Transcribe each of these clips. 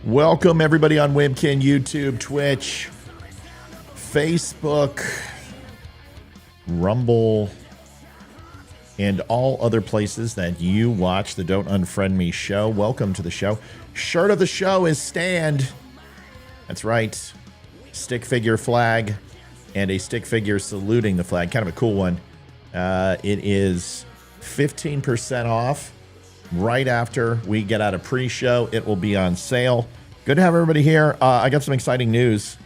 Welcome everybody on Webkin, YouTube, Twitch, Facebook, Rumble, and all other places that you watch the Don't Unfriend Me show. Welcome to the show. Shirt of the show is Stand. That's right. Stick figure flag and a stick figure saluting the flag. Kind of a cool one. It is 15% off right after we get out of pre-show. It will be on sale. Good to have everybody here. I got some exciting news.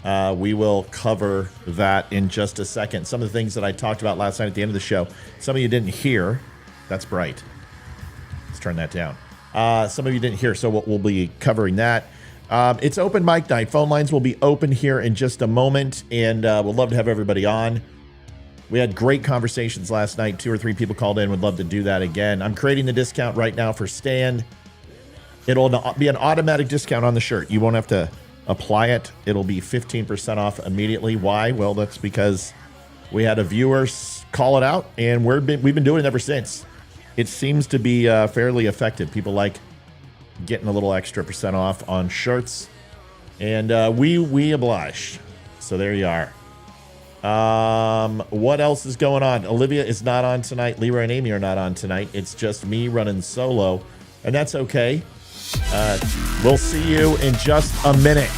We will cover that in just a second. Some of the things that I talked about last night at the end of the show, some of you didn't hear. That's bright. Let's turn that down. Some of you didn't hear, so we'll be covering that. It's open mic night. Phone lines will be open here in just a moment, and we'd love to have everybody on. We had great conversations last night. 2 or 3 people called in. Would love to do that again. I'm creating the discount right now for Stand. It'll be an automatic discount on the shirt. You won't have to apply it. It'll be 15% off immediately. Why? Well, that's because we had a viewer call it out, and we've been doing it ever since. It seems to be fairly effective. People like getting a little extra % off on shirts, and we oblige. So there you are. What else is going on? Olivia is not on tonight. Leroy and Amy are not on tonight. It's just me running solo, and that's okay. We'll see you in just a minute.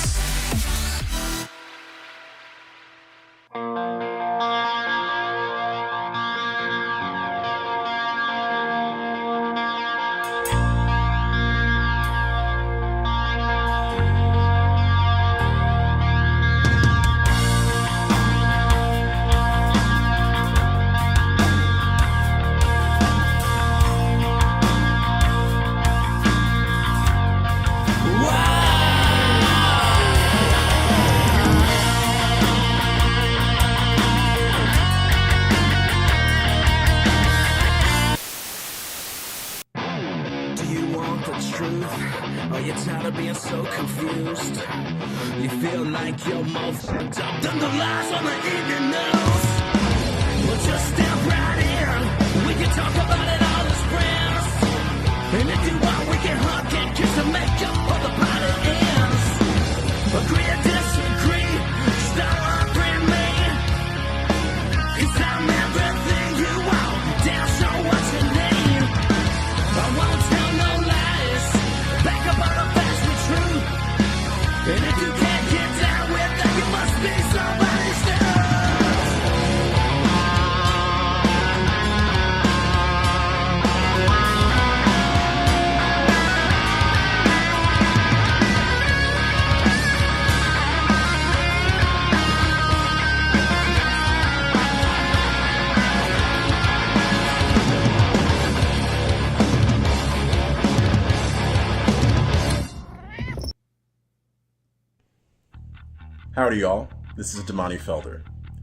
Howdy y'all, this is Damani Felder.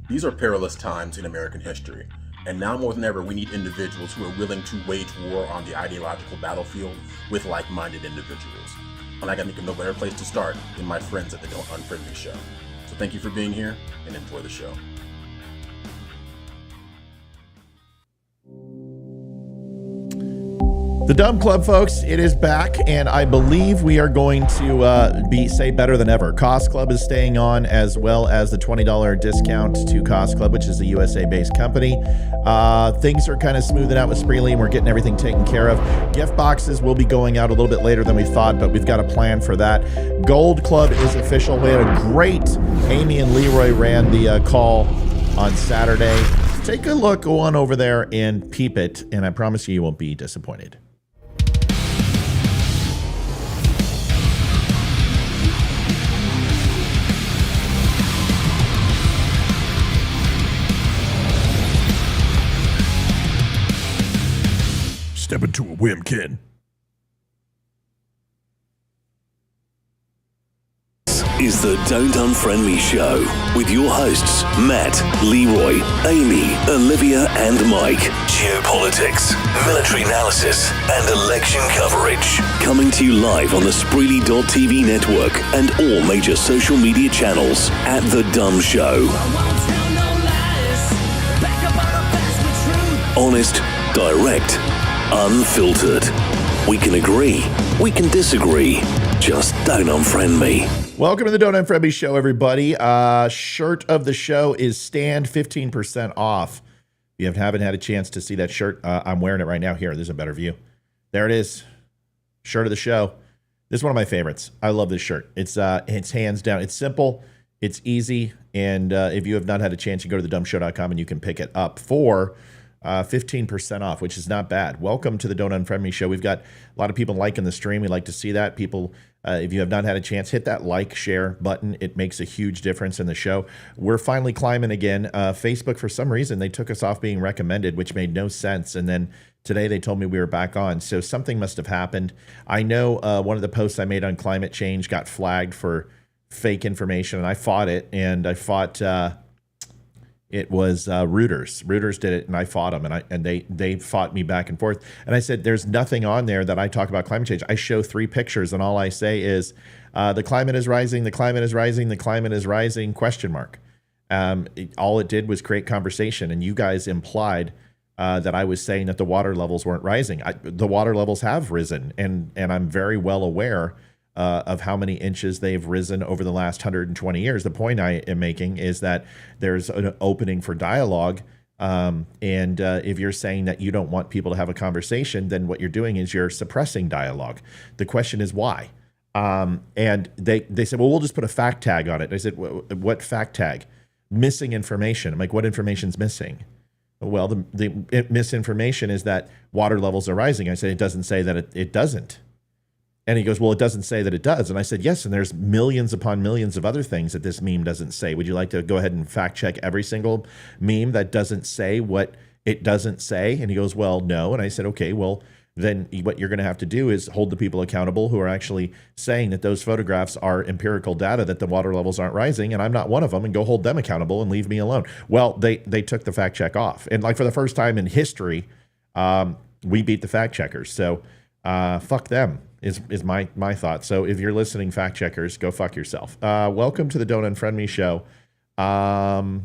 These are perilous times in American history, and now more than ever we need individuals who are willing to wage war on the ideological battlefield with like-minded individuals. And I can think of no better place to start than my friends at the Don't Unfriend Me show. So thank you for being here, and enjoy the show. The DUM Club, folks, it is back, and I believe we are going to say better than ever. Cost Club is staying on, as well as the $20 discount to Cost Club, which is a USA-based company. Things are kind of smoothing out with Spreely, and we're getting everything taken care of. Gift boxes will be going out a little bit later than we thought, but we've got a plan for that. Gold Club is official. We had a great, Amy and Leroy ran the call on Saturday. Take a look, go on over there and peep it, and I promise you won't be disappointed. Step into a whim, kid. Is the Don't Unfriend Me show with your hosts Matt, Leroy, Amy, Olivia and Mike. Geopolitics, military analysis and election coverage. Coming to you live on the Spreely.tv network and all major social media channels at The DUM Show. Honest, direct, unfiltered. We can agree We can disagree. Just don't unfriend me. Welcome to the Don't Unfriend Me Show, everybody. Shirt of the show is Stand 15% off. If you haven't had a chance to see that shirt, I'm wearing it right now. Here, there's a better view. There it is. Shirt of the show. This is one of my favorites. I love this shirt. It's hands down. It's simple. It's easy. And if you have not had a chance, you go to thedumshow.com and you can pick it up for 15% off, which is not bad. Welcome to the Don't Unfriend Me Show. We've got a lot of people liking the stream. We like to see that. People, if you have not had a chance, hit that like, share button. It makes a huge difference in the show. We're finally climbing again. Facebook, for some reason, they took us off being recommended, which made no sense. And then today they told me we were back on. So something must have happened. I know one of the posts I made on climate change got flagged for fake information, and I fought it. And I fought... It was Reuters. Reuters did it, and I fought them, and they fought me back and forth. And I said, there's nothing on there that I talk about climate change. I show 3 pictures, and all I say is, the climate is rising, the climate is rising, the climate is rising, question mark. All it did was create conversation, and you guys implied that I was saying that the water levels weren't rising. The water levels have risen, and I'm very well aware of how many inches they've risen over the last 120 years. The point I am making is that there's an opening for dialogue. And if you're saying that you don't want people to have a conversation, then what you're doing is you're suppressing dialogue. The question is why? And they said, well, we'll just put a fact tag on it. I said, what fact tag? Missing information. I'm like, what information's missing? Well, the misinformation is that water levels are rising. I said, it doesn't say that it doesn't. And he goes, well, it doesn't say that it does. And I said, yes, and there's millions upon millions of other things that this meme doesn't say. Would you like to go ahead and fact check every single meme that doesn't say what it doesn't say? And he goes, well, no. And I said, okay, well, then what you're going to have to do is hold the people accountable who are actually saying that those photographs are empirical data, that the water levels aren't rising, and I'm not one of them, and go hold them accountable and leave me alone. Well, they took the fact check off. And like for the first time in history, we beat the fact checkers. So fuck them. Is my thought. So if you're listening, fact checkers, go fuck yourself. Welcome to the Don't Unfriend Me Show. I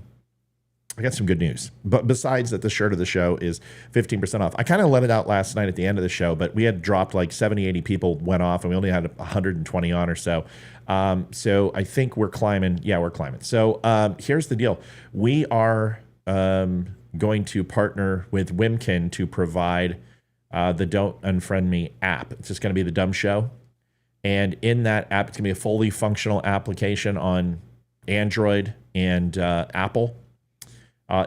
got some good news. But besides that, the shirt of the show is 15% off. I kind of let it out last night at the end of the show, but we had dropped like 70, 80 people went off, and we only had 120 on or so. So I think we're climbing. Yeah, we're climbing. So here's the deal. We are going to partner with Wimkin to provide the Don't Unfriend Me app. It's just going to be the Dumb Show. And in that app, it's going to be a fully functional application on Android and Apple.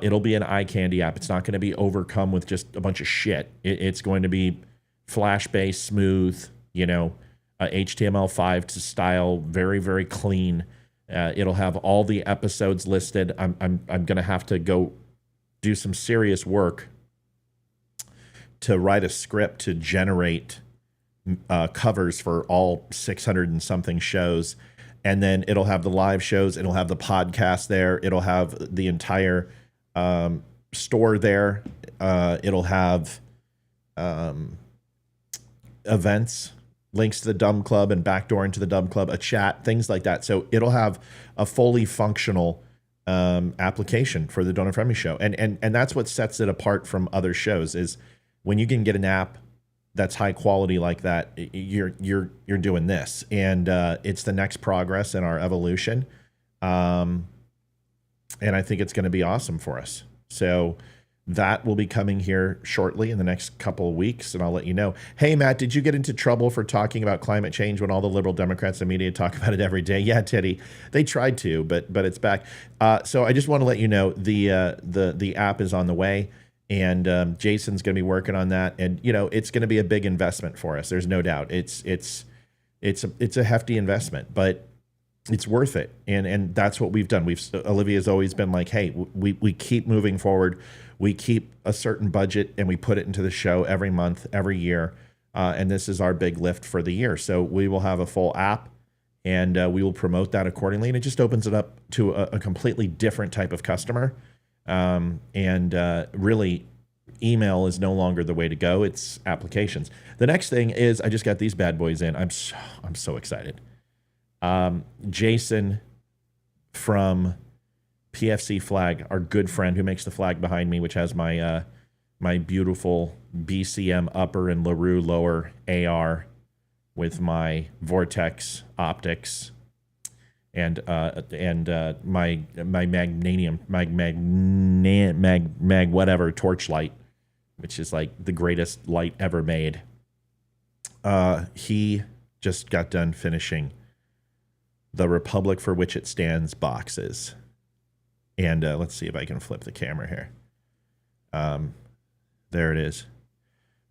It'll be an eye candy app. It's not going to be overcome with just a bunch of shit. It's going to be Flash-based, smooth, HTML5 to style, very, very clean. It'll have all the episodes listed. I'm going to have to go do some serious work to write a script to generate covers for all 600 and something shows. And then it'll have the live shows. It'll have the podcast there. It'll have the entire store there. It'll have events, links to the Dumb Club and backdoor into the Dumb Club, a chat, things like that. So it'll have a fully functional application for the Don't Unfriend Me Show. And that's what sets it apart from other shows is when you can get an app that's high quality like that, you're doing this, and it's the next progress in our evolution, and I think it's going to be awesome for us. So that will be coming here shortly in the next couple of weeks, and I'll let you know. Hey, Matt, did you get into trouble for talking about climate change when all the liberal Democrats and media talk about it every day? Yeah, Teddy, they tried to, but it's back. So I just want to let you know the app is on the way. And Jason's going to be working on that, and it's going to be a big investment for us. There's no doubt. It's a hefty investment, but it's worth it. And that's what we've done. Olivia's always been like, hey, we keep moving forward. We keep a certain budget and we put it into the show every month, every year. And this is our big lift for the year. So we will have a full app, and we will promote that accordingly. And it just opens it up to a completely different type of customer. Really, email is no longer the way to go. It's applications. The next thing is I just got these bad boys in. I'm so excited. Jason from PFC Flag, our good friend who makes the flag behind me, which has my my beautiful BCM upper and LaRue lower AR with my Vortex optics and my magnanium mag whatever torchlight, which is like the greatest light ever made. He just got done finishing the Republic for Which It Stands boxes. And let's see if I can flip the camera here. There it is.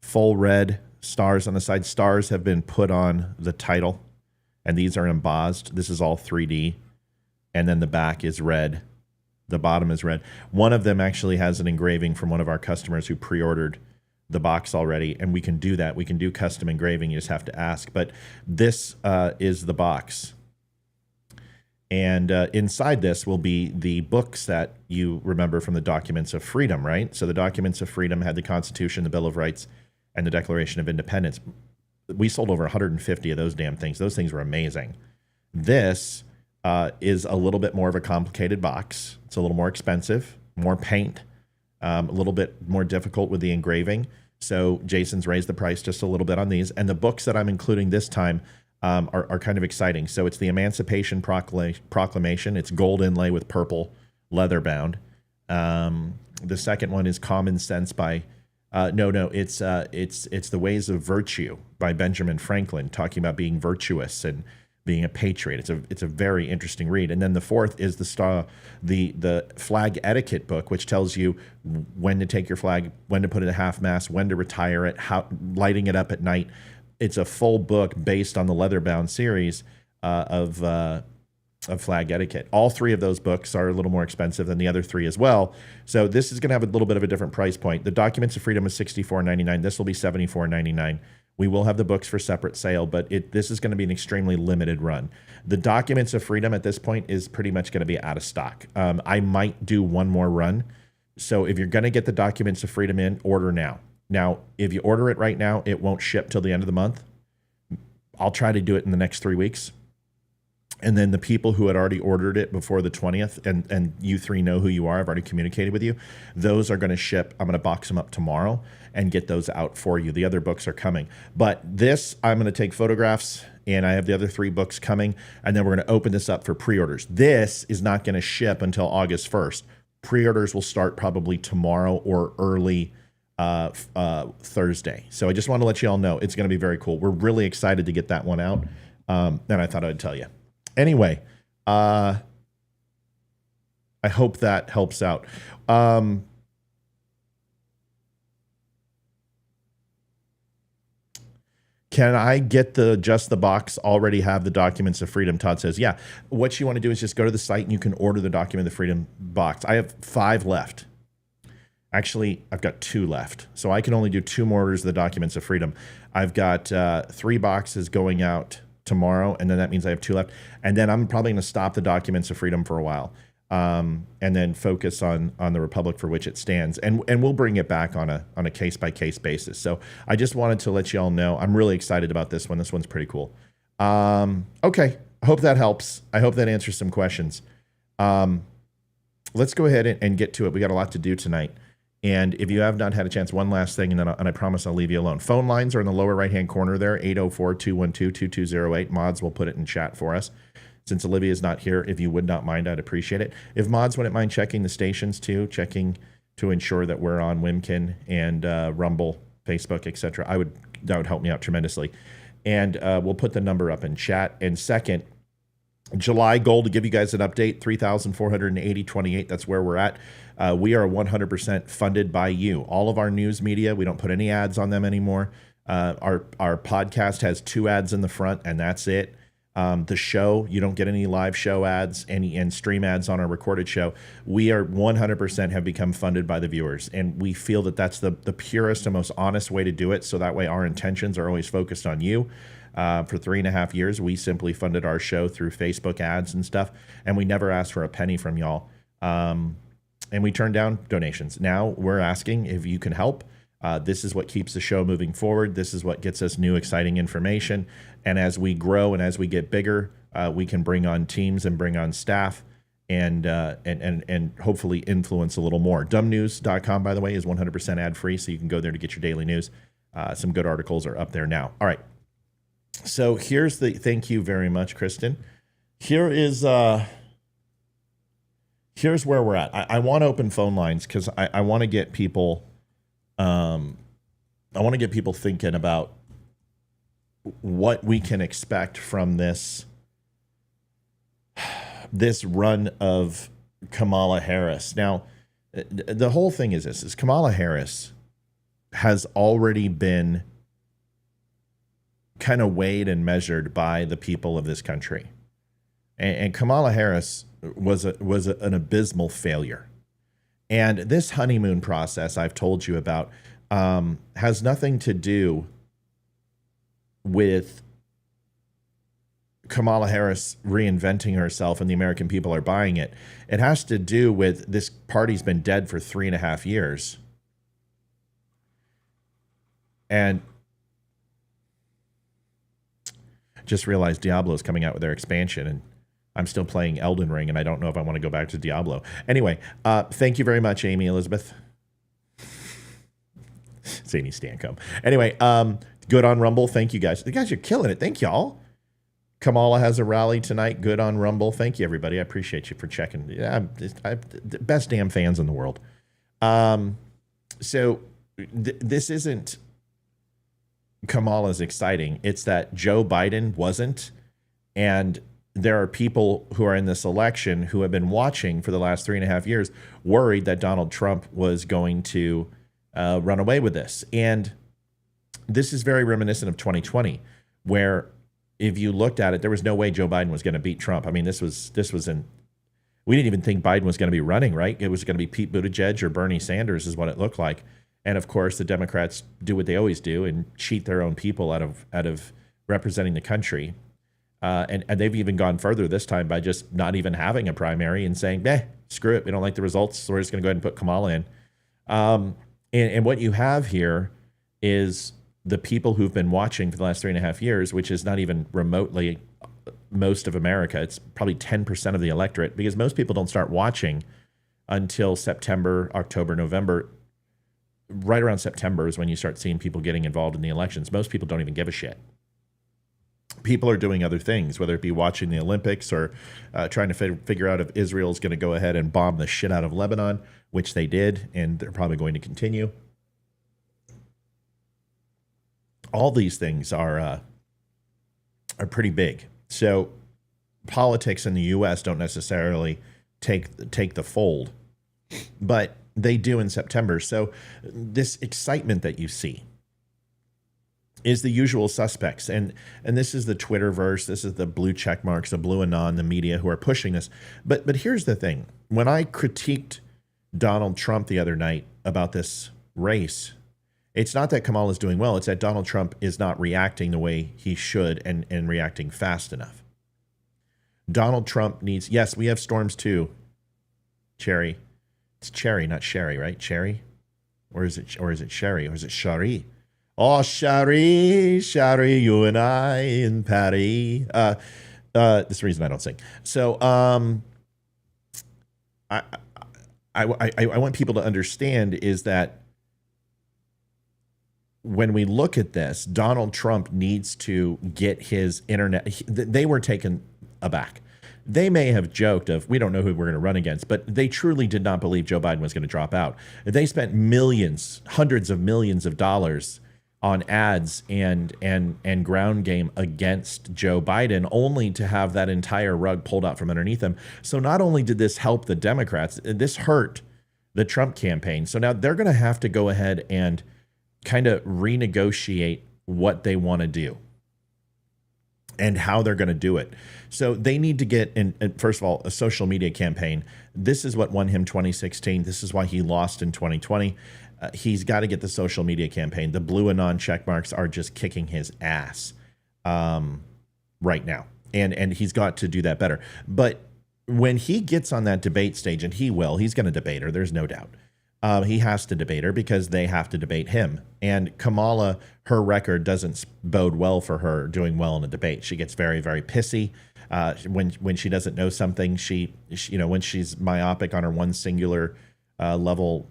Full red stars on the side. Stars have been put on the title, and these are embossed. This is all 3D. And then the back is red. The bottom is red. One of them actually has an engraving from one of our customers who pre-ordered the box already, and we can do that. We can do custom engraving. You just have to ask. But this is the box. And inside this will be the books that you remember from the Documents of Freedom, right? So the Documents of Freedom had the Constitution, the Bill of Rights, and the Declaration of Independence. We sold over 150 of those damn things. Those things were amazing. This is a little bit more of a complicated box. It's a little more expensive, more paint, a little bit more difficult with the engraving. So Jason's raised the price just a little bit on these. And the books that I'm including this time are kind of exciting. So it's the Emancipation Proclamation. It's gold inlay with purple leather bound. The second one is Common Sense by it's The Ways of Virtue by Benjamin Franklin, talking about being virtuous and being a patriot. It's a very interesting read. And then the fourth is the flag etiquette book, which tells you when to take your flag, when to put it at half mast, when to retire it, how lighting it up at night. It's a full book based on the leather-bound series of flag etiquette. All three of those books are a little more expensive than the other three as well. So this is going to have a little bit of a different price point. The Documents of Freedom is $64.99. This will be $74.99. We will have the books for separate sale, but this is going to be an extremely limited run. The Documents of Freedom at this point is pretty much going to be out of stock. I might do one more run. So if you're going to get the Documents of Freedom in, order now. Now, if you order it right now, it won't ship till the end of the month. I'll try to do it in the next 3 weeks. And then the people who had already ordered it before the 20th, and you three know who you are, I've already communicated with you, those are going to ship. I'm going to box them up tomorrow and get those out for you. The other books are coming. But this, I'm going to take photographs, and I have the other three books coming, and then we're going to open this up for pre-orders. This is not going to ship until August 1st. Pre-orders will start probably tomorrow or early Thursday. So I just want to let you all know it's going to be very cool. We're really excited to get that one out. And I thought I'd tell you. Anyway, I hope that helps out. Can I get just the box, already have the Documents of Freedom? Todd says, yeah. What you want to do is just go to the site and you can order the Document of Freedom box. I have 5 left. Actually, I've got 2 left. So I can only do 2 more orders of the Documents of Freedom. I've got 3 boxes going out tomorrow, and then that means I have 2 left. And then I'm probably going to stop the Documents of Freedom for a while, and then focus on the Republic for Which It Stands. And we'll bring it back on a case-by-case basis. So I just wanted to let you all know I'm really excited about this one. This one's pretty cool. Okay, I hope that helps. I hope that answers some questions. Let's go ahead and get to it. We got a lot to do tonight. And if you have not had a chance, one last thing, and I promise I'll leave you alone. Phone lines are in the lower right-hand corner there, 804-212-2208. Mods will put it in chat for us. Since Olivia's not here, if you would not mind, I'd appreciate it. If Mods wouldn't mind checking the stations too, checking to ensure that we're on Wimkin and Rumble, Facebook, etc., that would help me out tremendously. And we'll put the number up in chat. And second, July goal, to give you guys an update, 3,480.28. That's where we're at. We are 100% funded by you. All of our news media, we don't put any ads on them anymore. Our podcast has 2 ads in the front, and that's it. The show, you don't get any live show ads, and stream ads on our recorded show. We are 100% have become funded by the viewers, and we feel that that's the purest and most honest way to do it. So that way our intentions are always focused on you. For 3.5 years, we simply funded our show through Facebook ads and stuff, and we never asked for a penny from y'all. And we turned down donations. Now we're asking if you can help. This is what keeps the show moving forward. This is what gets us new, exciting information. And as we grow and as we get bigger, we can bring on teams and bring on staff and hopefully influence a little more. DUMnews.com, by the way, is 100% ad-free, so you can go there to get your daily news. Some good articles are up there now. All right. So thank you very much, Kristen. Here's where we're at. I want to open phone lines because I want to get people, thinking about what we can expect from this run of Kamala Harris. Now, the whole thing is this: Kamala Harris has already been kind of weighed and measured by the people of this country. And Kamala Harris was an abysmal failure. And this honeymoon process I've told you about has nothing to do with Kamala Harris reinventing herself and the American people are buying it. It has to do with this party's been dead for 3.5 years. And just realized Diablo's coming out with their expansion, and I'm still playing Elden Ring, and I don't know if I want to go back to Diablo. Anyway, thank you very much, Amy Elizabeth. It's Amy Stancombe. Anyway, good on Rumble. Thank you, guys. You guys are killing it. Thank y'all. Kamala has a rally tonight. Good on Rumble. Thank you, everybody. I appreciate you for checking. Yeah, the best damn fans in the world. So this isn't Kamala's exciting. It's that Joe Biden wasn't. And there are people who are in this election who have been watching for the last 3.5 years, worried that Donald Trump was going to run away with this. And this is very reminiscent of 2020, where if you looked at it, there was no way Joe Biden was going to beat Trump. I mean, we didn't even think Biden was going to be running, right? It was going to be Pete Buttigieg or Bernie Sanders is what it looked like. And of course, the Democrats do what they always do and cheat their own people out of representing the country. And they've even gone further this time by just not even having a primary and saying, screw it. We don't like the results. So we're just going to go ahead and put Kamala in. And what you have here is the people who've been watching for the last 3.5 years, which is not even remotely most of America. It's probably 10% of the electorate, because most people don't start watching until September, October, November. Right around September is when you start seeing people getting involved in the elections. Most people don't even give a shit. People are doing other things, whether it be watching the Olympics or trying to figure out if Israel is going to go ahead and bomb the shit out of Lebanon, which they did, and they're probably going to continue. All these things are pretty big. So politics in the U.S. don't necessarily take the fold, but they do in September. So this excitement that you see is the usual suspects. And this is the Twitterverse. This is the blue check marks, the blue anon, the media who are pushing this. But here's the thing. When I critiqued Donald Trump the other night about this race, it's not that Kamala is doing well. It's that Donald Trump is not reacting the way he should and reacting fast enough. Donald Trump needs, yes, we have storms too, Cherry. It's Cherry, not Sherry, right? Cherry? Or is it Sherry? Or is it Shari? Oh, Shari, you and I in Paris. That's the reason I don't sing. So I want people to understand is that when we look at this, Donald Trump needs to get his internet. They were taken aback. They may have joked of, we don't know who we're going to run against, but they truly did not believe Joe Biden was going to drop out. They spent millions, hundreds of millions of dollars on ads and ground game against Joe Biden, only to have that entire rug pulled out from underneath them. So not only did this help the Democrats, this hurt the Trump campaign. So now they're going to have to go ahead and kind of renegotiate what they want to do and how they're going to do it. So they need to get in, first of all, a social media campaign. This is what won him 2016. This is why he lost in 2020. He's got to get the social media campaign. The blue anon check marks are just kicking his ass right now. And he's got to do that better. But when he gets on that debate stage, and he's going to debate her, there's no doubt. He has to debate her because they have to debate him. And Kamala, her record doesn't bode well for her doing well in a debate. She gets very, very pissy. When she doesn't know something, she when she's myopic on her one singular level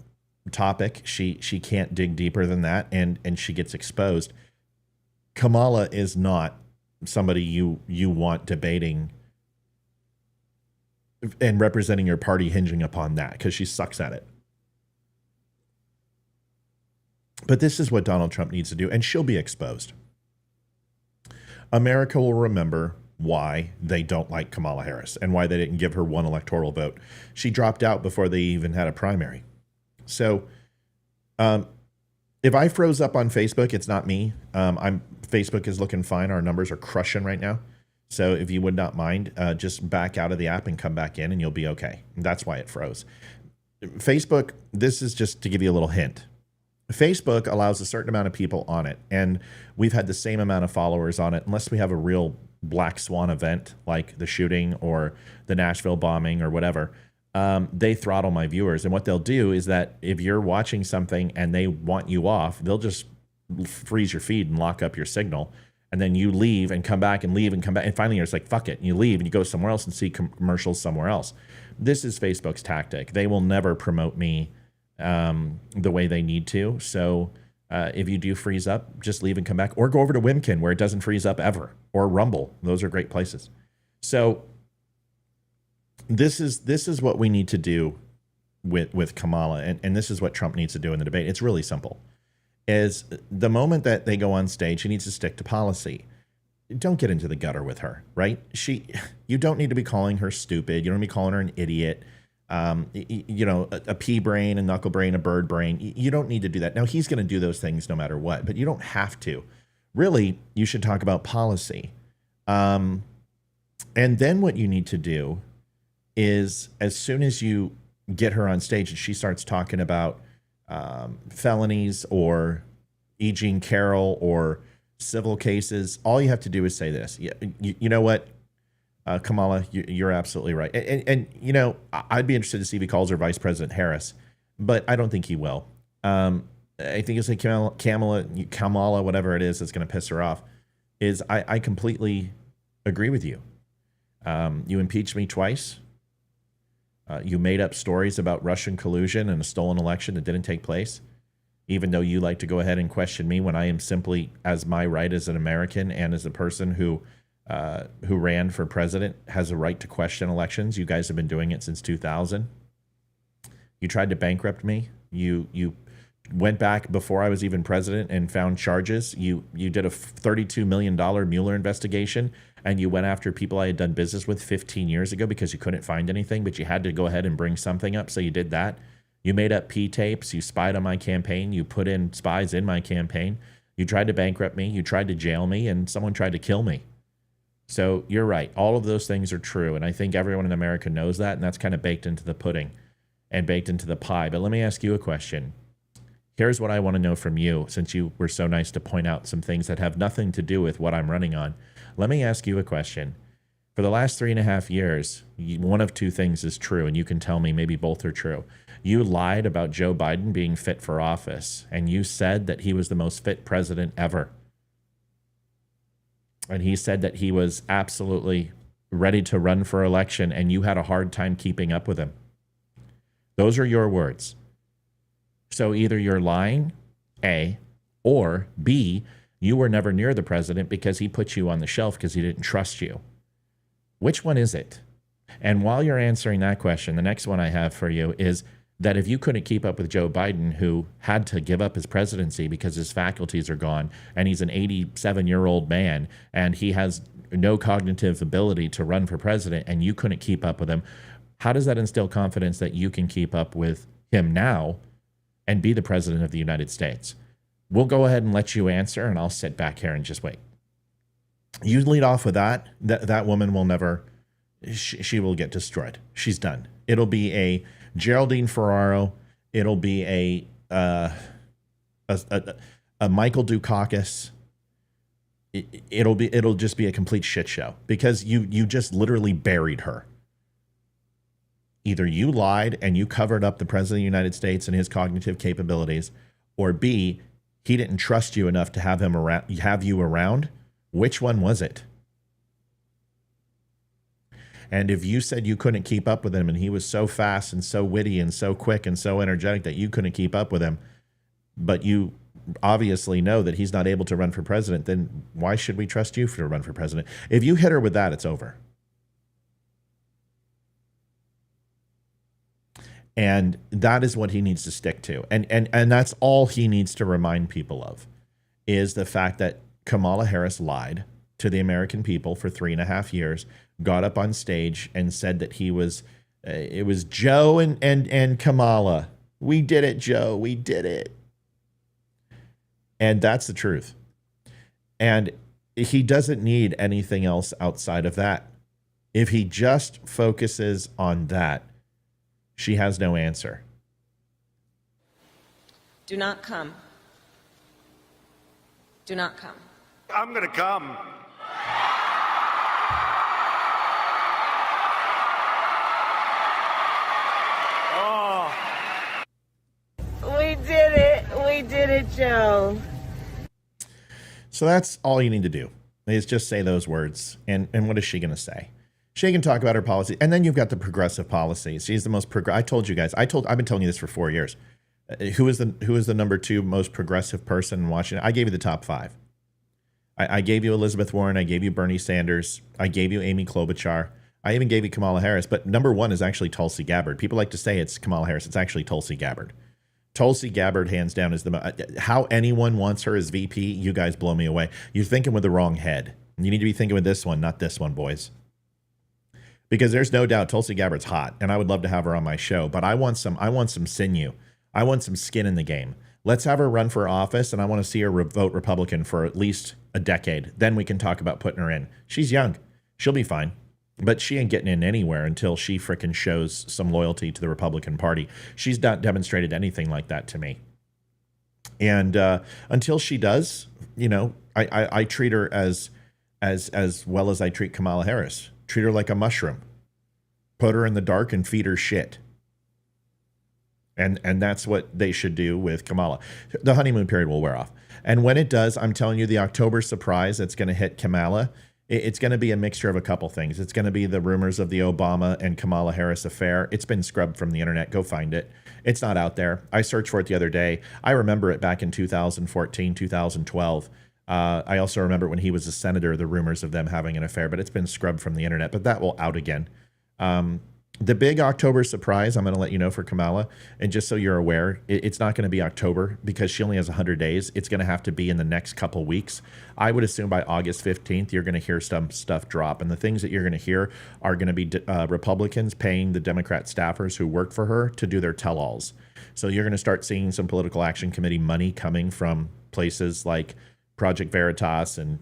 topic, she can't dig deeper than that, and she gets exposed. Kamala is not somebody you want debating and representing your party hinging upon that, because she sucks at it. But this is what Donald Trump needs to do, and she'll be exposed. America will remember why they don't like Kamala Harris and why they didn't give her one electoral vote. She dropped out before they even had a primary. So if I froze up on Facebook, it's not me. Facebook is looking fine. Our numbers are crushing right now. So if you would not mind, just back out of the app and come back in and you'll be okay. That's why it froze. Facebook, this is just to give you a little hint. Facebook allows a certain amount of people on it, and we've had the same amount of followers on it unless we have a real black swan event like the shooting or the Nashville bombing or whatever. They throttle my viewers, and what they'll do is that if you're watching something and they want you off, they'll just freeze your feed and lock up your signal, and then you leave and come back and leave and come back, and finally you're just like, fuck it, and you leave and you go somewhere else and see commercials somewhere else. This is Facebook's tactic. They will never promote me the way they need to. So if you do freeze up, just leave and come back, or go over to Wimkin where it doesn't freeze up ever, or Rumble. Those are great places. So this is what we need to do with Kamala, and this is what Trump needs to do in the debate. It's really simple. Is the moment that they go on stage, she needs to stick to policy. Don't get into the gutter with her, right? You don't need to be calling her stupid. You don't need to be calling her an idiot. A pea brain, a knuckle brain, a bird brain. You don't need to do that. Now, he's going to do those things no matter what, but you don't have to. Really, you should talk about policy. And then what you need to do is, as soon as you get her on stage and she starts talking about felonies or E. Jean Carroll or civil cases, all you have to do is say this. You know what? Kamala, you're absolutely right. And I'd be interested to see if he calls her Vice President Harris, but I don't think he will. I think it's like Kamala, whatever it is that's going to piss her off, is I completely agree with you. You impeached me twice. You made up stories about Russian collusion and a stolen election that didn't take place, even though you like to go ahead and question me when I am simply, as my right as an American and as a person who ran for president, has a right to question elections. You guys have been doing it since 2000. You tried to bankrupt me. You went back before I was even president and found charges. You did a $32 million Mueller investigation, and you went after people I had done business with 15 years ago because you couldn't find anything, but you had to go ahead and bring something up, so you did that. You made up P-tapes. You spied on my campaign. You put in spies in my campaign. You tried to bankrupt me. You tried to jail me, and someone tried to kill me. So you're right. All of those things are true, and I think everyone in America knows that, and that's kind of baked into the pudding and baked into the pie. But let me ask you a question. Here's what I want to know from you, since you were so nice to point out some things that have nothing to do with what I'm running on. Let me ask you a question. For the last 3.5 years, one of two things is true, and you can tell me maybe both are true. You lied about Joe Biden being fit for office, and you said that he was the most fit president ever. And he said that he was absolutely ready to run for election, and you had a hard time keeping up with him. Those are your words. So either you're lying, A, or B, you were never near the president because he put you on the shelf because he didn't trust you. Which one is it? And while you're answering that question, the next one I have for you is that if you couldn't keep up with Joe Biden, who had to give up his presidency because his faculties are gone, and he's an 87-year-old man, and he has no cognitive ability to run for president, and you couldn't keep up with him, how does that instill confidence that you can keep up with him now and be the president of the United States? We'll go ahead and let you answer, and I'll sit back here and just wait. You lead off with that woman will never, she will get destroyed. She's done. It'll be a Geraldine Ferraro. It'll be a Michael Dukakis. It'll just be a complete shit show because you just literally buried her. Either you lied and you covered up the president of the United States and his cognitive capabilities, or B, he didn't trust you enough to have you around. Which one was it? And if you said you couldn't keep up with him and he was so fast and so witty and so quick and so energetic that you couldn't keep up with him, but you obviously know that he's not able to run for president, then why should we trust you to run for president? If you hit her with that, it's over. And that is what he needs to stick to. And that's all he needs to remind people of, is the fact that Kamala Harris lied to the American people for 3.5 years, got up on stage and said that it was Joe and Kamala. We did it, Joe. We did it. And that's the truth. And he doesn't need anything else outside of that. If he just focuses on that, she has no answer. Do not come. Do not come. I'm going to come. Oh. We did it. We did it, Joe. So that's all you need to do, is just say those words. And what is she going to say? She can talk about her policy. And then you've got the progressive policies. She's the most I told you guys. I've been telling you this for 4 years. Who is the number 2 most progressive person in Washington? I gave you the top 5. I gave you Elizabeth Warren. I gave you Bernie Sanders. I gave you Amy Klobuchar. I even gave you Kamala Harris. But number 1 is actually Tulsi Gabbard. People like to say it's Kamala Harris. It's actually Tulsi Gabbard. Tulsi Gabbard, hands down, is how anyone wants her as VP. You guys blow me away. You're thinking with the wrong head. You need to be thinking with this one, not this one, boys. Because there's no doubt Tulsi Gabbard's hot, and I would love to have her on my show. But I want some sinew. I want some skin in the game. Let's have her run for office, and I want to see her vote Republican for at least a decade. Then we can talk about putting her in. She's young. She'll be fine. But she ain't getting in anywhere until she frickin' shows some loyalty to the Republican Party. She's not demonstrated anything like that to me. And until she does, I treat her as well as I treat Kamala Harris. Treat her like a mushroom. Put her in the dark and feed her shit. And that's what they should do with Kamala. The honeymoon period will wear off. And when it does, I'm telling you, the October surprise that's going to hit Kamala, it's going to be a mixture of a couple things. It's going to be the rumors of the Obama and Kamala Harris affair. It's been scrubbed from the internet. Go find it. It's not out there. I searched for it the other day. I remember it back in 2014, 2012. I also remember when he was a senator, the rumors of them having an affair, but it's been scrubbed from the internet. But that will out again. The big October surprise, I'm going to let you know for Kamala, and just so you're aware, it's not going to be October because she only has 100 days. It's going to have to be in the next couple weeks. I would assume by August 15th, you're going to hear some stuff drop. And the things that you're going to hear are going to be Republicans paying the Democrat staffers who work for her to do their tell-alls. So you're going to start seeing some political action committee money coming from places like Project Veritas and,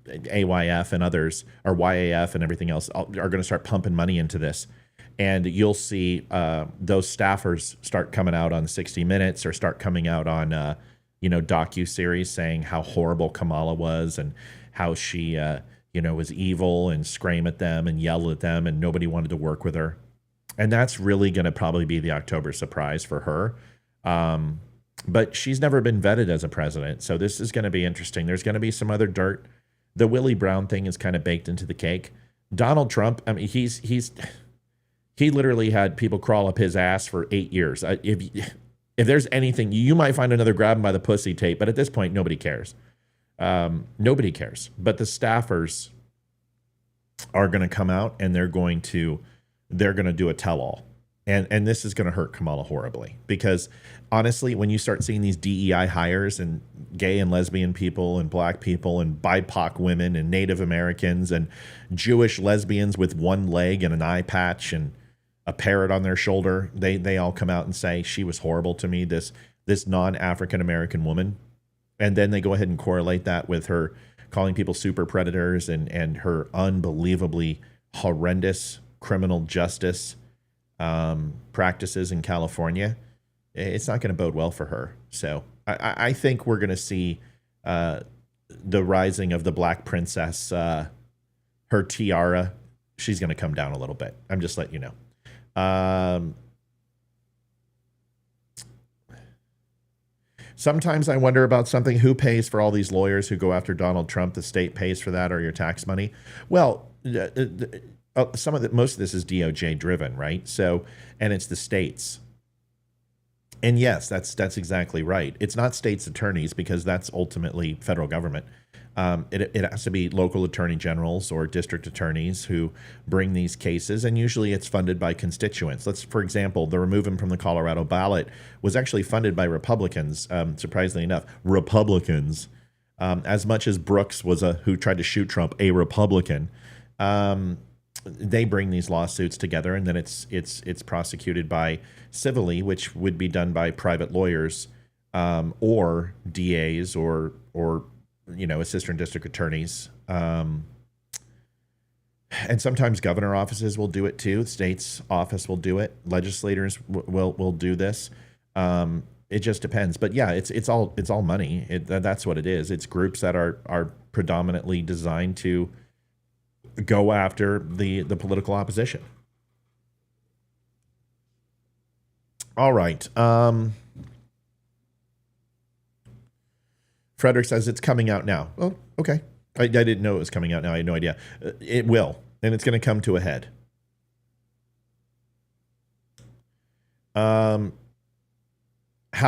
AYF and others, or YAF and everything else, are going to start pumping money into this. And you'll see those staffers start coming out on 60 Minutes or start coming out on, docu-series saying how horrible Kamala was and how she, was evil and scream at them and yell at them and nobody wanted to work with her. And that's really going to probably be the October surprise for her. But she's never been vetted as a president. So this is going to be interesting. There's going to be some other dirt. The Willie Brown thing is kind of baked into the cake. Donald Trump, I mean, he literally had people crawl up his ass for 8 years. If there's anything, you might find another grab him by the pussy tape, but at this point, nobody cares. Nobody cares. But the staffers are going to come out and they're going to do a tell-all. And this is going to hurt Kamala horribly because honestly, when you start seeing these DEI hires and gay and lesbian people and black people and BIPOC women and Native Americans and Jewish lesbians with one leg and an eye patch and a parrot on their shoulder, they all come out and say she was horrible to me, this non-African American woman. And then they go ahead and correlate that with her calling people super predators and her unbelievably horrendous criminal justice practices in California. It's not going to bode well for her. So I think we're going to see the rising of the Black Princess. Her tiara, she's going to come down a little bit. I'm just letting you know. Sometimes I wonder about something. Who pays for all these lawyers who go after Donald Trump? The state pays for that, or your tax money? Well, most of this is DOJ driven, right? So, and it's the states. And yes, that's exactly right. It's not states' attorneys because that's ultimately federal government. It has to be local attorney generals or district attorneys who bring these cases, and usually it's funded by constituents. For example, the removing from the Colorado ballot was actually funded by Republicans, surprisingly enough. Republicans, as much as Brooks was who tried to shoot Trump, a Republican. They bring these lawsuits together, and then it's prosecuted by civilly, which would be done by private lawyers or DAs or assistant district attorneys. And sometimes governor offices will do it too. State's office will do it. Legislators will do this. It just depends. But yeah, it's all money. That's what it is. It's groups that are predominantly designed to go after the political opposition. All right. Frederick says it's coming out now. Oh, okay. I didn't know it was coming out now. I had no idea. It will, and it's going to come to a head. How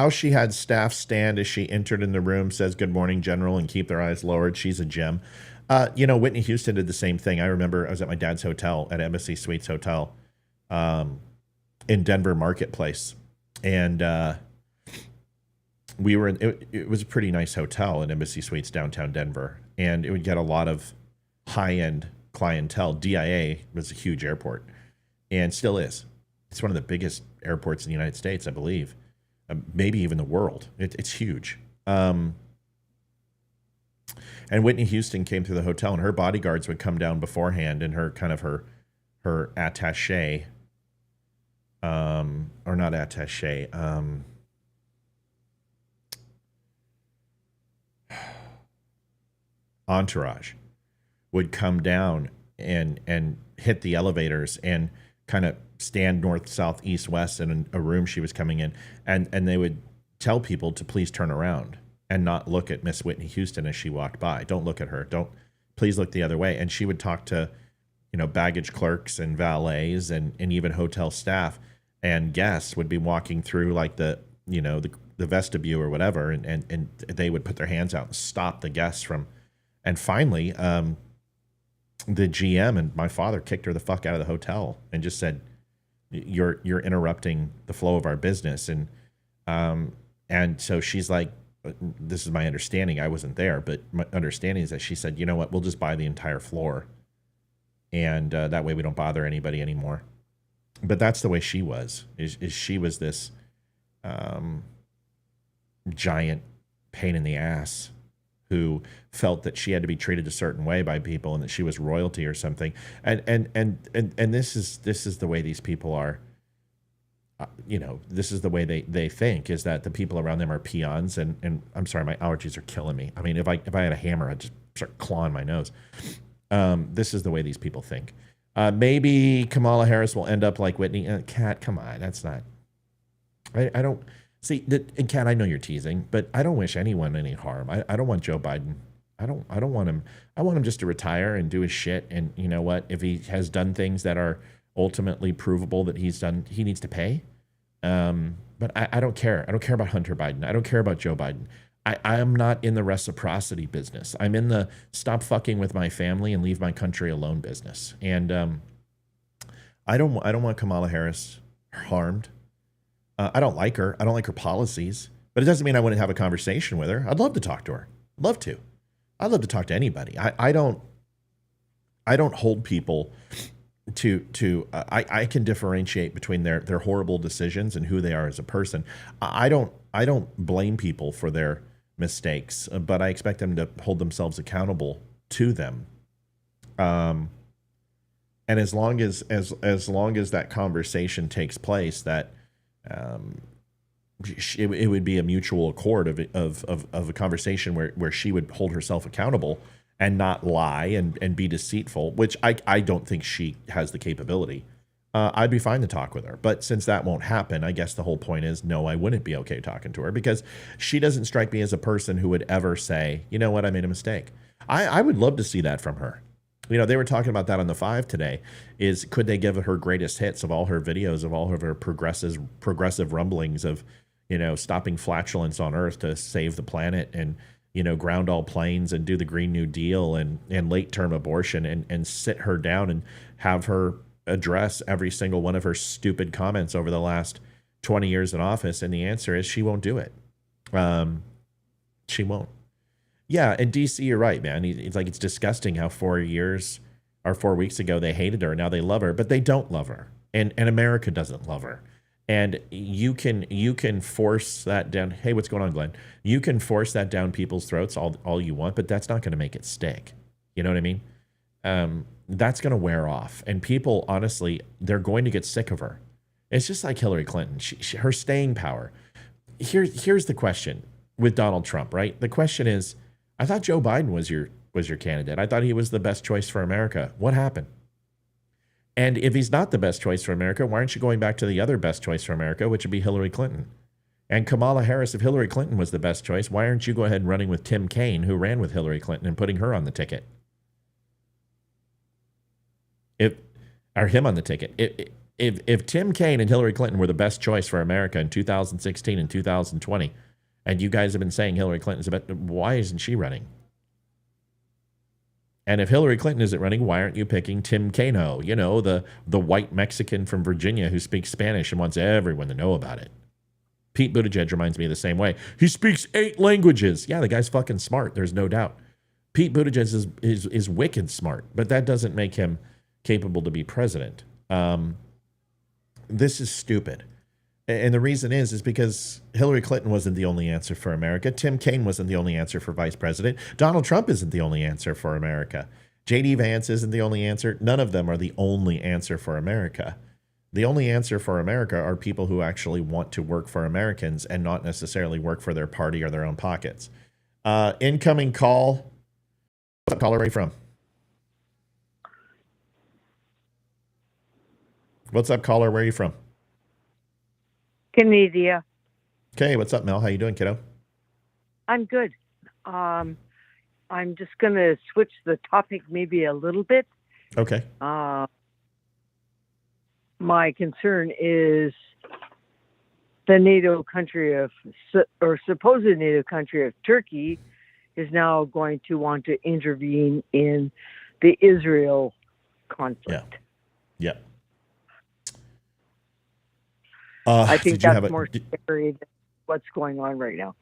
she had staff stand as she entered in the room, says good morning, General, and keep their eyes lowered. She's a gem. Whitney Houston did the same thing. I remember I was at my dad's hotel at Embassy Suites Hotel in Denver Marketplace. And we were it was a pretty nice hotel at Embassy Suites downtown Denver. And it would get a lot of high-end clientele. DIA was a huge airport and still is. It's one of the biggest airports in the United States, I believe. Maybe even the world. It's huge. And Whitney Houston came through the hotel, and her bodyguards would come down beforehand, and her attaché, or not attaché, entourage would come down and hit the elevators and kind of stand north, south, east, west in a room she was coming in, and they would tell people to please turn around and not look at Miss Whitney Houston as she walked by. Don't look at her. Please look the other way. And she would talk to, baggage clerks and valets and even hotel staff, and guests would be walking through like the vestibule or whatever. And they would put their hands out and stop the guests from, and finally, the GM and my father kicked her the fuck out of the hotel and just said, you're interrupting the flow of our business. And so she's like, this is my understanding. I wasn't there, but my understanding is that she said, you know what, we'll just buy the entire floor. And that way we don't bother anybody anymore. But that's the way she was, is she was this giant pain in the ass who felt that she had to be treated a certain way by people and that she was royalty or something. And this is the way these people are. This is the way they think, is that the people around them are peons. And I'm sorry, my allergies are killing me. I mean, if I had a hammer, I'd just start clawing my nose. This is the way these people think. Maybe Kamala Harris will end up like Whitney. Kat, come on, that's not. I don't see that. And Kat, I know you're teasing, but I don't wish anyone any harm. I don't want Joe Biden. I don't want him. I want him just to retire and do his shit. And you know what? If he has done things that are ultimately provable that he's done, he needs to pay. But I don't care. I don't care about Hunter Biden. I don't care about Joe Biden. I am not in the reciprocity business. I'm in the stop fucking with my family and leave my country alone business. And I don't want Kamala Harris harmed. I don't like her. I don't like her policies. But it doesn't mean I wouldn't have a conversation with her. I'd love to talk to her. I'd love to. I'd love to talk to anybody. I don't hold people to I can differentiate between their horrible decisions and who they are as a person. I don't blame people for their mistakes, but I expect them to hold themselves accountable to them. And as long as that conversation takes place, that it would be a mutual accord of a conversation where she would hold herself accountable and not lie and be deceitful, which I don't think she has the capability. I'd be fine to talk with her. But since that won't happen, I guess the whole point is, no, I wouldn't be okay talking to her, because she doesn't strike me as a person who would ever say, you know what, I made a mistake. I would love to see that from her. They were talking about that on the 5 today, is could they give her greatest hits of all her videos, of all of her progressive rumblings of, stopping flatulence on Earth to save the planet, and ground all planes and do the Green New Deal and late term abortion, and sit her down and have her address every single one of her stupid comments over the last 20 years in office. And the answer is she won't do it. She won't. Yeah, and DC, you're right, man. It's disgusting how 4 weeks ago they hated her, now they love her, but they don't love her, and America doesn't love her. And you can force that down. Hey, what's going on, Glenn? You can force that down people's throats all you want, but that's not going to make it stick. You know what I mean? That's going to wear off, and people, honestly, they're going to get sick of her. It's just like Hillary Clinton. Her staying power. Here's the question with Donald Trump, right? The question is, I thought Joe Biden was your candidate. I thought he was the best choice for America. What happened? And if he's not the best choice for America, why aren't you going back to the other best choice for America, which would be Hillary Clinton? And Kamala Harris, if Hillary Clinton was the best choice, why aren't you go ahead and running with Tim Kaine, who ran with Hillary Clinton, and putting her on the ticket? If Tim Kaine and Hillary Clinton were the best choice for America in 2016 and 2020, and you guys have been saying Hillary Clinton's the best, why isn't she running? And if Hillary Clinton isn't running, why aren't you picking Tim Kaine, the white Mexican from Virginia who speaks Spanish and wants everyone to know about it? Pete Buttigieg reminds me of the same way. He speaks 8 languages. Yeah, the guy's fucking smart. There's no doubt. Pete Buttigieg is wicked smart, but that doesn't make him capable to be president. This is stupid. And the reason is because Hillary Clinton wasn't the only answer for America. Tim Kaine wasn't the only answer for vice president. Donald Trump isn't the only answer for America. J.D. Vance isn't the only answer. None of them are the only answer for America. The only answer for America are people who actually want to work for Americans and not necessarily work for their party or their own pockets. Incoming call. What caller are you from? What's up, caller? Where are you from? Canada. Okay, what's up, Mel? How you doing, kiddo? I'm good. I'm just going to switch the topic maybe a little bit. Okay. My concern is the NATO country or supposed NATO country of Turkey is now going to want to intervene in the Israel conflict. Yeah. I think that's more scary than what's going on right now.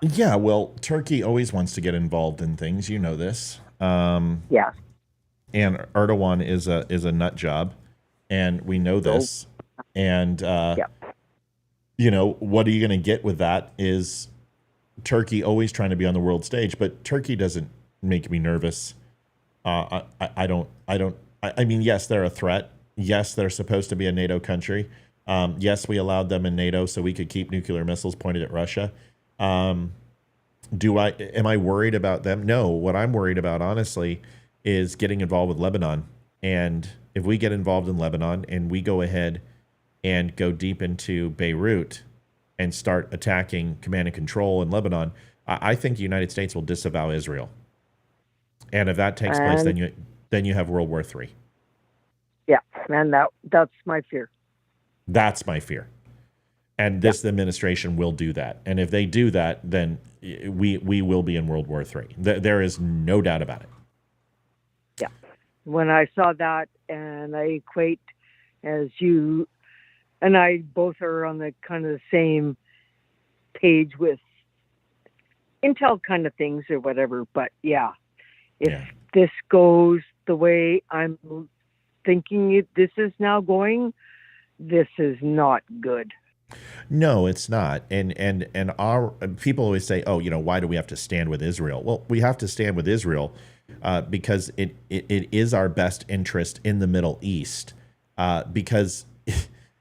Yeah, well, Turkey always wants to get involved in things. You know this. Yeah. And Erdogan is a nut job, and we know this. And what are you going to get with that? Is Turkey always trying to be on the world stage? But Turkey doesn't make me nervous. I mean, yes, they're a threat. Yes, they're supposed to be a NATO country. Yes, we allowed them in NATO so we could keep nuclear missiles pointed at Russia. Am I worried about them? No. What I'm worried about, honestly, is getting involved with Lebanon. And if we get involved in Lebanon and we go ahead and go deep into Beirut and start attacking command and control in Lebanon, I think the United States will disavow Israel. And if that takes place, then you have World War III. Yeah, and that's my fear. That's my fear. And this administration will do that. And if they do that, then we will be in World War III. There is no doubt about it. Yeah. When I saw that, and I equate, as you and I both are on the kind of the same page with intel kind of things or whatever. But yeah, if this goes the way I'm thinking this is now going, this is not good. No, it's not. And our people always say, why do we have to stand with Israel? Well, we have to stand with Israel because it is our best interest in the Middle East. Because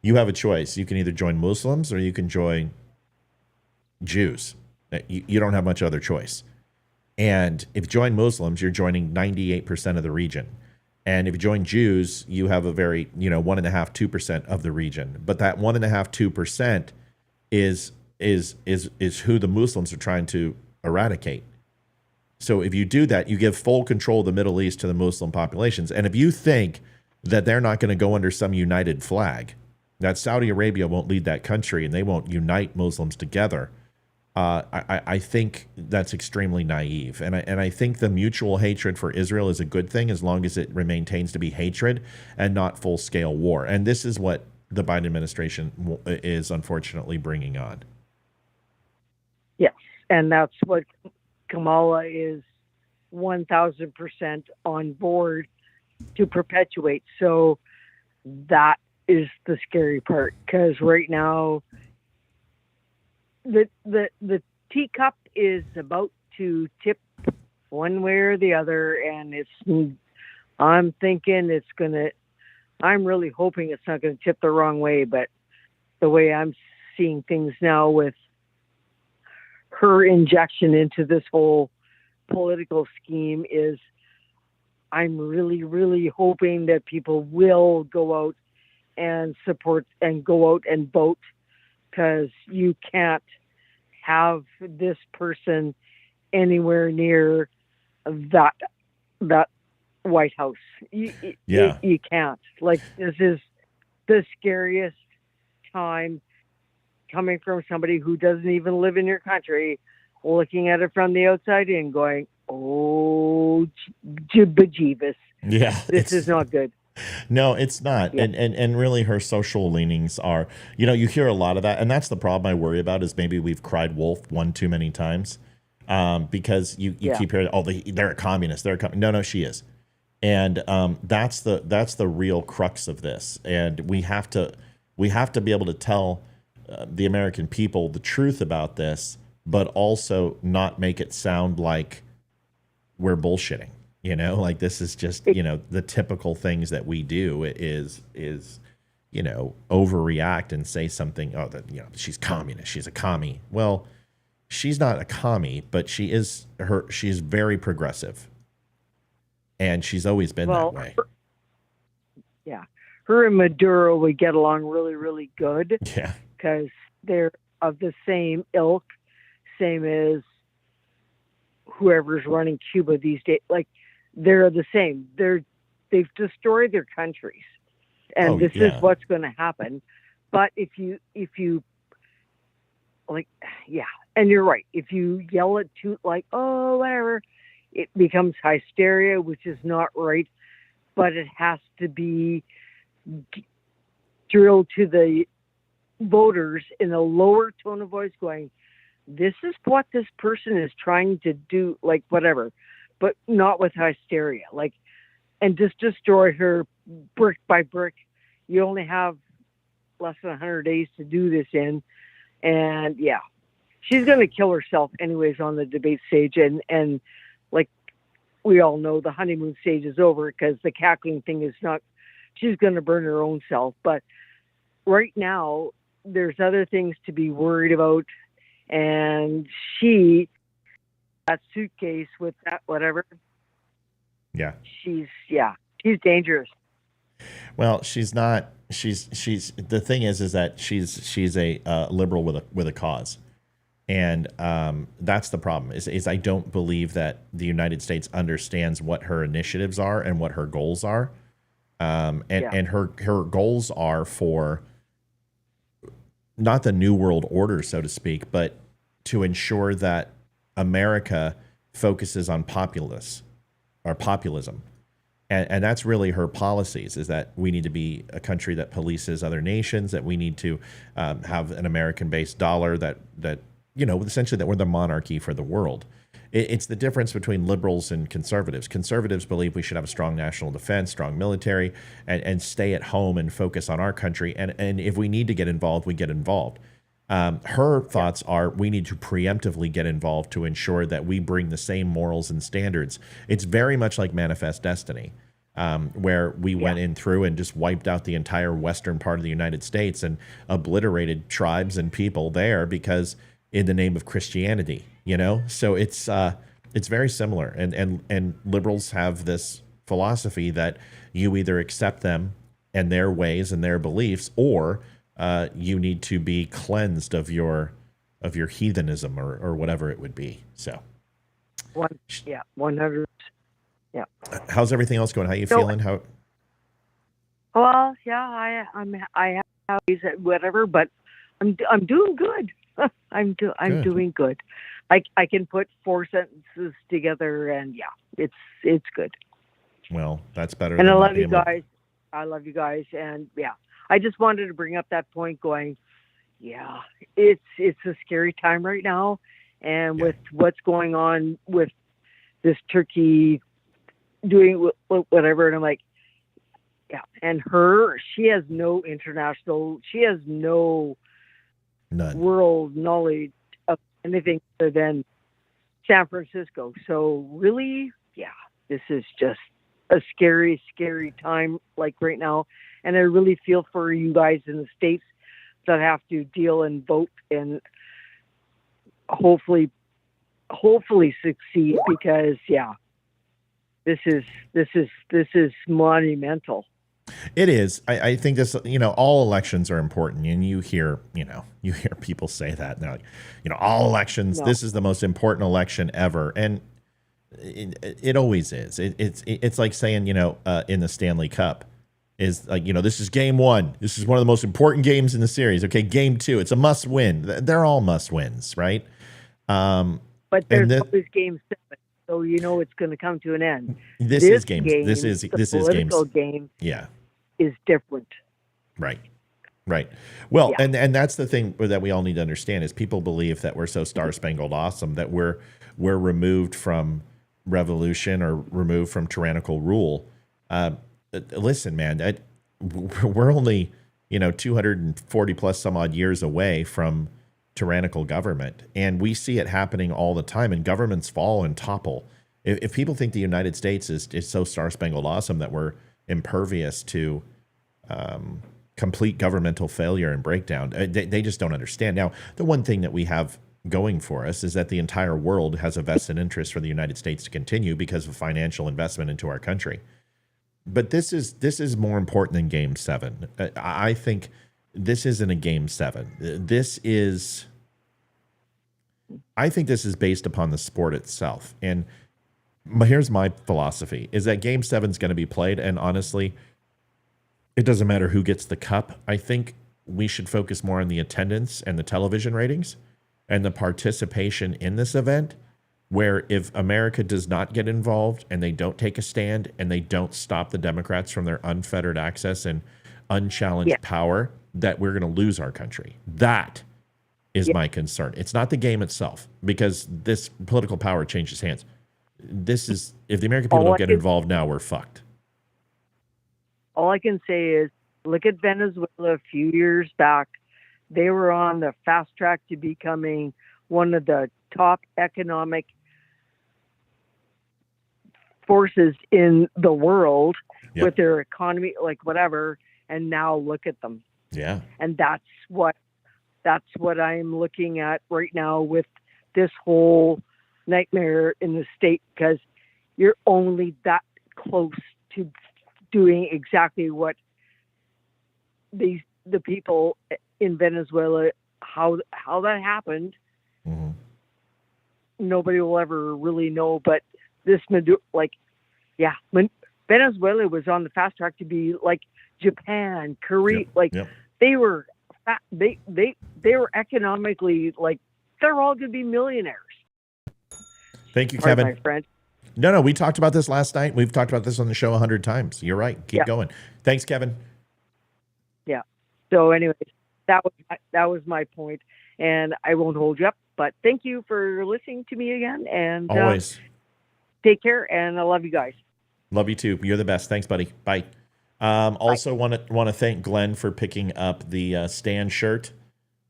you have a choice. You can either join Muslims or you can join Jews. You don't have much other choice. And if you join Muslims, you're joining 98% of the region. And if you join Jews, you have a very, 1.5%, 2% of the region. But that 1.5%, 2% is who the Muslims are trying to eradicate. So if you do that, you give full control of the Middle East to the Muslim populations. And if you think that they're not going to go under some united flag, that Saudi Arabia won't lead that country and they won't unite Muslims together. I think that's extremely naive. And I think the mutual hatred for Israel is a good thing as long as it maintains to be hatred and not full-scale war. And this is what the Biden administration is unfortunately bringing on. Yes, and that's what Kamala is 1,000% on board to perpetuate. So that is the scary part, because right now the teacup is about to tip one way or the other, and I'm really hoping it's not going to tip the wrong way, but the way I'm seeing things now with her injection into this whole political scheme is, I'm really, really hoping that people will go out and support and go out and vote, because you can't have this person anywhere near that White House. You can't. Like, this is the scariest time coming from somebody who doesn't even live in your country, looking at it from the outside in, going, oh, bejeebus. Yeah. This is not good. No, it's not. Yeah. And really her social leanings are, you hear a lot of that. And that's the problem I worry about, is maybe we've cried wolf one too many times, because you keep hearing, oh, they're a communist. No, she is. And that's the real crux of this. And we have to be able to tell the American people the truth about this, but also not make it sound like we're bullshitting. Like, this is just, the typical things that we do is overreact and say something, she's communist, she's a commie. Well, she's not a commie, but she's very progressive. And she's always been that way. Her and Maduro would get along really, really good. Yeah. Because they're of the same ilk, same as whoever's running Cuba these days. Like, they're the same. They've destroyed their countries, and this is what's going to happen. But if you and you're right. If you yell it to, like, oh, whatever, it becomes hysteria, which is not right. But it has to be drilled to the voters in a lower tone of voice, going, this is what this person is trying to do, like, whatever, but not with hysteria, like, and just destroy her brick by brick. You only have less than 100 days to do this in, and she's going to kill herself anyways on the debate stage, and like we all know, the honeymoon stage is over, because the cackling thing is not, she's going to burn her own self. But right now there's other things to be worried about, and that suitcase with that whatever. Yeah. She's dangerous. Well, she's not. She's the thing is that she's a liberal with a cause, and that's the problem. Is I don't believe that the United States understands what her initiatives are and what her goals are, and her goals are for not the New World Order, so to speak, but to ensure that America focuses on populism. And that's really her policies, is that we need to be a country that polices other nations, that we need to have an American-based dollar, that essentially that we're the monarchy for the world. It's the difference between liberals and conservatives. Conservatives believe we should have a strong national defense, strong military, and stay at home and focus on our country. And if we need to get involved, we get involved. Her thoughts are we need to preemptively get involved to ensure that we bring the same morals and standards. It's very much like Manifest Destiny, where we went in through and just wiped out the entire western part of the United States and obliterated tribes and people there because in the name of Christianity, So it's very similar. And liberals have this philosophy that you either accept them and their ways and their beliefs, or you need to be cleansed of your heathenism or whatever it would be. So, 100. Yeah. How's everything else going? How you feeling? How? Well, I have whatever, but I'm doing good. I'm Good. doing good. I can put 4 sentences together, and yeah, it's good. Well, that's better. And than I not love you being able- guys. I love you guys, and yeah, I just wanted to bring up that point. Going, yeah, it's a scary time right now, and with what's going on with this Turkey doing whatever, and I'm like, yeah, and she has no None. world knowledge of anything other than San Francisco. So really, yeah, this is just a scary, scary time like right now. And I really feel for you guys in the States that have to deal and vote and hopefully succeed, because yeah, this is monumental. It is. I think this, all elections are important. And you hear people say that. And they're like, all elections, this is the most important election ever. And it always is. It's like saying, in the Stanley Cup is like, this is game 1. This is one of the most important games in the series. Okay, game 2, it's a must win. They're all must wins, right? But there's always game 7. So it's going to come to an end. This is game. Political game. Yeah. Is different. Right. Well, and that's the thing that we all need to understand is people believe that we're so star-spangled awesome that we're removed from revolution or removed from tyrannical rule. Listen, man, we're only 240 plus some odd years away from tyrannical government, and we see it happening all the time. And governments fall and topple. If people think the United States is so star-spangled awesome that we're impervious to complete governmental failure and breakdown, they just don't understand. Now, the one thing that we have going for us is that the entire world has a vested interest for the United States to continue because of financial investment into our country. But this is more important than Game 7. I think this isn't a Game 7. I think this is based upon the sport itself. And here's my philosophy, is that Game 7 is going to be played, and honestly, it doesn't matter who gets the cup. I think we should focus more on the attendance and the television ratings and the participation in this event, where if America does not get involved and they don't take a stand and they don't stop the Democrats from their unfettered access and unchallenged power, that we're going to lose our country. That is my concern. It's not the game itself, because this political power changes hands. This is, if the American people don't get involved now, we're fucked. All I can say is, look at Venezuela a few years back. They were on the fast track to becoming one of the top economic forces in the world with their economy, like whatever. And now look at them. Yeah. And that's what I'm looking at right now with this whole nightmare in the state, because you're only that close to doing exactly what the people in Venezuela, how that happened. Mm-hmm. Nobody will ever really know, but this Venezuela was on the fast track to be like Japan, Korea, they were economically, like, they're all going to be millionaires. Thank you, Kevin. My friend. No, we talked about this last night. We've talked about this on the show 100 times. You're right. Keep going. Thanks, Kevin. Yeah. So anyways, that was my point, and I won't hold you up, but thank you for listening to me again, and always take care, and I love you guys. Love you too. You're the best. Thanks, buddy. Bye. Also want to thank Glenn for picking up the Stan shirt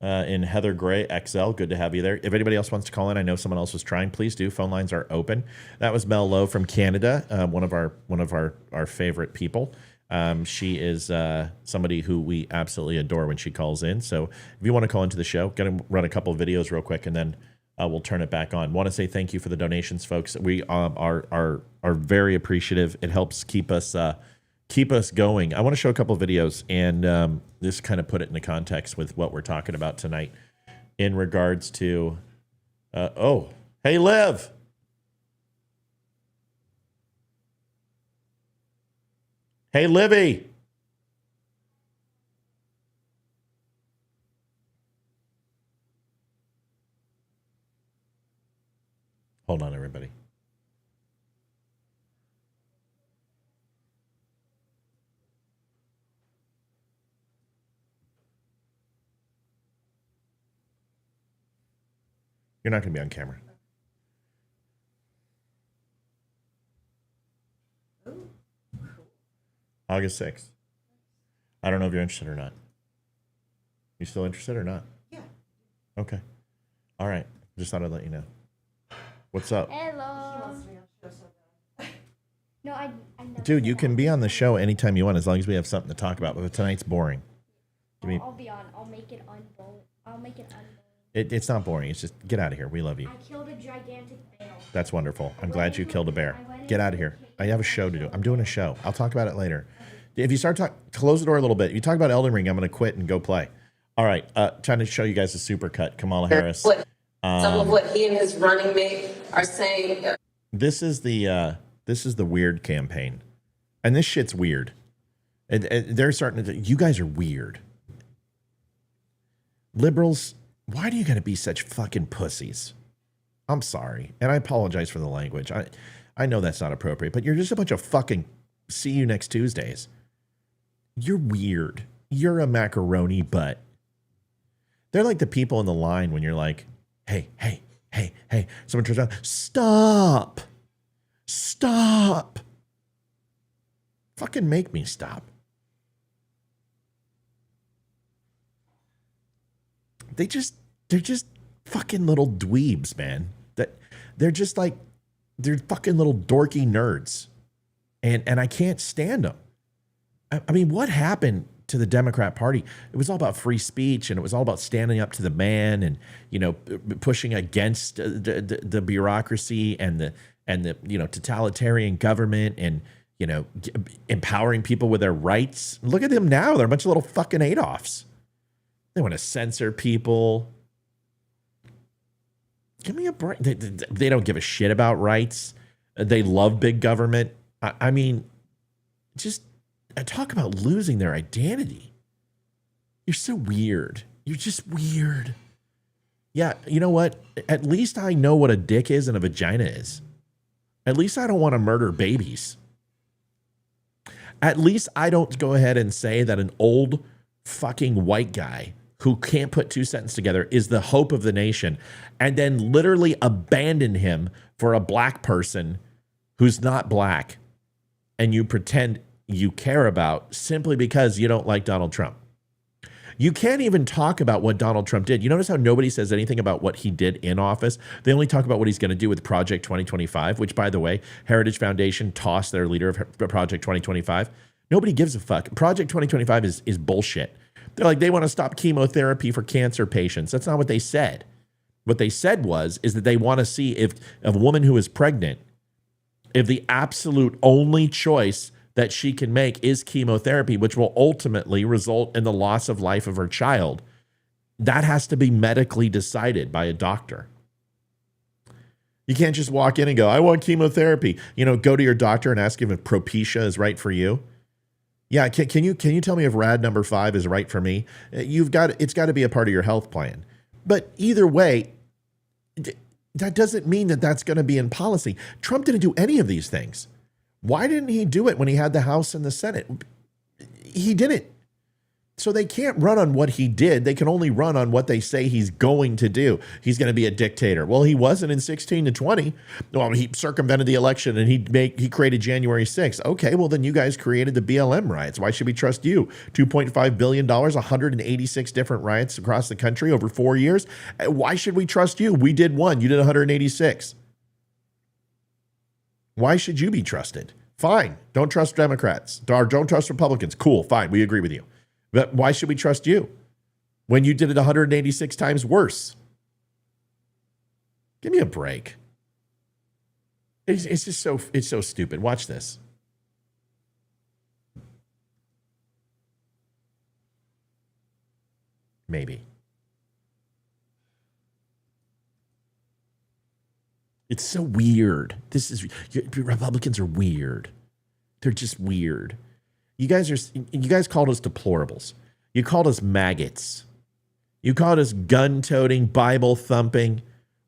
in Heather Gray XL. Good to have you there. If anybody else wants to call in, I know someone else was trying, please do. Phone lines are open. That was Mel Lowe from Canada, one of our favorite people. She is somebody who we absolutely adore when she calls in. So if you want to call into the show, gonna run a couple of videos real quick, and then we'll turn it back on. Want to say thank you for the donations, folks. We are very appreciative. It helps keep us going. I want to show a couple of videos and just kind of put it into context with what we're talking about tonight in regards to, hey, Liv. Hey, Livy. You're not going to be on camera. August 6th. I don't know if you're interested or not. You still interested or not? Yeah. Okay. All right. Just thought I'd let you know. What's up? Hello. No, I never Dude, said you that. can be on the show anytime you want as long as we have something to talk about. But tonight's boring. I'll be on. I'll make it unboring. It's not boring. It's just get out of here. We love you. I killed a gigantic bear. That's wonderful. I'm glad you killed a bear. Get out of here. I have a show to do. I'm doing a show. I'll talk about it later. If you start talking, close the door a little bit. If you talk about Elden Ring, I'm going to quit and go play. All right. Trying to show you guys a supercut. Kamala Harris. Some of what he and his running mate are saying. This is the weird campaign, and this shit's weird. And they're starting to. You guys are weird. Liberals, why do you got to be such fucking pussies? I'm sorry, and I apologize for the language. I know that's not appropriate, but you're just a bunch of fucking see you next Tuesdays. You're weird. You're a macaroni butt. They're like the people in the line when you're like, hey. Someone turns around, stop. Fucking make me stop. They're just fucking little dweebs, man. They're just like, they're fucking little dorky nerds. And I can't stand them. I mean, what happened to the Democrat Party? It was all about free speech, and it was all about standing up to the man, and pushing against the bureaucracy and the totalitarian government, and empowering people with their rights. Look at them now; they're a bunch of little fucking Adolfs. They want to censor people. Give me a break. They don't give a shit about rights. They love big government. I mean, just talk about losing their identity. You're so weird. You're just weird. Yeah, you know what? At least I know what a dick is and a vagina is. At least I don't want to murder babies. At least I don't go ahead and say that an old fucking white guy who can't put two sentences together is the hope of the nation, and then literally abandon him for a black person who's not black, and you pretend you care about simply because you don't like Donald Trump. You can't even talk about what Donald Trump did. You notice how nobody says anything about what he did in office? They only talk about what he's going to do with Project 2025, which, by the way, Heritage Foundation tossed their leader of Project 2025. Nobody gives a fuck. Project 2025 is bullshit. They're like, they want to stop chemotherapy for cancer patients. That's not what they said. What they said is that they want to see if a woman who is pregnant, if the absolute only choice that she can make is chemotherapy, which will ultimately result in the loss of life of her child, that has to be medically decided by a doctor. You can't just walk in and go, I want chemotherapy. Go to your doctor and ask him if Propecia is right for you. Yeah, can you tell me if rad number 5 is right for me? It's got to be a part of your health plan. But either way, that doesn't mean that that's going to be in policy. Trump didn't do any of these things. Why didn't he do it when he had the House and the Senate? He didn't. So they can't run on what he did. They can only run on what they say he's going to do. He's going to be a dictator. Well, he wasn't in 16 to 20. Well, he circumvented the election and he created January 6th. Okay, well, then you guys created the BLM riots. Why should we trust you? $2.5 billion, 186 different riots across the country over 4 years. Why should we trust you? We did one. You did 186. Why should you be trusted? Fine. Don't trust Democrats. Or don't trust Republicans. Cool. Fine. We agree with you. But why should we trust you when you did it 186 times worse? Give me a break. It's just so stupid. Watch this. Maybe. It's so weird. Republicans are weird. They're just weird. You guys called us deplorables. You called us maggots. You called us gun-toting, Bible-thumping,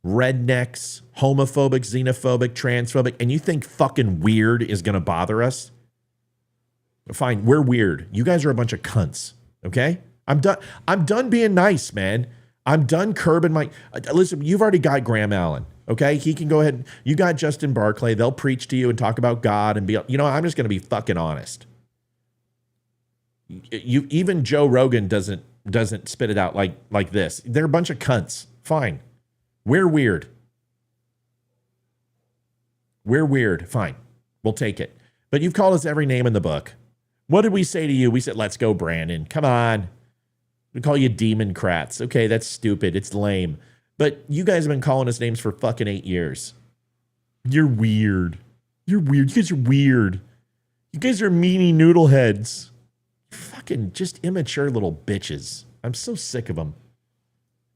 rednecks, homophobic, xenophobic, transphobic, and you think fucking weird is going to bother us? Fine, we're weird. You guys are a bunch of cunts, okay? I'm done being nice, man. I'm done curbing my. Listen, you've already got Graham Allen. Okay, he can go ahead. You got Justin Barclay. They'll preach to you and talk about God and be. I'm just going to be fucking honest. Even Joe Rogan doesn't spit it out like this. They're a bunch of cunts. Fine, we're weird. We're weird. Fine, we'll take it. But you've called us every name in the book. What did we say to you? We said, "Let's go, Brandon. Come on." We call you Democrats. Okay, that's stupid. It's lame. But you guys have been calling us names for fucking 8 years. You're weird. You're weird. You guys are weird. You guys are meanie noodle heads. Fucking just immature little bitches. I'm so sick of them.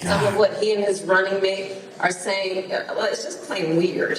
Some of what he and his running mate are saying, well, it's just plain weird.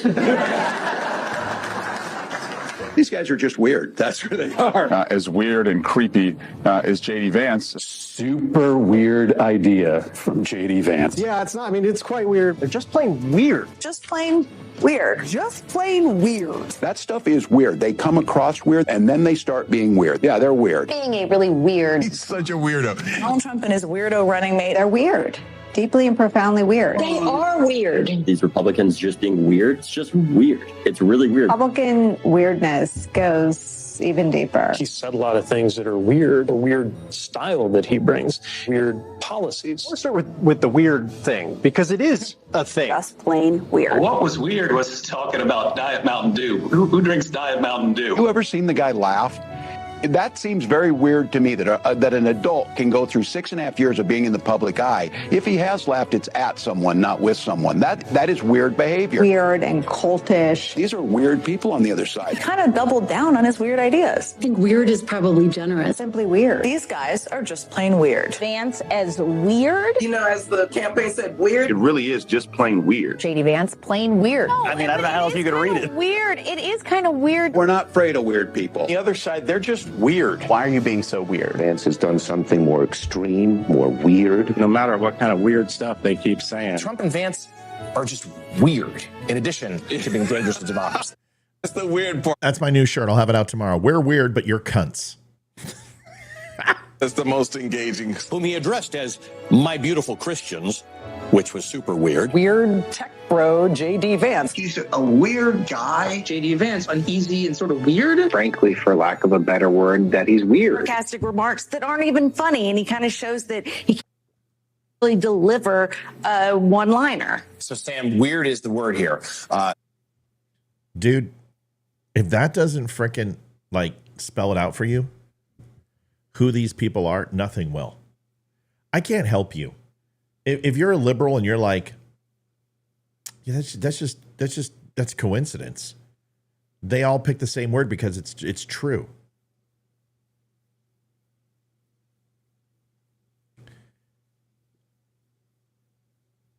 These guys are just weird. That's where they are. As weird and creepy as J.D. Vance. Super weird idea from J.D. Vance. Yeah, it's not. I mean, it's quite weird. They're just plain weird. Just plain weird. Just plain weird. That stuff is weird. They come across weird, and then they start being weird. Yeah, they're weird. Being a really weird. He's such a weirdo. Donald Trump and his weirdo running mate, they're weird. Deeply and profoundly weird. They are weird. These Republicans just being weird. It's just weird. It's really weird. Republican weirdness goes even deeper. He said a lot of things that are weird, a weird style that he brings, weird policies. Let's start with the weird thing, because it is a thing. Just plain weird. What was weird was talking about Diet Mountain Dew. Who drinks Diet Mountain Dew? You ever seen the guy laugh? That seems very weird to me that an adult can go through 6.5 years of being in the public eye. If he has laughed, it's at someone, not with someone. That is weird behavior. Weird and cultish. These are weird people on the other side. He kind of doubled down on his weird ideas. I think weird is probably generous. Simply weird. These guys are just plain weird. Vance as weird? You know, as the campaign said, weird. It really is just plain weird. J.D. Vance, plain weird. I mean, I don't know how else you could read it. Weird. It is kind of weird. We're not afraid of weird people. The other side, they're just weird. Why are you being so weird? Vance has done something more extreme, more weird. No matter what kind of weird stuff they keep saying. Trump and Vance are just weird, in addition to being dangerous to democracy. That's the weird part. That's my new shirt. I'll have it out tomorrow. We're weird, but you're cunts. That's the most engaging. Whom he addressed as my beautiful Christians, which was super weird. Weird tech bro, J.D. Vance. He's a weird guy. J.D. Vance, uneasy and sort of weird. Frankly, for lack of a better word, that he's weird. Sarcastic remarks that aren't even funny, and he kind of shows that he can really deliver a one-liner. So, Sam, weird is the word here. Dude, if that doesn't frickin' spell it out for you, who these people are, nothing will. I can't help you. If you're a liberal and you're like, yeah, that's coincidence. They all pick the same word because it's true.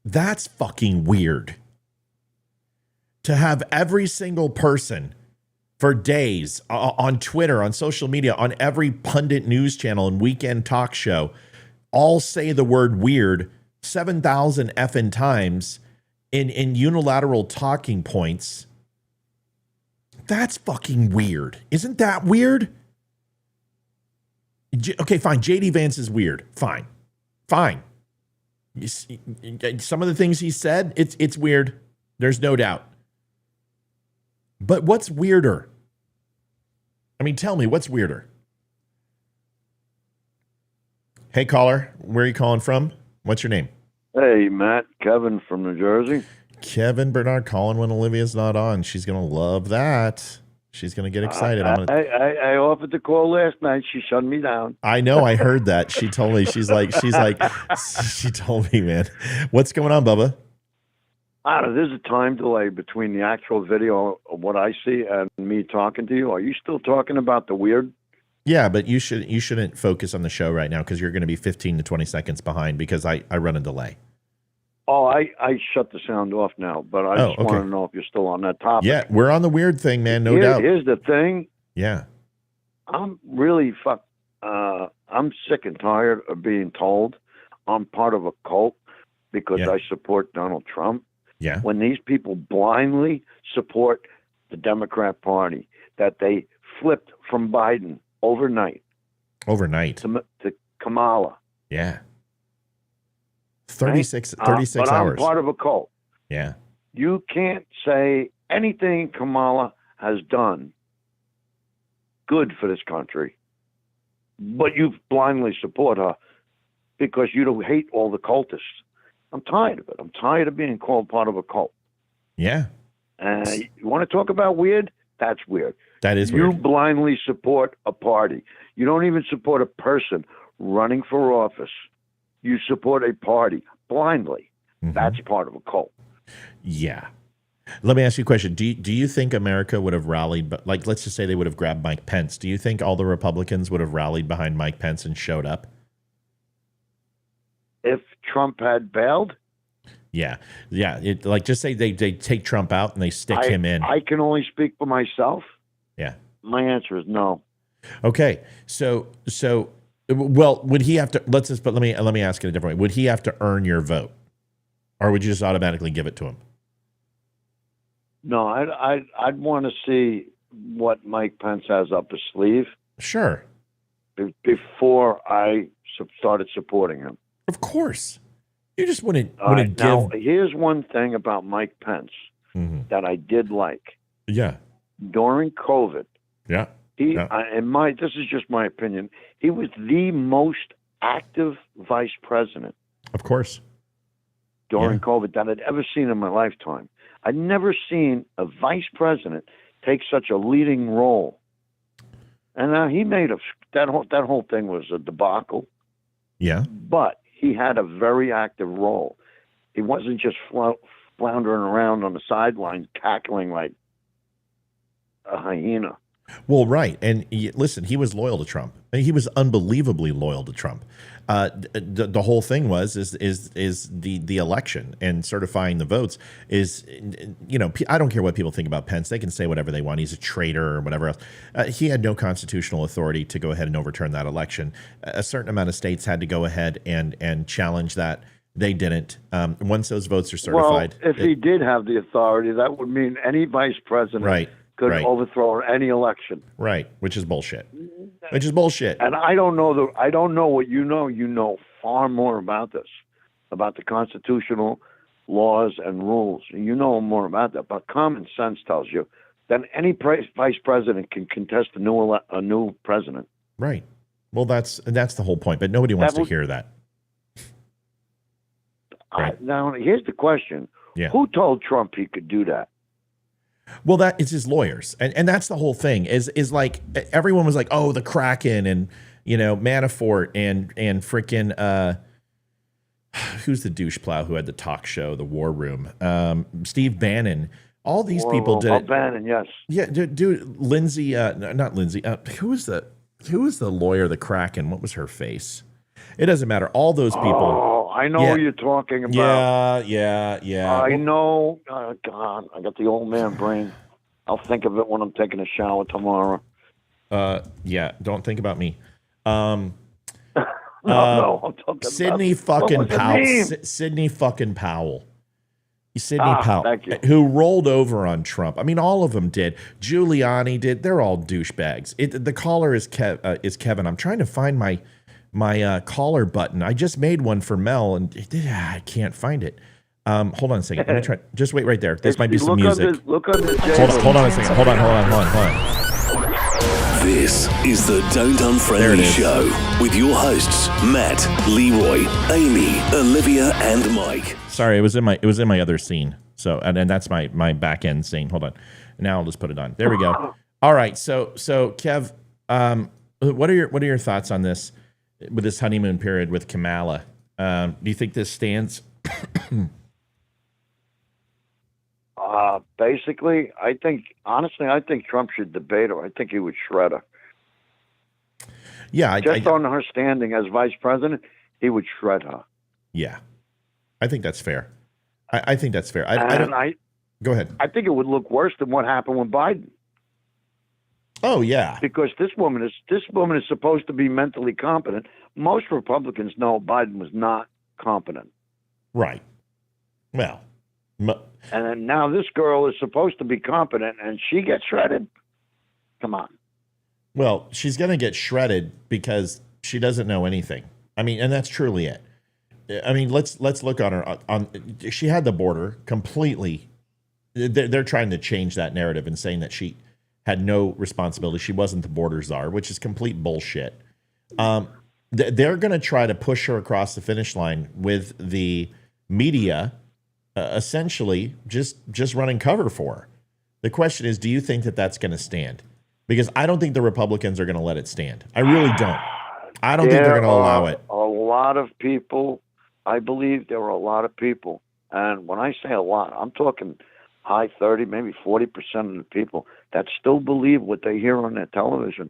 That's fucking weird. To have every single person for days on Twitter, on social media, on every pundit news channel and weekend talk show, all say the word weird 7,000 effing times in unilateral talking points. That's fucking weird. Isn't that weird? Okay, fine. JD Vance is weird. Fine. Some of the things he said, it's weird. There's no doubt. But what's weirder? I mean, tell me, what's weirder? Hey, caller, where are you calling from? What's your name? Hey, Matt. Kevin from New Jersey. Kevin Bernard calling when Olivia's not on. She's going to love that. She's going to get excited. I offered to call last night. She shut me down. I know. I heard that. She told me. She told me, man. What's going on, Bubba? I don't know. There's a time delay between the actual video of what I see and me talking to you. Are you still talking about the weird? Yeah, but you shouldn't focus on the show right now because you're going to be 15 to 20 seconds behind because I run a delay. Oh, I shut the sound off now, but I just want to know if you're still on that topic. Yeah, we're on the weird thing, man. No doubt. Here's the thing. Yeah. I'm really I'm sick and tired of being told I'm part of a cult because I support Donald Trump. Yeah. When these people blindly support the Democrat Party, that they flipped from Biden overnight to Kamala. Yeah. 36 But hours. I'm part of a cult. Yeah. You can't say anything Kamala has done good for this country, but you blindly support her because you don't hate all the cultists. I'm tired of it. I'm tired of being called part of a cult. Yeah. And you want to talk about weird? That's weird. That is You weird. blindly support a party. You don't even support a person running for office. You support a party blindly. Mm-hmm. That's part of a cult. Yeah. Let me ask you a question. Do you think America would have rallied, but like, let's just say they would have grabbed Mike Pence. Do you think all the Republicans would have rallied behind Mike Pence and showed up? If Trump had bailed? Yeah. Yeah. Like, just say they take Trump out and they stick him in. I can only speak for myself. Yeah. My answer is no. Okay. So, well, would he have to, let me ask it a different way. Would he have to earn your vote? Or would you just automatically give it to him? No, I'd want to see what Mike Pence has up his sleeve. Sure. Before I started supporting him. Of course. You just wouldn't give. Now, here's one thing about Mike Pence that I did like. Yeah. During COVID. Yeah. This is just my opinion. He was the most active vice president. Of course. During COVID that I'd ever seen in my lifetime. I'd never seen a vice president take such a leading role. And he made that whole thing was a debacle. Yeah. But he had a very active role. He wasn't just floundering around on the sidelines, cackling like a hyena. Well, right. And listen, he was loyal to Trump. He was unbelievably loyal to Trump. The whole thing was the election and certifying the votes is, I don't care what people think about Pence. They can say whatever they want. He's a traitor or whatever else. He had no constitutional authority to go ahead and overturn that election. A certain amount of states had to go ahead and challenge that. They didn't. Once those votes are certified. Well, if he did have the authority, that would mean any vice president could overthrow any election. Right, which is bullshit. And I don't know what you know. You know far more about this, about the constitutional laws and rules. You know more about that. But common sense tells you that any vice president can contest a new president. Right. Well, that's the whole point. But nobody wants to hear that. Right. Now, here's the question. Yeah. Who told Trump he could do that? Well, that it's his lawyers. And that's the whole thing is like everyone was like, oh, the Kraken and, Manafort and freaking, who's the douche plow who had the talk show, the War Room? Steve Bannon. All these people did it. Bannon, yes. Yeah, dude, Lindsay, not Lindsay. Who was the lawyer, the Kraken? What was her face? It doesn't matter. All those people. Oh, I know who you're talking about. Yeah. I know. Oh, God, I got the old man brain. I'll think of it when I'm taking a shower tomorrow. Yeah, don't think about me. No, I'm talking Sydney about, fucking Powell. Sydney fucking Powell. Powell, thank you. who rolled over on Trump. I mean, all of them did. Giuliani did. They're all douchebags. The caller is Kevin. I'm trying to find my caller button. I just made one for Mel, and I can't find it. Hold on a second. Let me try. Just wait right there. This might be some music. Look on the hold on a second. Hold on. This is the Don't Unfriend Me Show with your hosts Matt, Leroy, Amy, Olivia, and Mike. Sorry, it was in my other scene. So and that's my back end scene. Hold on. Now I'll just put it on. There we go. All right. So Kev, what are your thoughts on this? With this honeymoon period with Kamala, do you think this stands? Basically, I think Trump should debate her. I think he would shred her. Yeah. On her standing as vice president, he would shred her. Yeah. I think that's fair. I think that's fair. Go ahead. I think it would look worse than what happened with Biden. Oh yeah, because this woman is supposed to be mentally competent. Most Republicans know Biden was not competent. Right. Well, and then now this girl is supposed to be competent, and she gets shredded. Come on. Well, she's going to get shredded because she doesn't know anything. I mean, and that's truly it. I mean, let's look on her. She had the border completely. They're trying to change that narrative and saying that she had no responsibility. She wasn't the border czar, which is complete bullshit. They're going to try to push her across the finish line with the media, essentially just running cover for her. The question is, do you think that that's going to stand? Because I don't think the Republicans are going to let it stand. I really don't. I don't think they're going to allow it. A lot of people, I believe there are a lot of people, and when I say a lot, I'm talking high 30, maybe 40% of the people that still believe what they hear on their television.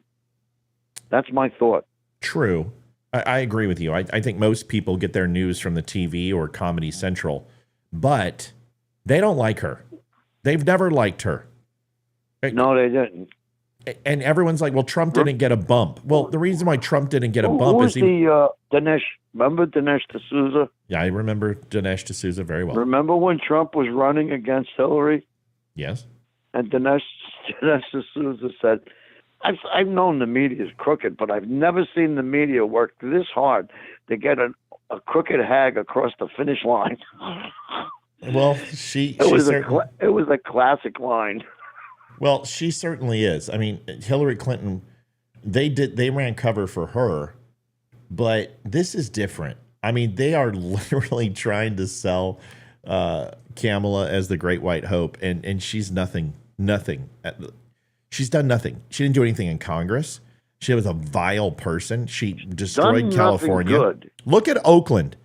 That's my thought. True. I agree with you. I think most people get their news from the TV or Comedy Central, but they don't like her. They've never liked her. No, they didn't. And everyone's like, well, Trump didn't get a bump. Well, the reason why Trump didn't get a bump is Dinesh. Remember Dinesh D'Souza? Yeah, I remember Dinesh D'Souza very well. Remember when Trump was running against Hillary? Yes. And Dinesh D'Souza said, I've known the media is crooked, but I've never seen the media work this hard to get a crooked hag across the finish line. Well, it was a classic line. Well, she certainly is. I mean, Hillary Clinton, they ran cover for her, but this is different. I mean, they are literally trying to sell Kamala as the Great White Hope, and she's nothing. She's done nothing. She didn't do anything in Congress. She was a vile person. She destroyed California. Good. Look at Oakland.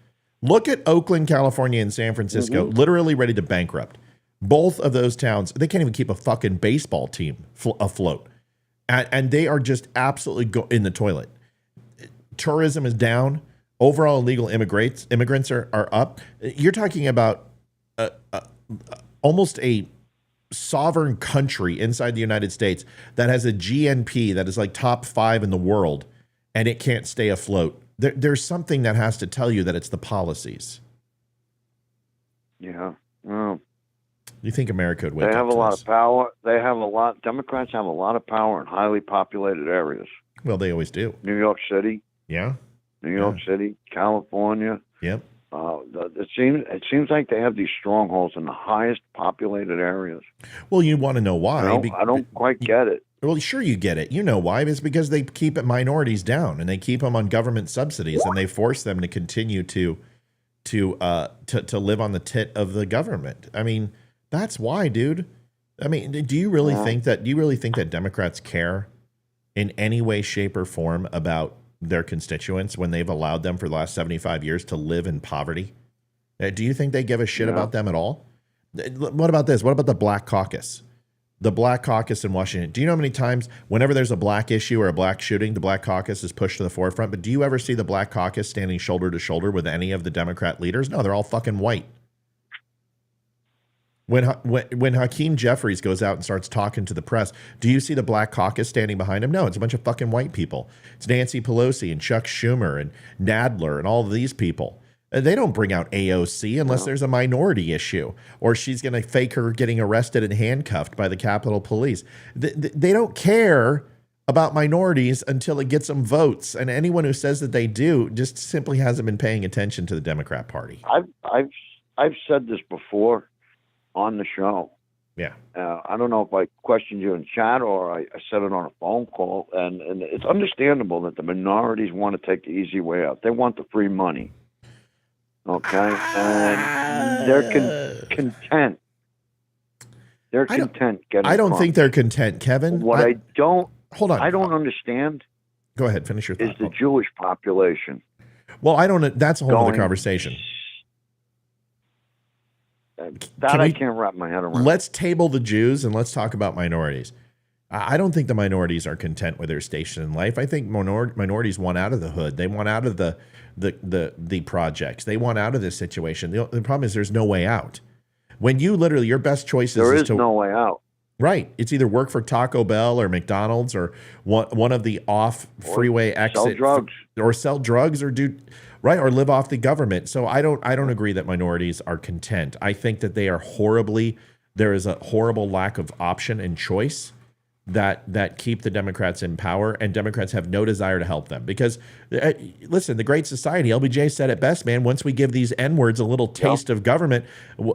Look at Oakland, California, and San Francisco, literally ready to bankrupt. Both of those towns, they can't even keep a fucking baseball team afloat. And they are just absolutely in the toilet. Tourism is down. Overall illegal immigrants are up. You're talking about almost a sovereign country inside the United States that has a GNP that is like top 5 in the world, and it can't stay afloat. There's something that has to tell you that it's the policies. Yeah. Well, you think America would wake up? They have a lot of power. Democrats have a lot of power in highly populated areas. Well, they always do. New York City. Yeah. New York City, California. Yep. It seems like they have these strongholds in the highest populated areas. Well, you want to know why? I don't quite get it. Well, sure you get it. You know why? It's because they keep minorities down and they keep them on government subsidies and they force them to continue to live on the tit of the government. I mean, that's why, dude. I mean, do you really think that Democrats care in any way, shape, or form about their constituents when they've allowed them for the last 75 years to live in poverty? Do you think they give a shit about them at all? What about this? What about the Black Caucus? The Black Caucus in Washington. Do you know how many times whenever there's a black issue or a black shooting, the Black Caucus is pushed to the forefront? But do you ever see the Black Caucus standing shoulder to shoulder with any of the Democrat leaders? No, they're all fucking white. When Hakeem Jeffries goes out and starts talking to the press, do you see the Black Caucus standing behind him? No, it's a bunch of fucking white people. It's Nancy Pelosi and Chuck Schumer and Nadler and all of these people. They don't bring out AOC unless there's a minority issue or she's going to fake her getting arrested and handcuffed by the Capitol Police. They don't care about minorities until it gets them votes. And anyone who says that they do just simply hasn't been paying attention to the Democrat Party. I've said this before on the show. Yeah. I don't know if I questioned you in chat or I said it on a phone call. And it's understandable that the minorities want to take the easy way out. They want the free money. Okay, and they're content. They're content getting. I don't think they're content, Kevin. I don't understand. Go ahead, finish your thought. Is the Jewish population? Well, I don't. That's a whole other conversation. I can't wrap my head around. Let's table the Jews and let's talk about minorities. I don't think the minorities are content with their station in life. I think minorities want out of the hood. They want out of the projects. They want out of this situation. The problem is there's no way out. When you literally, your best choice is no way out. Right. It's either work for Taco Bell or McDonald's or one of the off freeway exits. Sell drugs. Or sell drugs or or live off the government. So I don't agree that minorities are content. I think that they are there is a horrible lack of option and choice. that keep the Democrats in power, and Democrats have no desire to help them. Because, listen, the Great Society, LBJ said it best, man. Once we give these N-words a little taste of government,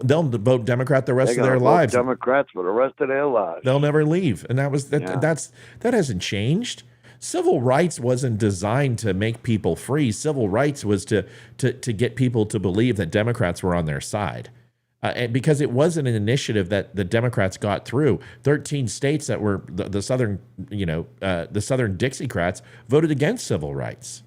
they'll vote Democrat the rest of their lives. Democrats for the rest of their lives. They'll never leave, and that hasn't changed. Civil rights wasn't designed to make people free. Civil rights was to get people to believe that Democrats were on their side. Because it wasn't an initiative that the Democrats got through. 13 states that were the Southern Dixiecrats voted against civil rights.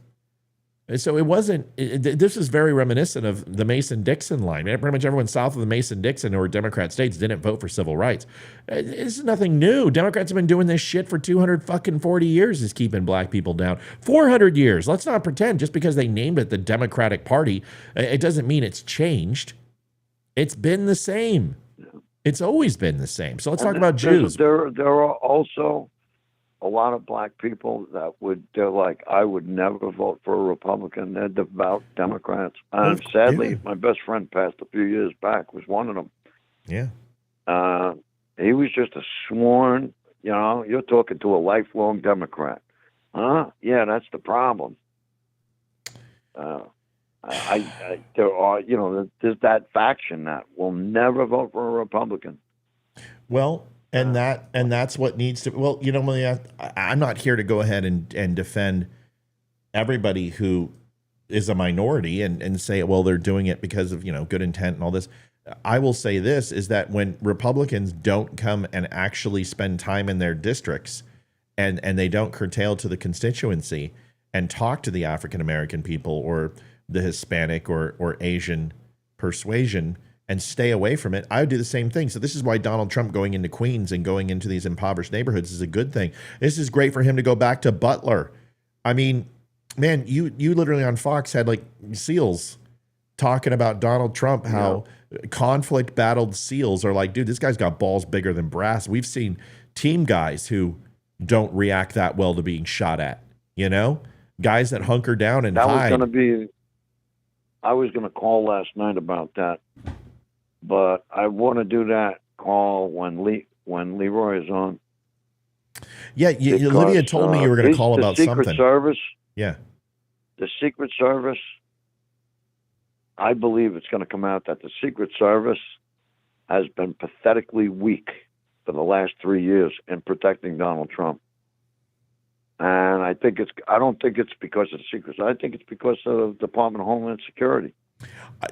And so it wasn't, this is very reminiscent of the Mason-Dixon line. Pretty much everyone south of the Mason-Dixon or Democrat states didn't vote for civil rights. This is nothing new. Democrats have been doing this shit for 240 years, is keeping black people down. 400 years. Let's not pretend just because they named it the Democratic Party, it doesn't mean it's changed. It's been the same. It's always been the same. So let's talk about Jews. There are also a lot of black people that they're like, I would never vote for a Republican. They're devout Democrats. And sadly, my best friend passed a few years back, was one of them. Yeah. He was just a sworn, you're talking to a lifelong Democrat. Huh? Yeah, that's the problem. There are, there's that faction that will never vote for a Republican. Well, and that's what needs to. Well, I'm not here to go ahead and defend everybody who is a minority and say, well, they're doing it because of good intent and all this. I will say this is that when Republicans don't come and actually spend time in their districts, and they don't curtail to the constituency and talk to the African American people or the Hispanic or Asian persuasion and stay away from it, I would do the same thing. So this is why Donald Trump going into Queens and going into these impoverished neighborhoods is a good thing. This is great for him to go back to Butler. I mean, man, you literally on Fox had like SEALs talking about Donald Trump, how conflict battled SEALs are like, dude, this guy's got balls bigger than brass. We've seen team guys who don't react that well to being shot at, guys that hunker down and hide. I was going to call last night about that, but I want to do that call when Leroy is on. Yeah, Olivia told me you were going to call about something. The Secret Service. Yeah. The Secret Service. I believe it's going to come out that the Secret Service has been pathetically weak for the last 3 years in protecting Donald Trump. And I don't think it's because of the Secret Service. I think it's because of the Department of Homeland Security.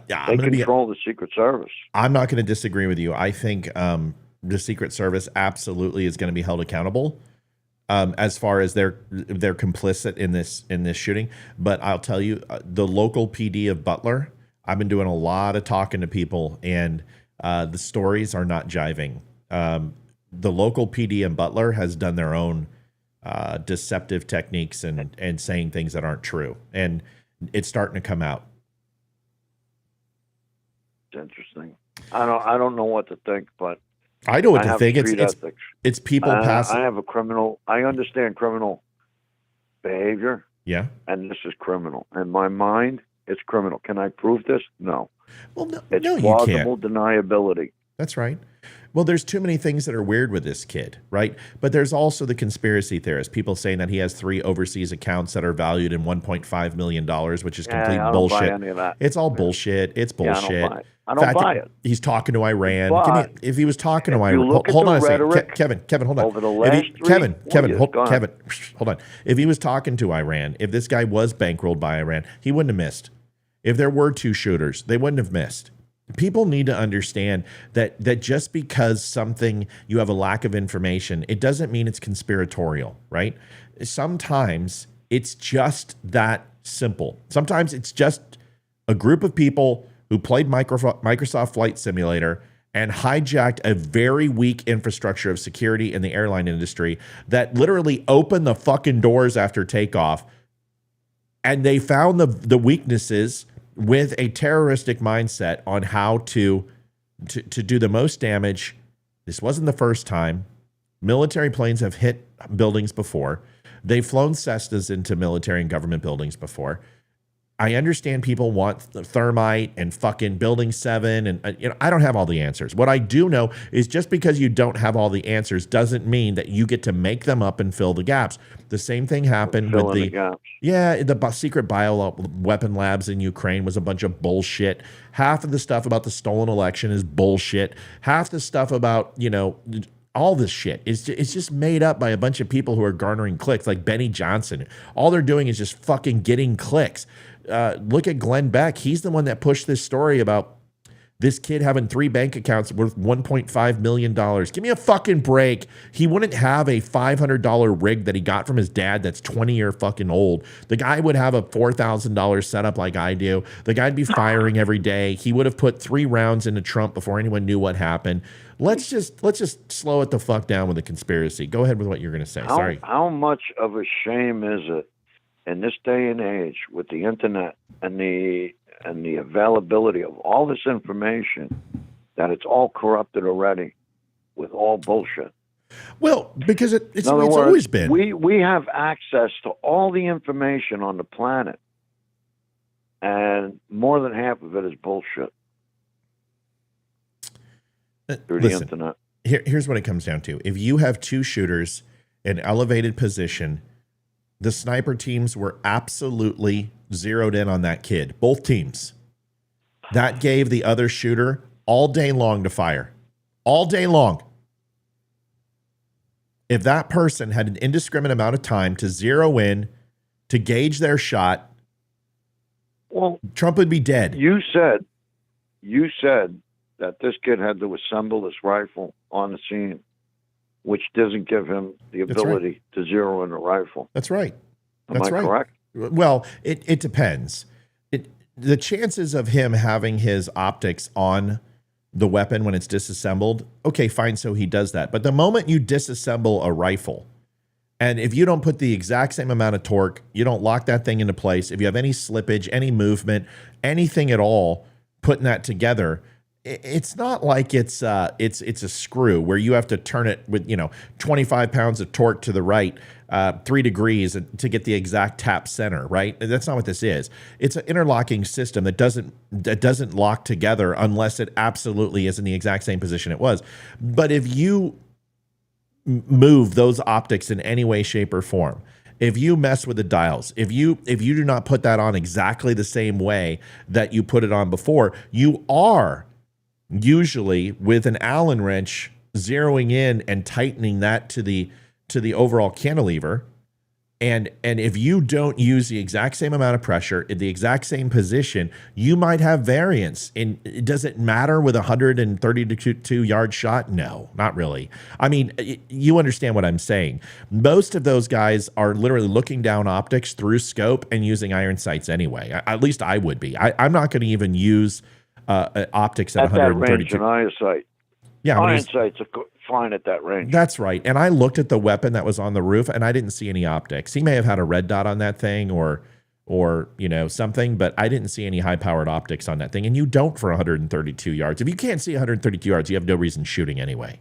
They control the Secret Service. I'm not going to disagree with you. I think the Secret Service absolutely is going to be held accountable as far as they're complicit in this shooting. But I'll tell you, the local PD of Butler, I've been doing a lot of talking to people, and the stories are not jiving. The local PD in Butler has done their own deceptive techniques and saying things that aren't true, and it's starting to come out. It's interesting. I don't know what to think, but I know what to think. It's people passing. I understand criminal behavior. Yeah, and this is criminal. In my mind, it's criminal. Can I prove this? No. Well, it's no, plausible deniability. That's right. Well, there's too many things that are weird with this kid, right? But there's also the conspiracy theorists, people saying that he has 3 overseas accounts that are valued in $1.5 million, which is complete bullshit. Buy any of that. It's all bullshit. It's bullshit. I don't buy it. He's talking to Iran. If he was talking to Iran, hold on a second. Kevin, hold on. Over the last Kevin, hold on. If he was talking to Iran, if this guy was bankrolled by Iran, he wouldn't have missed. If there were 2 shooters, they wouldn't have missed. People need to understand that just because you have a lack of information, it doesn't mean it's conspiratorial, right? Sometimes it's just that simple. Sometimes it's just a group of people who played Microsoft Flight Simulator and hijacked a very weak infrastructure of security in the airline industry that literally opened the fucking doors after takeoff, and they found the weaknesses with a terroristic mindset on how to do the most damage. This wasn't the first time. Military planes have hit buildings before. They've flown Cessnas into military and government buildings before. I understand people want thermite and fucking building 7, and I don't have all the answers. What I do know is just because you don't have all the answers doesn't mean that you get to make them up and fill the gaps. The same thing happened with the gaps. Yeah, the secret bioweapon labs in Ukraine was a bunch of bullshit. Half of the stuff about the stolen election is bullshit. Half the stuff about, all this shit it's just made up by a bunch of people who are garnering clicks, like Benny Johnson. All they're doing is just fucking getting clicks. Look at Glenn Beck. He's the one that pushed this story about this kid having 3 bank accounts worth $1.5 million. Give me a fucking break. He wouldn't have a $500 rig that he got from his dad that's 20 year fucking old. The guy would have a $4,000 setup like I do. The guy'd be firing every day. He would have put 3 rounds into Trump before anyone knew what happened. Let's just slow it the fuck down with the conspiracy. Go ahead with what you're going to say. Sorry. How much of a shame is it in this day and age with the internet and the availability of all this information that it's all corrupted already with all bullshit? Well, because it's In other it's words, always been. We have access to all the information on the planet, and more than half of it is bullshit through the internet. Here's what it comes down to. If you have 2 shooters in elevated position, the sniper teams were absolutely zeroed in on that kid. Both teams. That gave the other shooter all day long to fire. All day long. If that person had an indiscriminate amount of time to zero in, to gauge their shot, well, Trump would be dead. You said that this kid had to assemble this rifle on the scene, which doesn't give him the ability to zero in a rifle. That's right. Am I correct? Well, it depends. The chances of him having his optics on the weapon when it's disassembled, okay, fine, so he does that. But the moment you disassemble a rifle, and if you don't put the exact same amount of torque, you don't lock that thing into place, if you have any slippage, any movement, anything at all, putting that together, it's not like it's a screw where you have to turn it with 25 pounds of torque to the right, 3 degrees to get the exact tap center, right? That's not what this is. It's an interlocking system that doesn't lock together unless it absolutely is in the exact same position it was. But if you move those optics in any way, shape, or form, if you mess with the dials, if you do not put that on exactly the same way that you put it on before, you are usually with an Allen wrench zeroing in and tightening that to the overall cantilever. And if you don't use the exact same amount of pressure in the exact same position, you might have variance. And does it matter with a 132 yard shot? No, not really. I mean, you understand what I'm saying. Most of those guys are literally looking down optics through scope and using iron sights anyway. At least I would be. I'm not going to even use optics at 132. That range, an iron sight. Yeah, iron sights are fine at that range. That's right. And I looked at the weapon that was on the roof, and I didn't see any optics. He may have had a red dot on that thing, or something, but I didn't see any high-powered optics on that thing. And you don't for 132 yards. If you can't see 132 yards, you have no reason shooting anyway.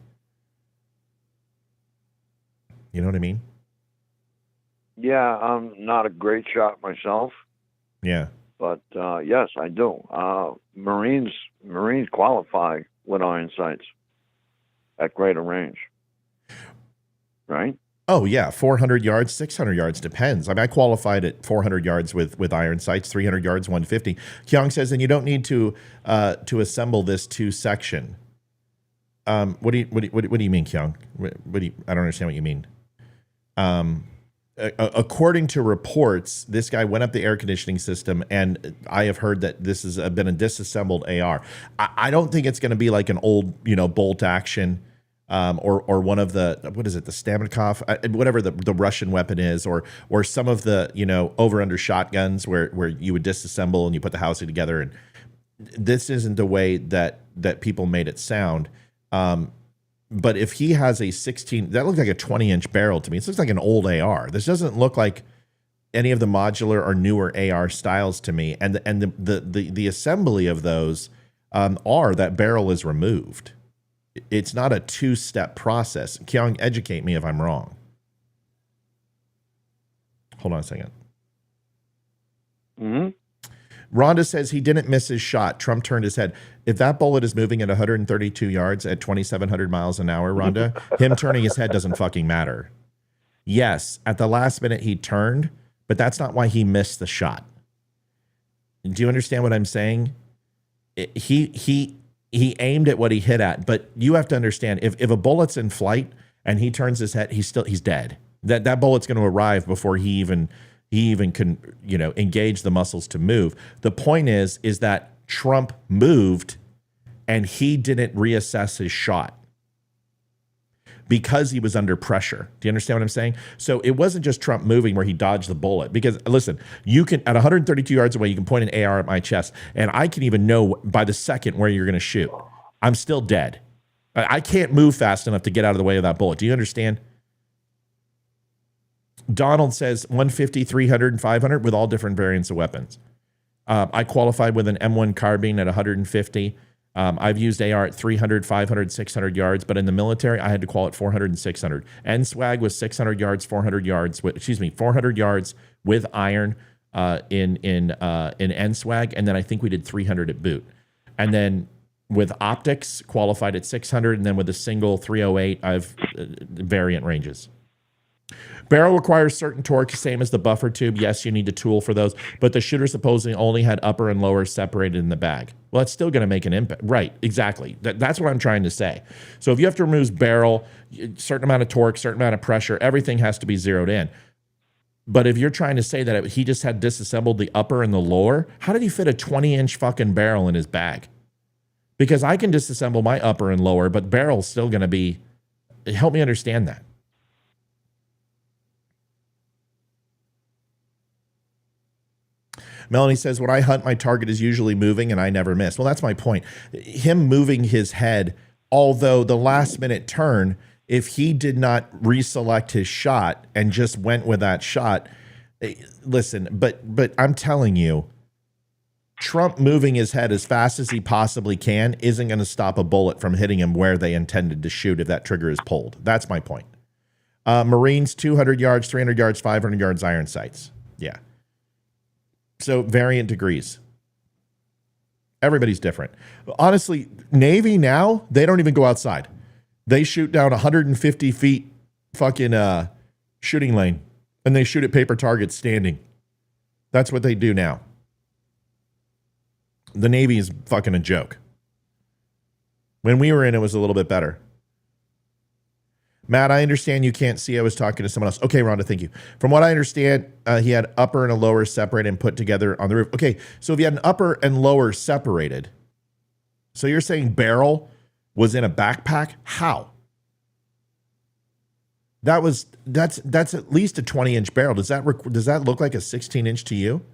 You know what I mean? Yeah, I'm not a great shot myself. Yeah. But yes, I do. Marines qualify with iron sights at greater range, right? Oh yeah, 400 yards, 600 yards, depends. I mean, I qualified at 400 yards with iron sights, 300 yards, 150. Kyung says, and you don't need to assemble this 2 section. What do you mean, Kyung? I don't understand what you mean. According to reports, this guy went up the air conditioning system, and I have heard that this has been a disassembled AR. I don't think it's going to be like an old, bolt action, or one of the, what is it, the Stamenkov, whatever the Russian weapon is, or some of the, over under shotguns where you would disassemble and you put the housing together. And this isn't the way that people made it sound. But if he has a 16, that looks like a 20-inch barrel to me. This looks like an old AR. This doesn't look like any of the modular or newer AR styles to me. And the assembly of those are that barrel is removed. It's not a 2-step process. Kyung, educate me if I'm wrong. Hold on a second. Mm-hmm. Rhonda says he didn't miss his shot. Trump turned his head. If that bullet is moving at 132 yards at 2,700 miles an hour, Rhonda, him turning his head doesn't fucking matter. Yes, at the last minute he turned, but that's not why he missed the shot. Do you understand what I'm saying? He aimed at what he hit at, but you have to understand if a bullet's in flight and he turns his head, he's dead. That bullet's going to arrive before he even can, engage the muscles to move. The point is that Trump moved and he didn't reassess his shot because he was under pressure. Do you understand what I'm saying? So it wasn't just Trump moving where he dodged the bullet. Because listen, you can, at 132 yards away, you can point an AR at my chest, and I can even know by the second where you're going to shoot. I'm still dead. I can't move fast enough to get out of the way of that bullet. Do you understand? Donald says 150, 300, and 500 with all different variants of weapons. I qualified with an M1 carbine at 150. I've used AR at 300, 500, 600 yards, but in the military, I had to qual at 400 and 600. NSWAG was 600 yards, 400 yards, 400 yards with iron in NSWAG, and then I think we did 300 at boot. And then with optics, qualified at 600, and then with a single 308, I've variant ranges. Barrel requires certain torque, same as the buffer tube. Yes, you need a tool for those, but the shooter supposedly only had upper and lower separated in the bag. Well, it's still going to make an impact. Right, exactly. That's what I'm trying to say. So if you have to remove barrel, certain amount of torque, certain amount of pressure, everything has to be zeroed in. But if you're trying to say that he just had disassembled the upper and the lower, how did he fit a 20-inch fucking barrel in his bag? Because I can disassemble my upper and lower, but barrel's still going to be... Help me understand that. Melanie says, when I hunt, my target is usually moving and I never miss. Well, that's my point. Him moving his head, although the last minute turn, if he did not reselect his shot and just went with that shot, listen, but I'm telling you, Trump moving his head as fast as he possibly can isn't going to stop a bullet from hitting him where they intended to shoot if that trigger is pulled. That's my point. Marines, 200 yards, 300 yards, 500 yards, iron sights. Yeah. So variant degrees. Everybody's different. Honestly, Navy now, they don't even go outside. They shoot down 150 feet fucking shooting lane, and they shoot at paper targets standing. That's what they do now. The Navy is fucking a joke. When we were in, it was a little bit better. Matt, I understand you can't see. I was talking to someone else. Okay, Rhonda, thank you. From what I understand, he had upper and a lower separated and put together on the roof. Okay, so if you had an upper and lower separated, so you're saying barrel was in a backpack? How? That's at least a 20-inch barrel. Does that look like a 16-inch to you?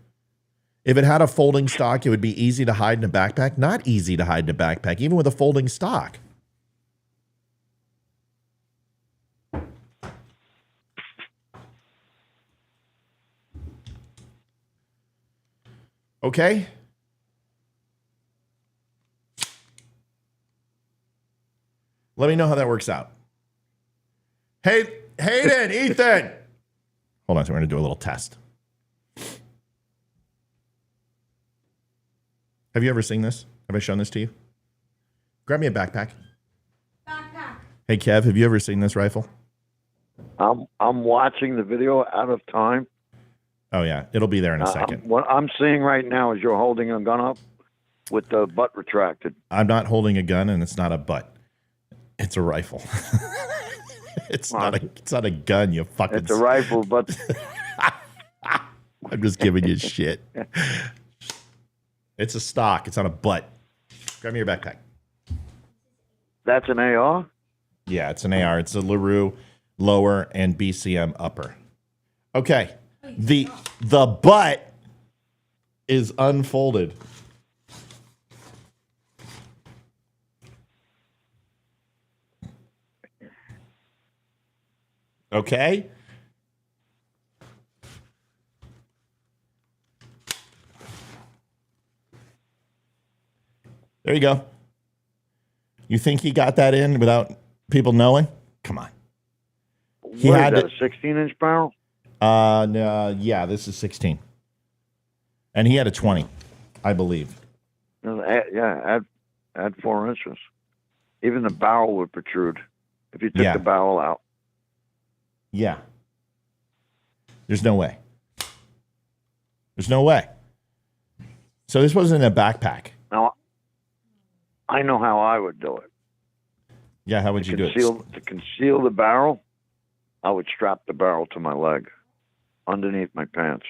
If it had a folding stock, it would be easy to hide in a backpack. Not easy to hide in a backpack, even with a folding stock. Okay? Let me know how that works out. Hey, Hayden, Ethan. Hold on, so we're going to do a little test. Have you ever seen this? Have I shown this to you? Grab me a backpack. Backpack. Hey, Kev, have you ever seen this rifle? I'm watching the video out of time. Oh, yeah. It'll be there in a second. What I'm seeing right now is you're holding a gun up with the butt retracted. I'm not holding a gun, and it's not a butt. It's a rifle. It's not a gun, you fucking... It's a rifle, but... I'm just giving you shit. It's a stock. It's on a butt. Grab me your backpack. That's an AR? Yeah, it's an AR. It's a LaRue lower and BCM upper. Okay. The butt is unfolded. Okay? There you go. You think he got that in without people knowing? Come on. He had a 16-inch barrel? No, yeah, this is 16. And he had a 20. I believe. Add 4 inches. Even the barrel would protrude if you took the barrel out. Yeah. There's no way. There's no way. So this wasn't a backpack. Now, I know how I would do it. Yeah, how would you do it? To conceal the barrel, I would strap the barrel to my leg underneath my pants.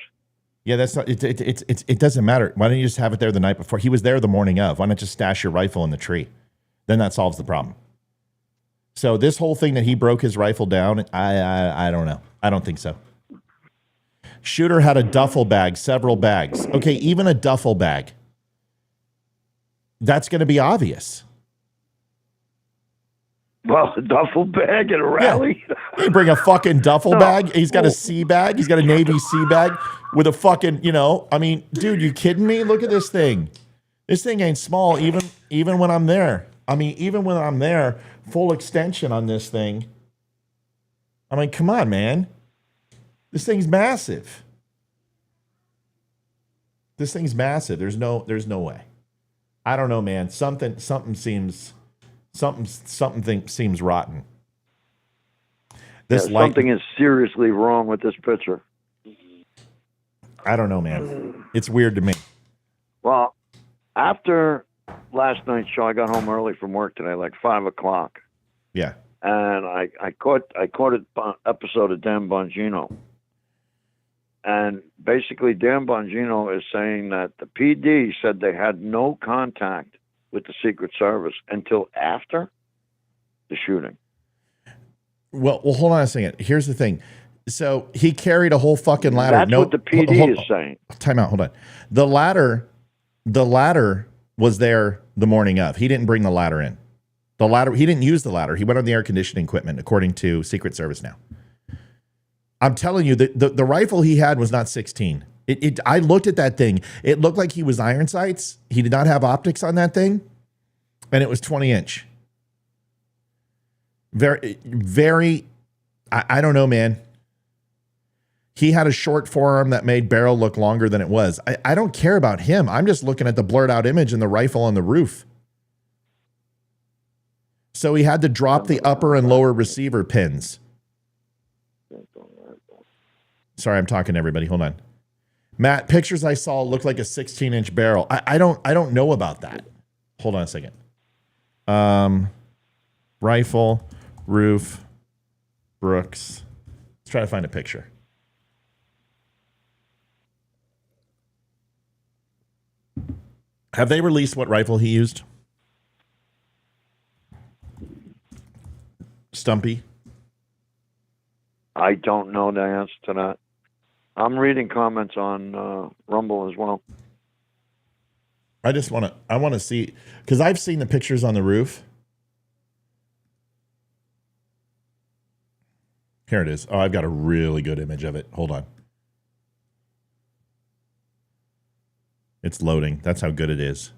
Yeah, that's not. It doesn't matter. Why don't you just have it there the night before? He was there the morning of. Why not just stash your rifle in the tree? Then that solves the problem. So this whole thing that he broke his rifle down, I don't know. I don't think so. Shooter had a duffel bag, several bags. Okay, even a duffel bag. That's going to be obvious. Well, a duffel bag at a rally? Yeah. You bring a fucking duffel bag. He's got a sea bag. He's got a Navy sea bag with a fucking, I mean, dude, you kidding me? Look at this thing. This thing ain't small even when I'm there. I mean, even when I'm there, full extension on this thing. I mean, come on, man. This thing's massive. This thing's massive. There's no way. I don't know, man. Something seems rotten. Something is seriously wrong with this picture. I don't know, man. It's weird to me. Well, after last night's show, I got home early from work today, like 5:00. Yeah. And I caught an episode of Dan Bongino. And basically, Dan Bongino is saying that the PD said they had no contact with the Secret Service until after the shooting. Well, hold on a second. Here's the thing. So he carried a whole fucking ladder. That's what the PD is saying. Time out. Hold on. The ladder was there the morning of. He didn't bring the ladder in. He didn't use the ladder. He went on the air conditioning equipment, according to Secret Service now. I'm telling you, the rifle he had was not 16. I looked at that thing. It looked like he was iron sights. He did not have optics on that thing. And it was 20-inch. Very, very, I don't know, man. He had a short forearm that made barrel look longer than it was. I don't care about him. I'm just looking at the blurred out image and the rifle on the roof. So he had to drop the upper and lower receiver pins. Sorry, I'm talking to everybody. Hold on. Matt, pictures I saw looked like a 16-inch barrel. I don't know about that. Hold on a second. Rifle, roof, Brooks. Let's try to find a picture. Have they released what rifle he used? Stumpy? I don't know the answer to that. I'm reading comments on Rumble as well. I want to see, because I've seen the pictures on the roof. Here it is. Oh, I've got a really good image of it. Hold on. It's loading. That's how good it is.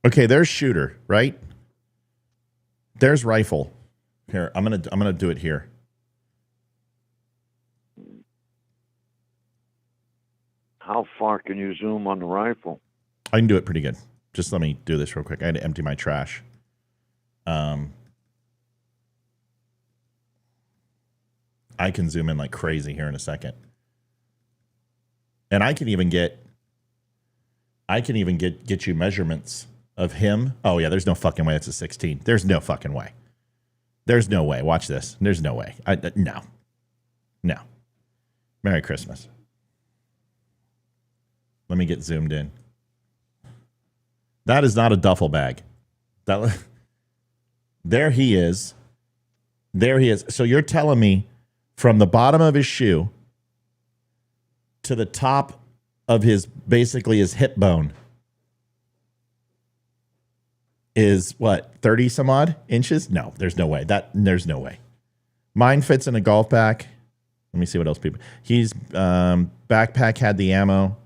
Okay, there's shooter, right? There's rifle. Here, I'm gonna do it here. How far can you zoom on the rifle? I can do it pretty good. Just let me do this real quick. I had to empty my trash. I can zoom in like crazy here in a second. And I can even get you measurements of him. Oh yeah, there's no fucking way it's a 16. There's no fucking way. There's no way. Watch this. There's no way. No. Merry Christmas. Let me get zoomed in. That is not a duffel bag. There he is. There he is. So you're telling me from the bottom of his shoe to the top of basically his hip bone is what, 30 some odd inches? No, there's no way. There's no way. Mine fits in a golf bag. Let me see what else people. He's backpack had the ammo.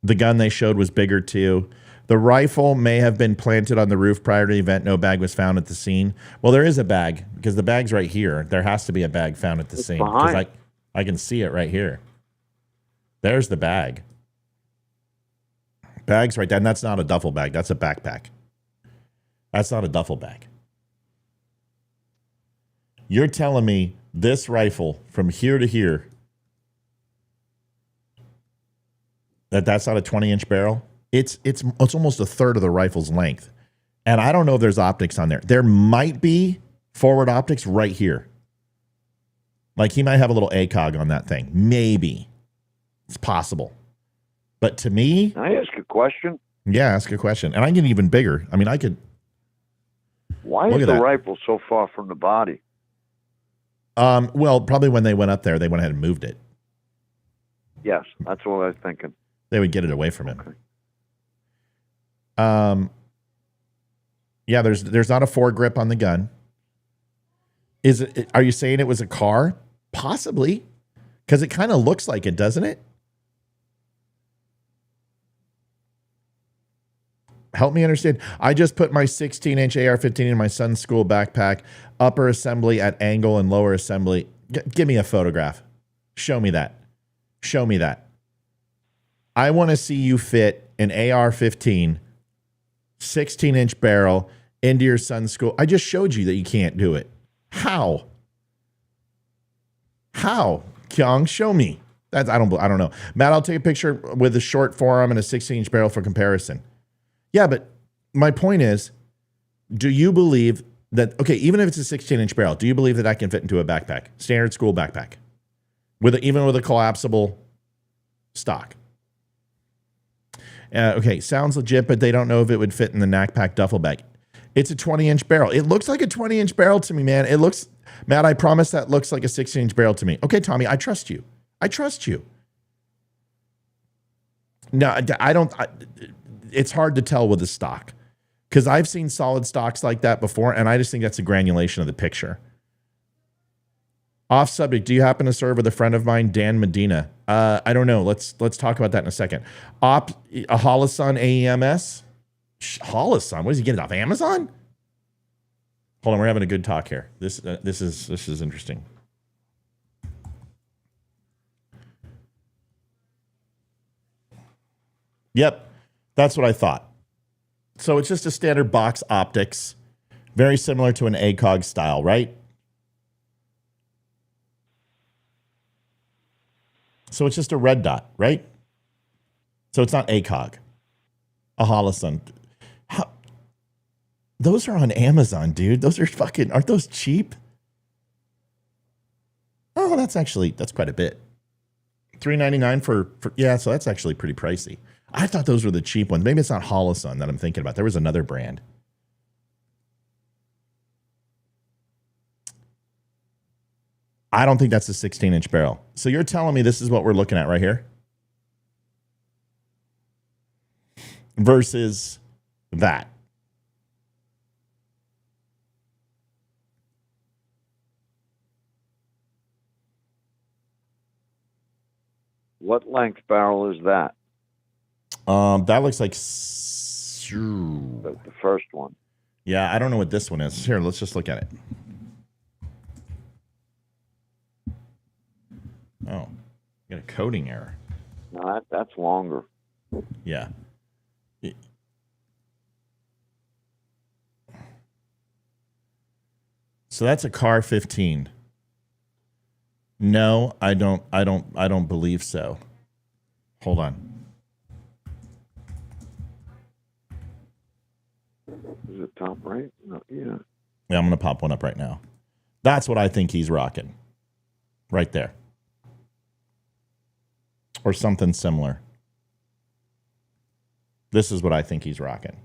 The gun they showed was bigger too. The rifle may have been planted on the roof prior to the event. No bag was found at the scene. Well, there is a bag because the bag's right here. There has to be a bag found at the scene because I can see it right here. There's the bag. Bag's right there. And that's not a duffel bag. That's a backpack. That's not a duffel bag. You're telling me this rifle from here to here, that's not a 20-inch barrel? It's almost a third of the rifle's length. And I don't know if there's optics on there. There might be forward optics right here. Like he might have a little ACOG on that thing. Maybe. It's possible. But to me... Can I ask a question? Yeah, ask a question. And I can get even bigger. I mean, I could... Why is the rifle so far from the body? Well, probably when they went up there, they went ahead and moved it. Yes, that's what I was thinking. They would get it away from him. Okay. Yeah, there's not a foregrip on the gun. Are you saying it was a car? Possibly. Because it kind of looks like it, doesn't it? Help me understand. I just put my 16-inch AR-15 in my son's school backpack, upper assembly at angle and lower assembly. Give me a photograph. Show me that. Show me that. I want to see you fit an AR-15, 16-inch barrel into your son's school. I just showed you that you can't do it. How? How? Kyung, show me. I don't know. Matt, I'll take a picture with a short forearm and a 16-inch barrel for comparison. Yeah, but my point is, do you believe that, okay, even if it's a 16-inch barrel, do you believe that that can fit into a backpack, standard school backpack, even with a collapsible stock? Okay, sounds legit, but they don't know if it would fit in the knapsack duffel bag. It's a 20-inch barrel. It looks like a 20-inch barrel to me, man. It looks, Matt, I promise that looks like a 16-inch barrel to me. Okay, Tommy, I trust you. I trust you. No, it's hard to tell with the stock because I've seen solid stocks like that before, and I just think that's a granulation of the picture. Off subject, do you happen to serve with a friend of mine, Dan Medina? I don't know. Let's talk about that in a second. A Holosun AEMS? Holosun? What does he get it off Amazon? Hold on, we're having a good talk here. This is interesting. Yep, that's what I thought. So it's just a standard box optics, very similar to an ACOG style, right? So it's just a red dot, right? So it's not ACOG. A Holosun. Those are on Amazon, dude. Those are fucking, aren't those cheap? Oh, that's quite a bit. $399 for yeah, so that's actually pretty pricey. I thought those were the cheap ones. Maybe it's not Holosun that I'm thinking about. There was another brand. I don't think that's a 16-inch barrel. So you're telling me this is what we're looking at right here? Versus that. What length barrel is that? That looks like the first one. Yeah, I don't know what this one is. Here, let's just look at it. Oh, got a coding error. No, that's longer. Yeah. So that's a car 15. No, I don't believe so. Hold on. Is it top right? No, yeah. Yeah, I'm going to pop one up right now. That's what I think he's rocking. Right there. Or something similar. This is what I think he's rocking.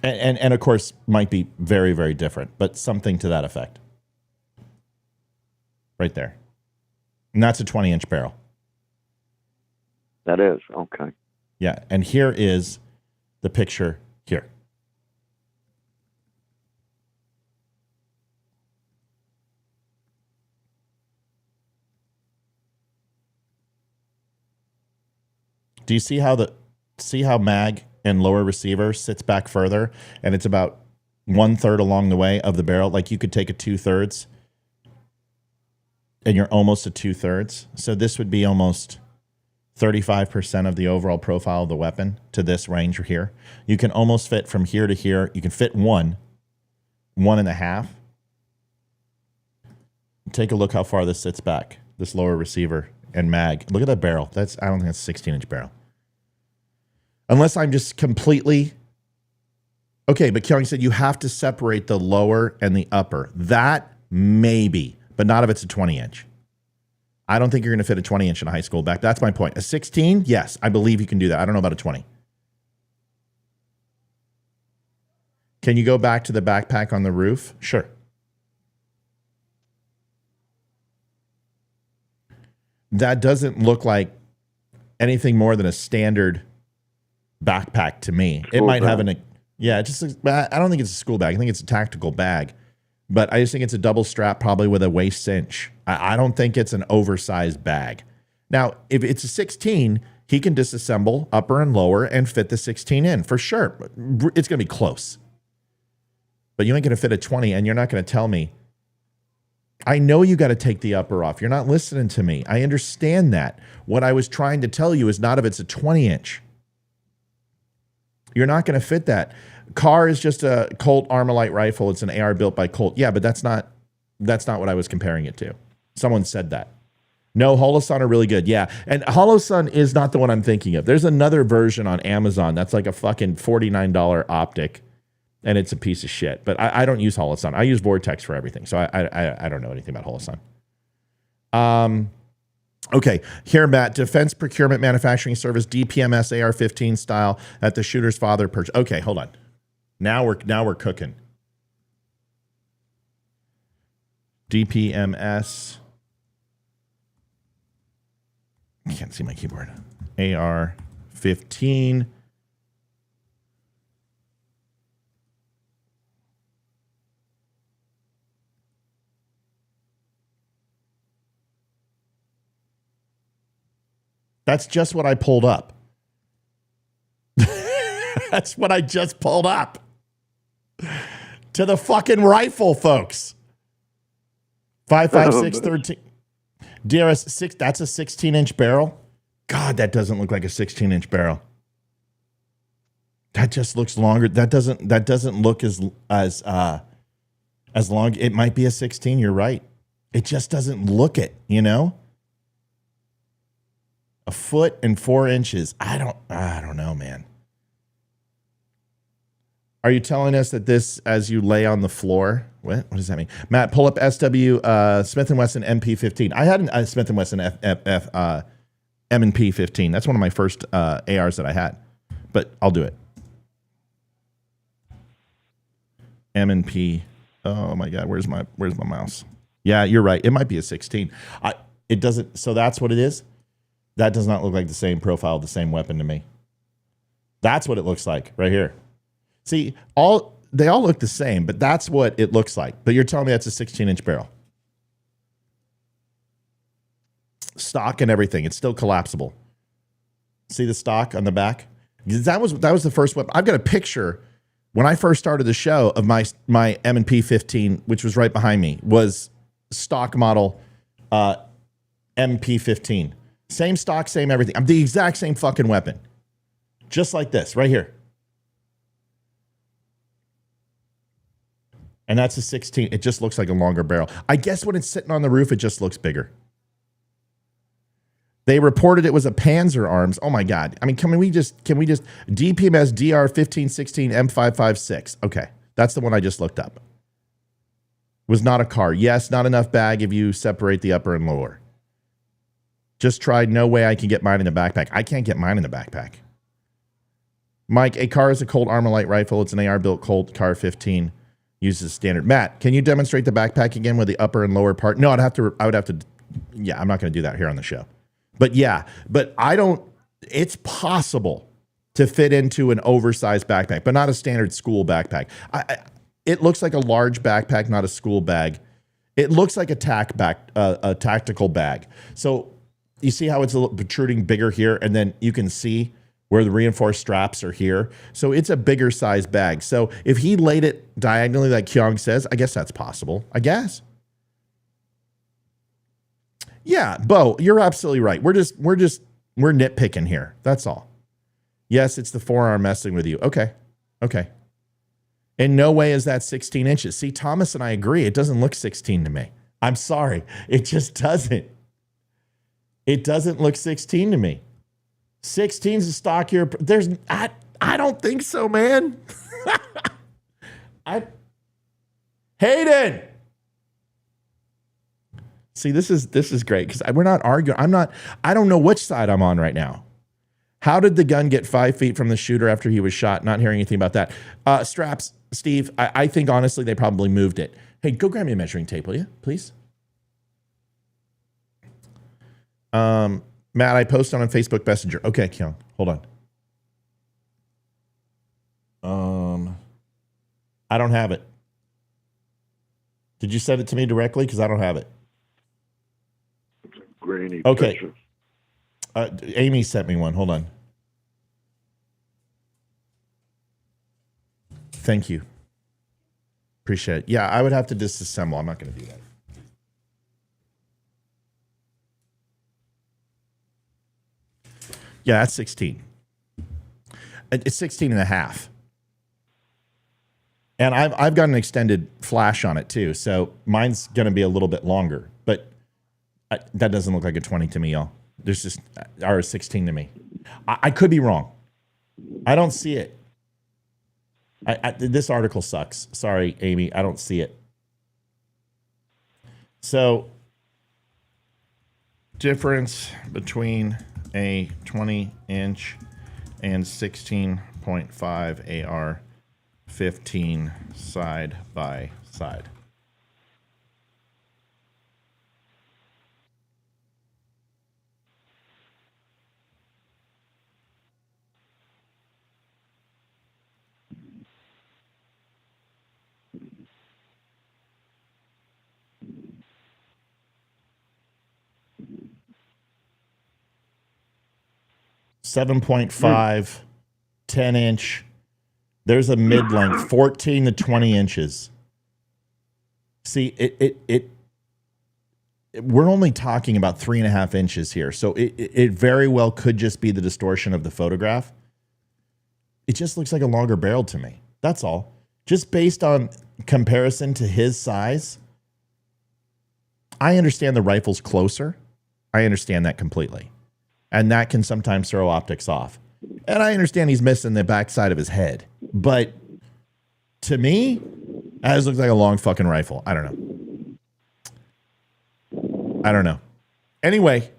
And of course, might be very, very different, but something to that effect. Right there. And that's a 20-inch barrel. That is, okay. Yeah, and here is the picture here. Do you see how see how mag and lower receiver sits back further, and it's about 1/3 along the way of the barrel. Like you could take a 2/3 and you're almost a 2/3. So this would be almost 35% of the overall profile of the weapon to this range here. You can almost fit from here to here. You can fit 1.5. Take a look how far this sits back, this lower receiver and mag. Look at that barrel. I don't think that's a 16-inch barrel. Unless I'm just completely... Okay, but Kelly said you have to separate the lower and the upper. That maybe, but not if it's a 20-inch. I don't think you're going to fit a 20-inch in a high school back. That's my point. A 16, yes, I believe you can do that. I don't know about a 20. Can you go back to the backpack on the roof? Sure. That doesn't look like anything more than a standard backpack to me. It might have an... Yeah, I don't think it's a school bag. I think it's a tactical bag. But I just think it's a double strap, probably with a waist cinch. I don't think it's an oversized bag. Now, if it's a 16, he can disassemble upper and lower and fit the 16 in for sure. It's going to be close. But you ain't going to fit a 20, and you're not going to tell me. I know you got to take the upper off. You're not listening to me. I understand that. What I was trying to tell you is not if it's a 20-inch. You're not going to fit that. CAR is just a Colt Armalite rifle. It's an AR built by Colt. Yeah, but that's not what I was comparing it to. Someone said that. No, Holosun are really good. Yeah, and Holosun is not the one I'm thinking of. There's another version on Amazon that's like a fucking $49 optic, and it's a piece of shit. But I don't use Holosun. I use Vortex for everything, so I don't know anything about Holosun. Okay, here, Matt, Defense Procurement Manufacturing Service, DPMS AR-15 style at the shooter's father purchase. Okay, hold on. Now we're cooking. DPMS. I can't see my keyboard. AR-15. That's just what I pulled up. That's what I just pulled up. To the fucking rifle, folks. 5.56 13. DRS 6. That's a 16-inch barrel. God, that doesn't look like a 16-inch barrel. That just looks longer. That doesn't look as long. It might be a 16. You're right. It just doesn't look it. You know. A foot and 4 inches. I don't know, man. Are you telling us that this, as you lay on the floor? What does that mean? Matt, pull up SW Smith & Wesson MP15. I had a Smith & Wesson M&P 15. That's one of my first ARs that I had, but I'll do it. M&P. Oh my God, where's my mouse? Yeah, you're right. It might be a 16. It doesn't. So that's what it is. That does not look like the same profile of the same weapon to me. That's what it looks like right here. See, they all look the same, but that's what it looks like. But you're telling me that's a 16-inch barrel. Stock and everything. It's still collapsible. See the stock on the back? That was the first weapon. I've got a picture when I first started the show of my M&P 15, which was right behind me, was stock model MP 15. Same stock, same everything. I'm the exact same fucking weapon. Just like this, right here. And that's a 16. It just looks like a longer barrel. I guess when it's sitting on the roof, it just looks bigger. They reported it was a Panzer Arms. Oh my God. I mean, can we just DPMS DR 1516 M556. Okay. That's the one I just looked up. Was not a car. Yes, not enough bag if you separate the upper and lower. Just tried. No way I can get mine in the backpack. I can't get mine in the backpack. Mike, a car is a Colt Armalite rifle. It's an AR built Colt Car 15. Uses standard. Matt, can you demonstrate the backpack again with the upper and lower part? No, I would have to. Yeah, I'm not going to do that here on the show. But yeah, it's possible to fit into an oversized backpack, but not a standard school backpack. It looks like a large backpack, not a school bag. It looks like a tactical bag. So you see how it's a little protruding bigger here, and then you can see where the reinforced straps are here. So it's a bigger size bag. So if he laid it diagonally like Kyung says, I guess that's possible. I guess. Yeah, Bo, you're absolutely right. We're nitpicking here. That's all. Yes, it's the forearm messing with you. Okay. In no way is that 16 inches. See, Thomas and I agree. It doesn't look 16 to me. I'm sorry. It just doesn't. It doesn't look 16 to me. 16 is a stockier. I don't think so, man. Hayden. See, this is great because we're not arguing. I don't know which side I'm on right now. How did the gun get 5 feet from the shooter after he was shot? Not hearing anything about that. Straps, Steve, I think honestly they probably moved it. Hey, go grab me a measuring tape, will you, please? Matt, I posted on Facebook Messenger. Okay, Kyung, hold on. I don't have it. Did you send it to me directly? Because I don't have it. Grainy okay. picture. Amy sent me one. Hold on. Thank you. Appreciate it. Yeah, I would have to disassemble. I'm not going to do that. Yeah, that's 16. It's 16 and a half. And I've got an extended flash on it too. So mine's going to be a little bit longer, but that doesn't look like a 20 to me, y'all. There's just, or a 16 to me. I could be wrong. I don't see it. This article sucks. Sorry, Amy. I don't see it. So, difference between a 20-inch and 16.5 AR-15 side by side. .5, 10-inch. There's a mid-length, 14 to 20 inches. See, we're only talking about 3.5 inches here. So it very well could just be the distortion of the photograph. It just looks like a longer barrel to me. That's all. Just based on comparison to his size, I understand the rifle's closer. I understand that completely. And that can sometimes throw optics off. And I understand he's missing the backside of his head. But to me, that just looks like a long fucking rifle. I don't know. Anyway,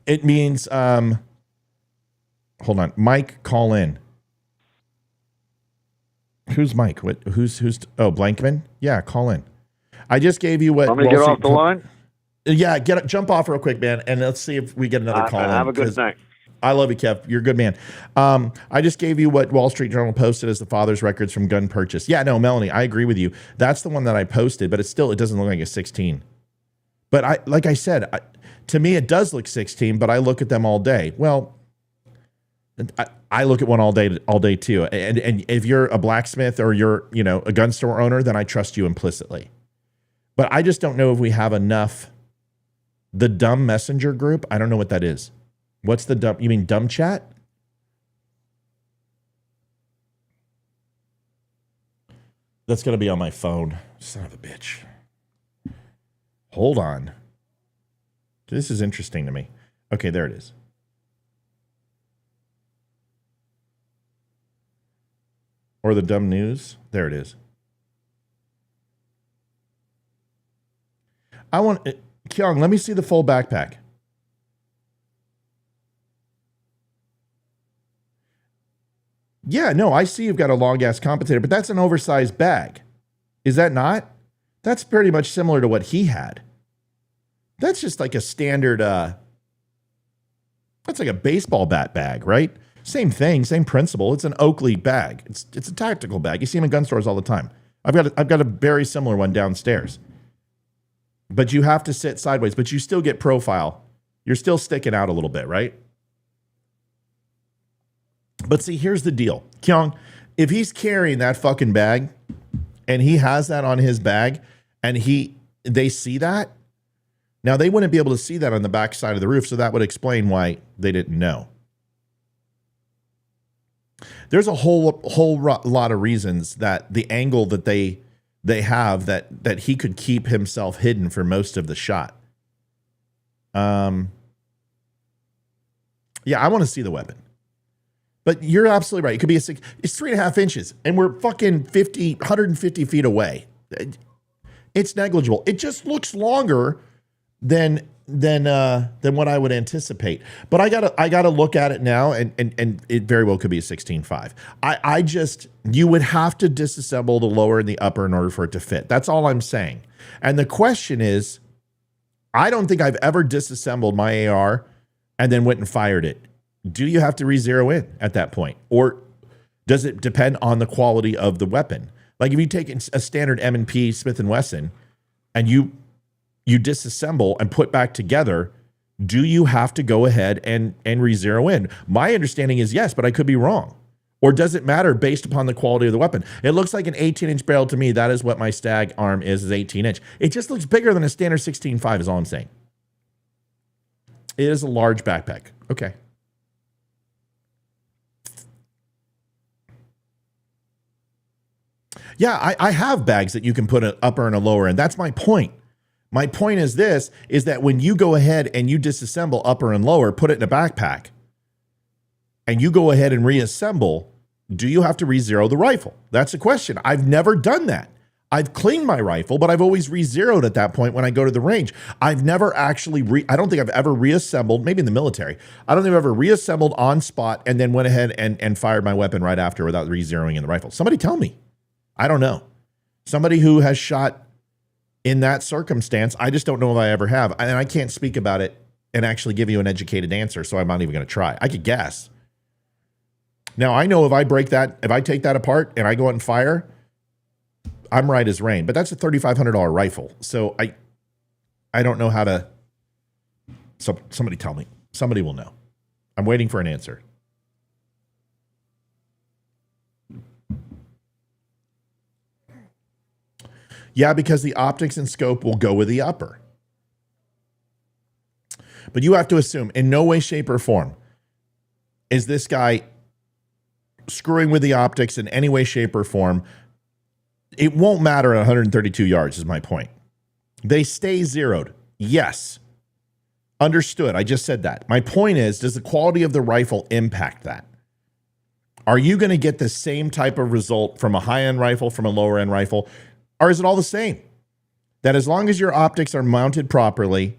it means, hold on. Mike, call in. Who's Mike? Who's Blankman? Yeah, call in. I just gave you what. Want me to get off the line? Yeah, jump off real quick, man, and let's see if we get another call. Have a good night. I love you, Kev. You're a good man. I just gave you what Wall Street Journal posted as the father's records from gun purchase. Yeah, no, Melanie, I agree with you. That's the one that I posted, but it doesn't look like a 16. But like I said, to me, it does look 16, but I look at them all day. Well, I look at one all day too. And if you're a blacksmith or you're, a gun store owner, then I trust you implicitly. But I just don't know if we have enough. The DUM messenger group, I don't know what that is. What's the DUM? You mean DUM chat? That's going to be on my phone. Son of a bitch. Hold on. This is interesting to me. Okay, there it is. Or the DUM news. There it is. Kyung, let me see the full backpack. Yeah, no, I see you've got a long-ass compensator, but that's an oversized bag. Is that not? That's pretty much similar to what he had. That's just like a standard, that's like a baseball bat bag, right? Same thing, same principle. It's an Oakley bag. It's a tactical bag. You see them in gun stores all the time. I've got a very similar one downstairs. But you have to sit sideways, but you still get profile. You're still sticking out a little bit, right? But see, here's the deal. Kyung, if he's carrying that fucking bag and he has that on his bag and they see that, now they wouldn't be able to see that on the back side of the roof, so that would explain why they didn't know. There's a whole lot of reasons that the angle that they have that he could keep himself hidden for most of the shot. Yeah, I want to see the weapon. But you're absolutely right. It could be it's 3.5 inches, and we're fucking 150 feet away. It's negligible. It just looks longer than what I would anticipate. But I gotta look at it now, and it very well could be a 16.5. You would have to disassemble the lower and the upper in order for it to fit. That's all I'm saying. And the question is, I don't think I've ever disassembled my AR and then went and fired it. Do you have to re-zero in at that point? Or does it depend on the quality of the weapon? Like if you take a standard M&P Smith & Wesson and you disassemble and put back together, do you have to go ahead and re-zero in? My understanding is yes, but I could be wrong. Or does it matter based upon the quality of the weapon? It looks like an 18-inch barrel to me. That is what my Stag arm is 18-inch. It just looks bigger than a standard 16.5 is all I'm saying. It is a large backpack. Okay. Yeah, I have bags that you can put an upper and a lower in. That's my point. My point is that when you go ahead and you disassemble upper and lower, put it in a backpack, and you go ahead and reassemble, do you have to re-zero the rifle? That's the question. I've never done that. I've cleaned my rifle, but I've always re-zeroed at that point when I go to the range. I've never actually, I don't think I've ever reassembled, maybe in the military, I don't think I've ever reassembled on spot and then went ahead and fired my weapon right after without re-zeroing in the rifle. Somebody tell me. I don't know. Somebody who has shot in that circumstance, I just don't know if I ever have. And I can't speak about it and actually give you an educated answer, so I'm not even going to try. I could guess. Now, I know if I take that apart and I go out and fire, I'm right as rain. But that's a $3,500 rifle. So I don't know how to... So somebody tell me. Somebody will know. I'm waiting for an answer. Yeah, because the optics and scope will go with the upper. But you have to assume, in no way, shape, or form, is this guy screwing with the optics in any way, shape, or form. It won't matter at 132 yards, is my point. They stay zeroed. Yes. Understood. I just said that. My point is, does the quality of the rifle impact that? Are you going to get the same type of result from a high-end rifle, from a lower-end rifle? Or is it all the same? That as long as your optics are mounted properly,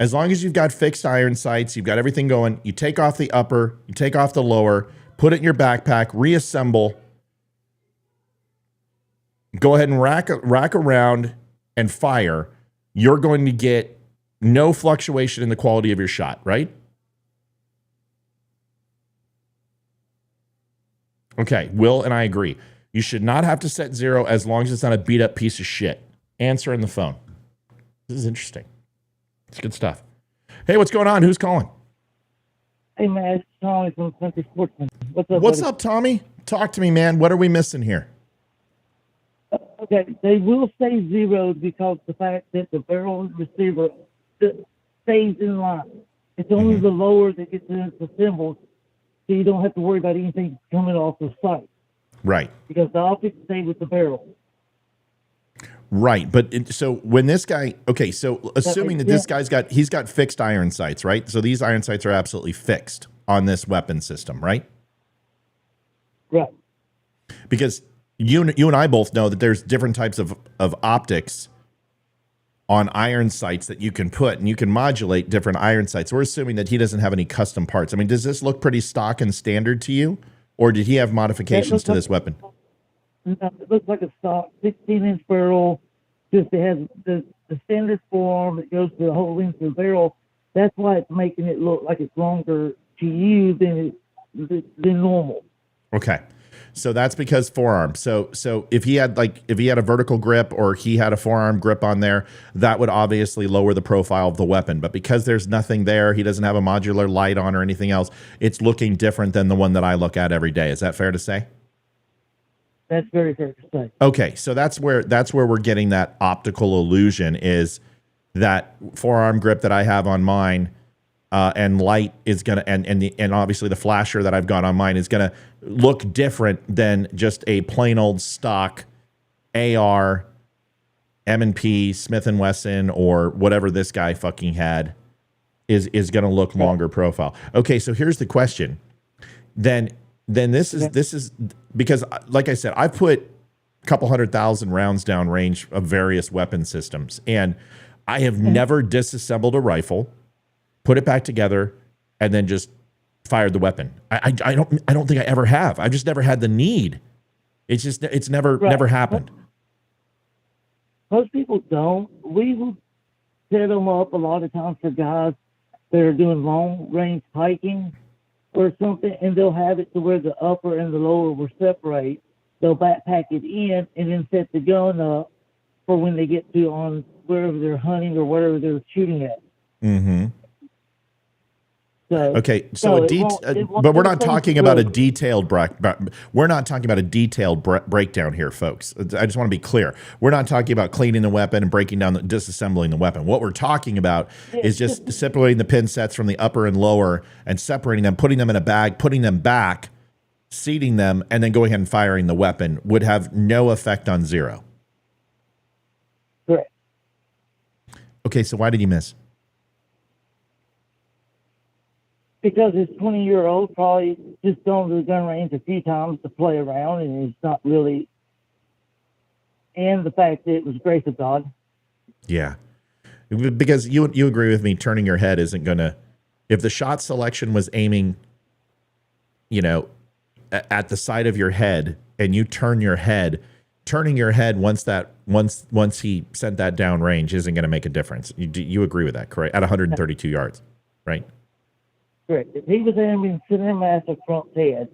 as long as you've got fixed iron sights, you've got everything going, you take off the upper, you take off the lower, put it in your backpack, reassemble, go ahead and rack around and fire, you're going to get no fluctuation in the quality of your shot, right? Okay, Will and I agree. You should not have to set zero as long as it's not a beat up piece of shit. Answer in the phone. This is interesting. It's good stuff. Hey, what's going on? Who's calling? Hey, man, it's Tommy from Country Sportsman. What's up, Tommy? Talk to me, man. What are we missing here? Okay, they will stay zeroed because the fact that the barrel receiver stays in line. It's only the lower that gets assembled, so you don't have to worry about anything coming off the sight. Right. Because the optics stay with the barrel. Right. But so when this guy, okay, so assuming that this guy's he's got fixed iron sights, right? So these iron sights are absolutely fixed on this weapon system, right? Right. Because you and I both know that there's different types of optics on iron sights that you can put, and you can modulate different iron sights. We're assuming that he doesn't have any custom parts. I mean, does this look pretty stock and standard to you? Or did he have modifications to this weapon? No, it looks like a stock 16-inch barrel. Just it has the standard forearm that goes to the whole length of the barrel. That's why it's making it look like it's longer to you than normal. Okay. So that's because forearm. So if he had a vertical grip or he had a forearm grip on there, that would obviously lower the profile of the weapon. But because there's nothing there, he doesn't have a modular light on or anything else, it's looking different than the one that I look at every day. Is that fair to say? That's very fair to say. Okay, so that's where we're getting that optical illusion, is that forearm grip that I have on mine, and light is gonna, and obviously the flasher that I've got on mine is gonna look different than just a plain old stock AR, M&P, Smith & Wesson, or whatever this guy fucking had is gonna look longer profile. Okay, so here's the question. Then this is because, like I said, I put a couple 100,000 rounds down range of various weapon systems, and I have never disassembled a rifle, put it back together, and then just fired the weapon. I don't think I ever have. I've just never had the need. It's never happened. Most people don't. We will set them up a lot of times for guys that are doing long range hiking or something, and they'll have it to where the upper and the lower will separate. They'll backpack it in and then set the gun up for when they get to on wherever they're hunting or wherever they're shooting at. Mm-hmm. So, okay, but we're not talking about a detailed breakdown here, folks. I just want to be clear. We're not talking about cleaning the weapon and breaking down, disassembling the weapon. What we're talking about is just separating the pin sets from the upper and lower and separating them, putting them in a bag, putting them back, seating them, and then going ahead and firing the weapon would have no effect on zero. Correct. Okay, so why did you miss? Because his 20-year-old probably just gone to the gun range a few times to play around, and he's not really. And the fact that it was grace of God. Yeah, because you agree with me. Turning your head isn't gonna. If the shot selection was aiming, at the side of your head, and you turn your head, turning your head once he sent that down range isn't going to make a difference. You agree with that, correct? At 132 yards, right? Correct. If he was aiming center mass of Trump's head,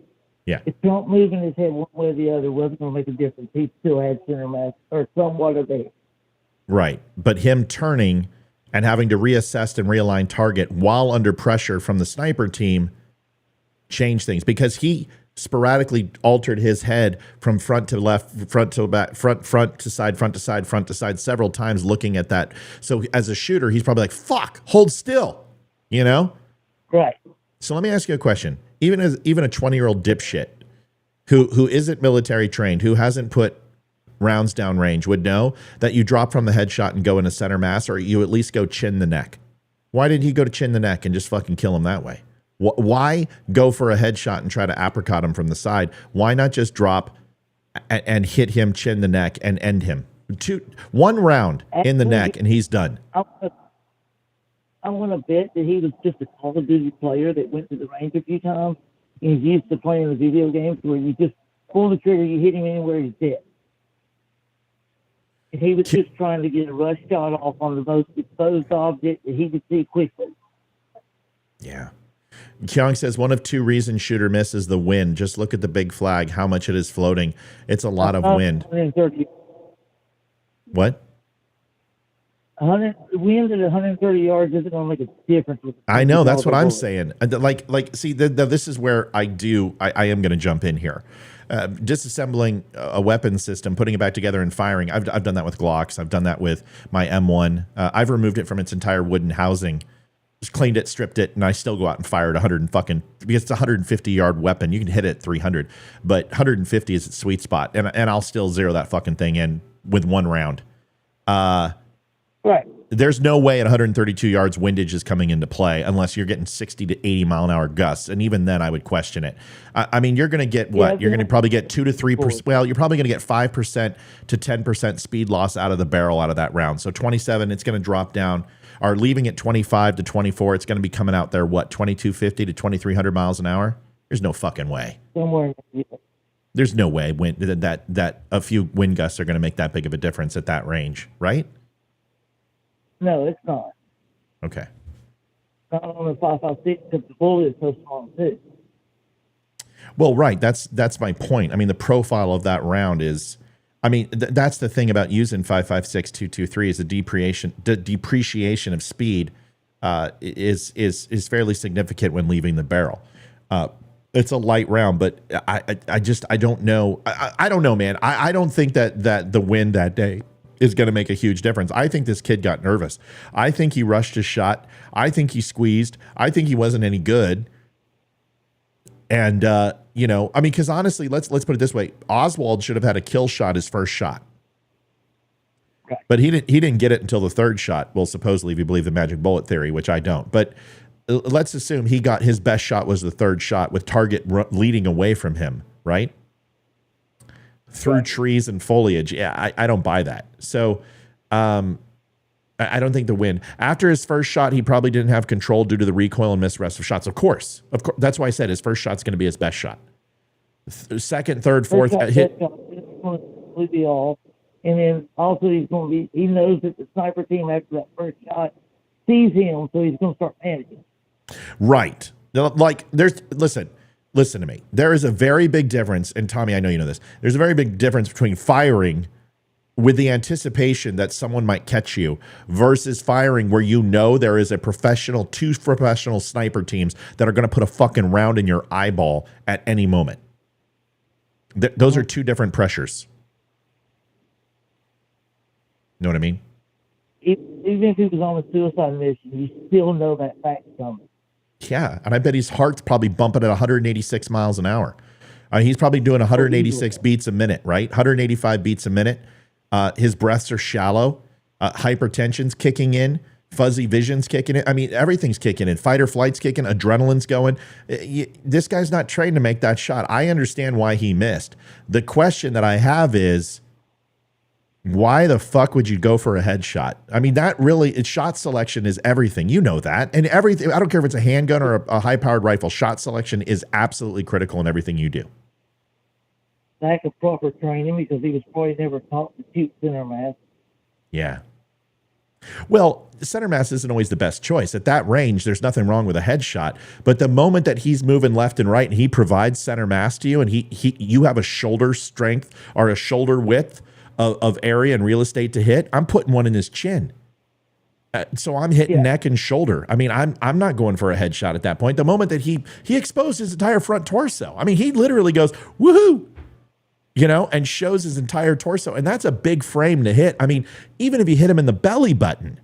if Trump moving his head one way or the other wasn't going to make a difference. He still had center mass or somewhat of it. Right. But him turning and having to reassess and realign target while under pressure from the sniper team changed things, because he sporadically altered his head from front to left, front to back, front to side, front to side, front to side several times looking at that. So as a shooter, he's probably like, fuck, hold still, Right. So let me ask you a question. Even a 20-year-old dipshit who isn't military trained, who hasn't put rounds down range, would know that you drop from the headshot and go into center mass, or you at least go chin the neck. Why did he go to chin the neck and just fucking kill him that way? Why go for a headshot and try to apricot him from the side? Why not just drop and hit him chin the neck and end him? One round in the neck and he's done. I want to bet that he was just a Call of Duty player that went to the range a few times. And he's used to playing the video games where you just pull the trigger, you hit him anywhere, he's dead. And he was just trying to get a rush shot off on the most exposed object that he could see quickly. Yeah. Kyung says one of two reasons shooter misses the wind. Just look at the big flag, how much it is floating. It's a lot of wind. 130. What? Wind at 130 yards isn't going to make a difference. I know, that's what I'm saying. See, this is where I am going to jump in here. Disassembling a weapon system, putting it back together and firing. I've done that with Glocks. I've done that with my M1. I've removed it from its entire wooden housing, just cleaned it, stripped it, and I still go out and fire it because it's a 150-yard weapon. You can hit it at 300, but 150 is its sweet spot, and I'll still zero that fucking thing in with one round. Right. There's no way at 132 yards windage is coming into play unless you're getting 60 to 80 mile an hour gusts. And even then I would question it. I mean, you're going to get what? You're going to probably get 2 to 3%. Well, you're probably going to get 5% to 10% speed loss out of the barrel out of that round. So 27, it's going to drop down, or leaving it 25 to 24. It's going to be coming out there, what, 2250 to 2300 miles an hour? There's no fucking way. Somewhere. There's no way that a few wind gusts are going to make that big of a difference at that range, right? No, it's not. Okay. Not on the 5.56 because the bullet is so small too. Well, right. That's my point. I mean, the profile of that round is, I mean, that's the thing about using 5.56 2.23 is the depreciation of speed is fairly significant when leaving the barrel. It's a light round, but I don't know. I don't know, man. I don't think that the win that day is going to make a huge difference. I think this kid got nervous. I think he rushed his shot. I think he squeezed. I think he wasn't any good. And you know, I mean, because honestly, let's put it this way: Oswald should have had a kill shot his first shot, but he didn't get it until the third shot. Well, supposedly, if you believe the magic bullet theory, which I don't, but let's assume he got his best shot was the third shot with target leading away from him, right? Through trees and foliage. Yeah, I don't buy that. So I don't think the win. After his first shot, he probably didn't have control due to the recoil and missed rest of shots. Of course. That's why I said his first shot's going to be his best shot. Second, third, fourth hit. Will be off. And then also he knows that the sniper team after that first shot sees him, so he's going to start panicking. Right. Like listen to me. There is a very big difference, and Tommy, I know you know this. There's a very big difference between firing with the anticipation that someone might catch you versus firing where you know there is two professional sniper teams that are going to put a fucking round in your eyeball at any moment. Those are two different pressures. Know what I mean? Even if he was on a suicide mission, you still know that fact coming. Yeah, and I bet his heart's probably bumping at 186 miles an hour. He's probably doing 186 beats a minute, right? 185 beats a minute. His breaths are shallow. Hypertension's kicking in. Fuzzy vision's kicking in. I mean, everything's kicking in. Fight or flight's kicking. Adrenaline's going. This guy's not trained to make that shot. I understand why he missed. The question that I have is, why the fuck would you go for a headshot? I mean, shot selection is everything. You know that. And everything, I don't care if it's a handgun or a high-powered rifle, shot selection is absolutely critical in everything you do. Lack of proper training because he was probably never taught to shoot center mass. Yeah. Well, center mass isn't always the best choice. At that range, there's nothing wrong with a headshot. But the moment that he's moving left and right and he provides center mass to you and you have a shoulder strength or a shoulder width of area and real estate to hit, I'm putting one in his chin. So I'm hitting neck and shoulder. I mean, I'm not going for a headshot at that point. The moment that he exposed his entire front torso. I mean, he literally goes, woohoo, you know, and shows his entire torso. And that's a big frame to hit. I mean, even if you hit him in the belly button,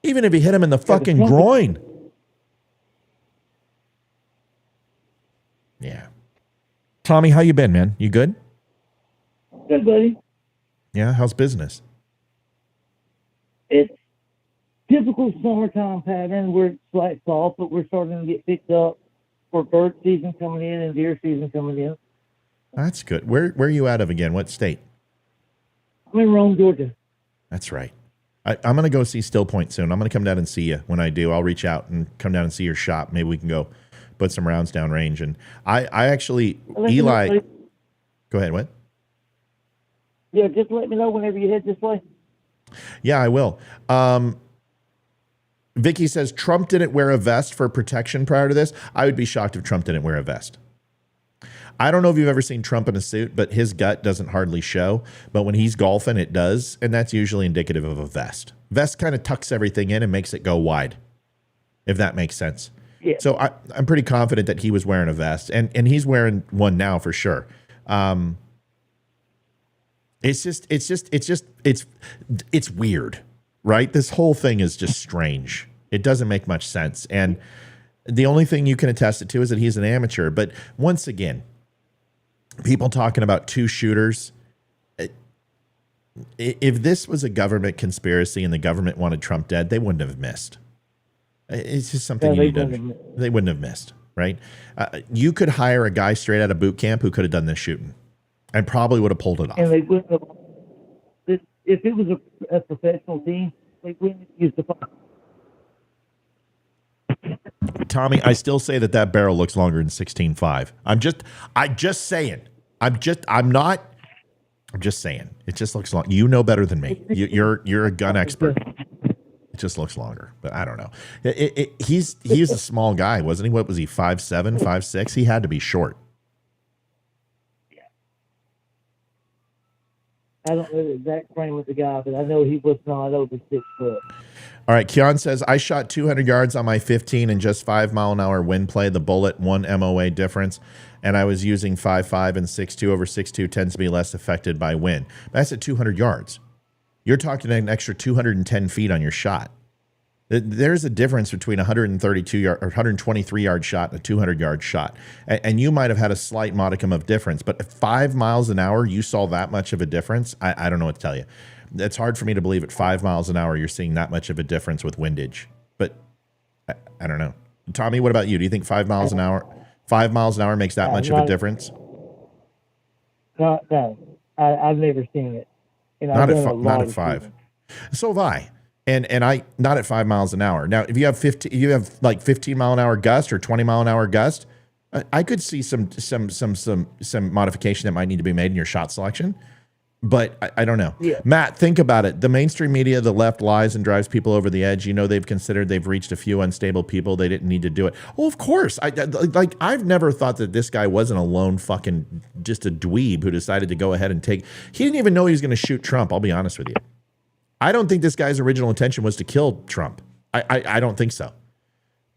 even if you hit him in the fucking groin. Yeah. Tommy, how you been, man? You good? Good, buddy. Yeah, how's business? It's typical summertime pattern where it slacks off, but we're starting to get picked up for bird season coming in and deer season coming in. That's good. Where are you out of again? What state? I'm in Rome, Georgia. That's right. I'm going to go see Still Point soon. I'm going to come down and see you. When I do, I'll reach out and come down and see your shop. Maybe we can go put some rounds down range. And I actually, Eli, go ahead. What? Yeah, just let me know whenever you head this way. Yeah, I will. Vicky says Trump didn't wear a vest for protection prior to this. I would be shocked if Trump didn't wear a vest. I don't know if you've ever seen Trump in a suit, but his gut doesn't hardly show. But when he's golfing, it does. And that's usually indicative of a vest. Vest kind of tucks everything in and makes it go wide, if that makes sense. Yeah. So I'm pretty confident that he was wearing a vest. And he's wearing one now for sure. It's weird, right? This whole thing is just strange. It doesn't make much sense. And the only thing you can attest it to is that he's an amateur. But once again, people talking about two shooters. If this was a government conspiracy and the government wanted Trump dead, they wouldn't have missed. It's just something they wouldn't have missed, right? You could hire a guy straight out of boot camp who could have done this shooting and probably would have pulled it off. And they wouldn't have, if it was a professional team, they wouldn't have used the fire. Tommy, I still say that barrel looks longer than 16.5. I'm just saying. I'm just saying. It just looks long. You know better than me. You're a gun expert. It just looks longer, but I don't know. He was a small guy, wasn't he? What was he? 5'7", 5'6"? He had to be short. I don't know the exact frame of the guy, but I know he was not over 6 foot. All right, Keon says, I shot 200 yards on my 15 and just 5-mile-an-hour wind play. The bullet, 1 MOA difference, and I was using 5.5 and 6.2 over 6.2 tends to be less affected by wind. That's at 200 yards. You're talking an extra 210 feet on your shot. There's a difference between 123 yard shot and a 200 yard shot. And you might have had a slight modicum of difference, but at 5 miles an hour, you saw that much of a difference. I don't know what to tell you. It's hard for me to believe at 5 miles an hour, you're seeing that much of a difference with windage, but I don't know. Tommy, what about you? Do you think 5 miles an hour makes that much of a difference? No, I've never seen it. And Not at 5. So have I. And I not at 5 miles an hour. Now, if you have 15 mile an hour gust or 20 mile an hour gust, I could see some modification that might need to be made in your shot selection. But I don't know. Yeah. Matt, think about it. The mainstream media, the left lies and drives people over the edge. You know, they've reached a few unstable people. They didn't need to do it. Well, of course. I've never thought that this guy wasn't a lone fucking just a dweeb who decided to go ahead and take. He didn't even know he was going to shoot Trump. I'll be honest with you. I don't think this guy's original intention was to kill Trump. I don't think so.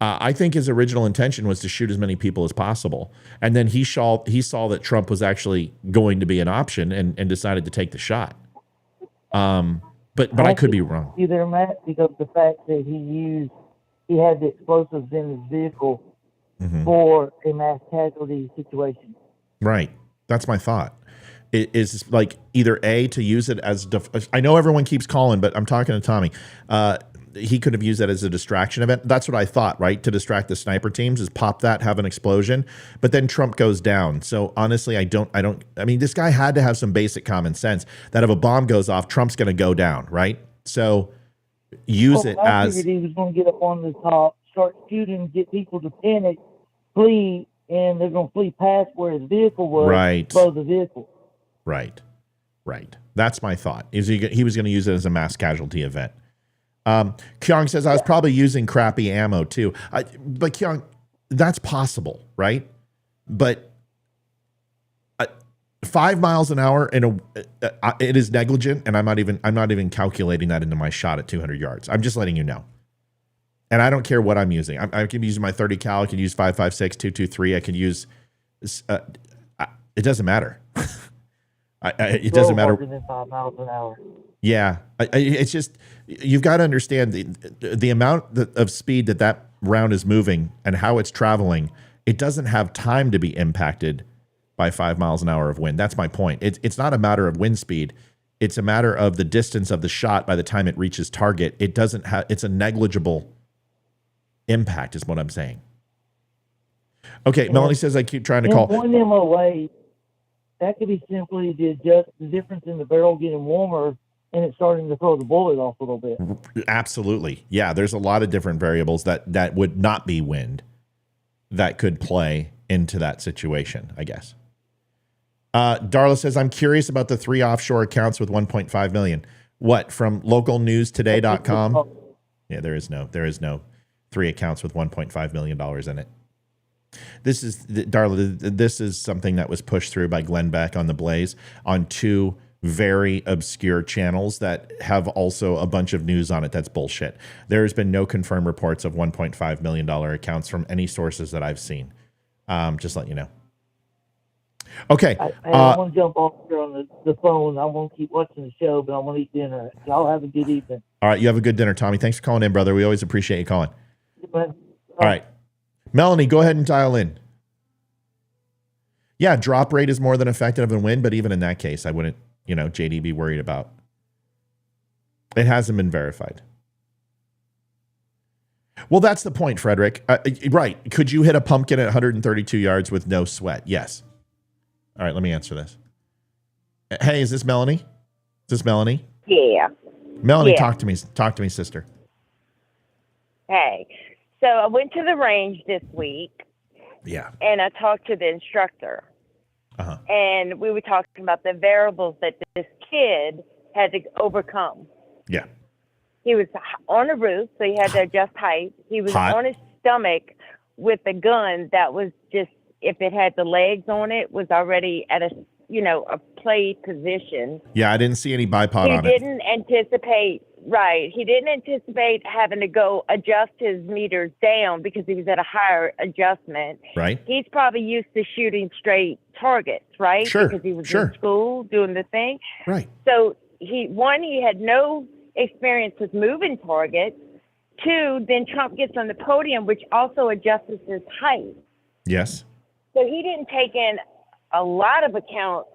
I think his original intention was to shoot as many people as possible. And then he saw that Trump was actually going to be an option and decided to take the shot. But I could be wrong. Either Matt, because the fact that he had the explosives in his vehicle for a mass casualty situation. Right. That's my thought. It is like either A, to use it as I know everyone keeps calling, but I'm talking to Tommy. He could have used that as a distraction event. That's what I thought, right? To distract the sniper teams is pop that, have an explosion, but then Trump goes down. So honestly, I mean, this guy had to have some basic common sense that if a bomb goes off, Trump's going to go down, right? So use it I as. figured he was going to get up on the top, start shooting, get people to panic, flee, and they're going to flee past where his vehicle was. Right. Blow the vehicle. Right. That's my thought. He was going to use it as a mass casualty event. Kyung says, I was probably using crappy ammo too. But Kyung, that's possible, right? But 5 miles an hour it is negligent, and I'm not even calculating that into my shot at 200 yards. I'm just letting you know. And I don't care what I'm using. I can use my 30 cal. I can use 5.56, 223. I can use. It doesn't matter. It doesn't matter. Than 5 miles an hour. Yeah, it's just you've got to understand the amount of speed that round is moving and how it's traveling. It doesn't have time to be impacted by 5 miles an hour of wind. That's my point. It's not a matter of wind speed. It's a matter of the distance of the shot by the time it reaches target. It doesn't have. It's a negligible impact, is what I'm saying. Okay, Melanie says I keep trying to call. One MOA, that could be simply to adjust the difference in the barrel getting warmer and it's starting to throw the bullet off a little bit. Absolutely. Yeah, there's a lot of different variables that would not be wind that could play into that situation, I guess. Darla says, I'm curious about the 3 offshore accounts with 1.5 million. What, from localnewstoday.com? Yeah, there is no 3 accounts with $1.5 million in it. This is, Darla, this is something that was pushed through by Glenn Beck on The Blaze on 2 very obscure channels that have also a bunch of news on it. That's bullshit. There has been no confirmed reports of $1.5 million accounts from any sources that I've seen. Just let you know. Okay. I want to jump off here on the phone. I won't keep watching the show, but I want to eat dinner. Y'all have a good evening. All right. You have a good dinner, Tommy. Thanks for calling in, brother. We always appreciate you calling. All right. Melanie, go ahead and dial in. Yeah, drop rate is more than effective in wind, but even in that case, I wouldn't, JD be worried about. It hasn't been verified. Well, that's the point, Frederick. Right. Could you hit a pumpkin at 132 yards with no sweat? Yes. All right, let me answer this. Hey, is this Melanie? Is this Melanie? Yeah. Melanie, yeah. Talk to me, sister. Hey, so I went to the range this week. Yeah. And I talked to the instructor. Uh-huh. And we were talking about the variables that this kid had to overcome. Yeah. He was on a roof, so he had to adjust height. He was on his stomach with a gun that was just, if it had the legs on it, was already at a a play position. Yeah, I didn't see any bipod He on it. didn't anticipate, right. He didn't anticipate having to go adjust his meters down because he was at a higher adjustment. Right. He's probably used to shooting straight targets, right? Sure, Because he was sure. in school doing the thing. Right. So he had no experience with moving targets. Two, then Trump gets on the podium, which also adjusts his height. Yes. So he didn't take in a lot of account,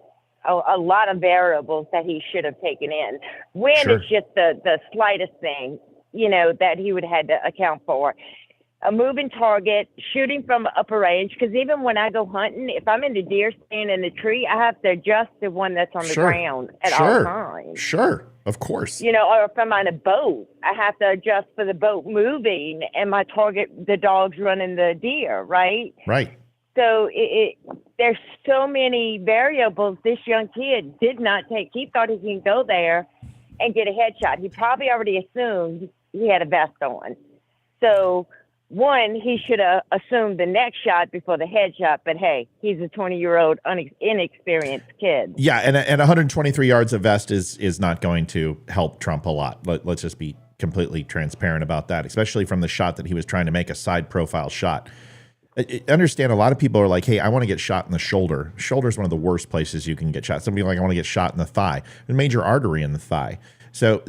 a lot of variables that he should have taken in. When Sure. it's just the slightest thing, that he would have had to account for. A moving target, shooting from upper range, because even when I go hunting, if I'm in the deer stand in the tree, I have to adjust the one that's on the Sure. ground at Sure. all times. Sure. Of course. Or if I'm on a boat, I have to adjust for the boat moving and my target, the dog's running the deer, right? Right. So there's so many variables. This young kid did not take. He thought he can go there and get a headshot. He probably already assumed he had a vest on. So, one, he should have assumed the next shot before the headshot. But hey, he's a 20-year-old inexperienced kid. Yeah, and 123 yards of vest is not going to help Trump a lot. Let's just be completely transparent about that, especially from the shot that he was trying to make, a side profile shot. I understand a lot of people are like, hey, I want to get shot in the shoulder. Shoulder is one of the worst places you can get shot. Somebody like, I want to get shot in the thigh, a major artery in the thigh. So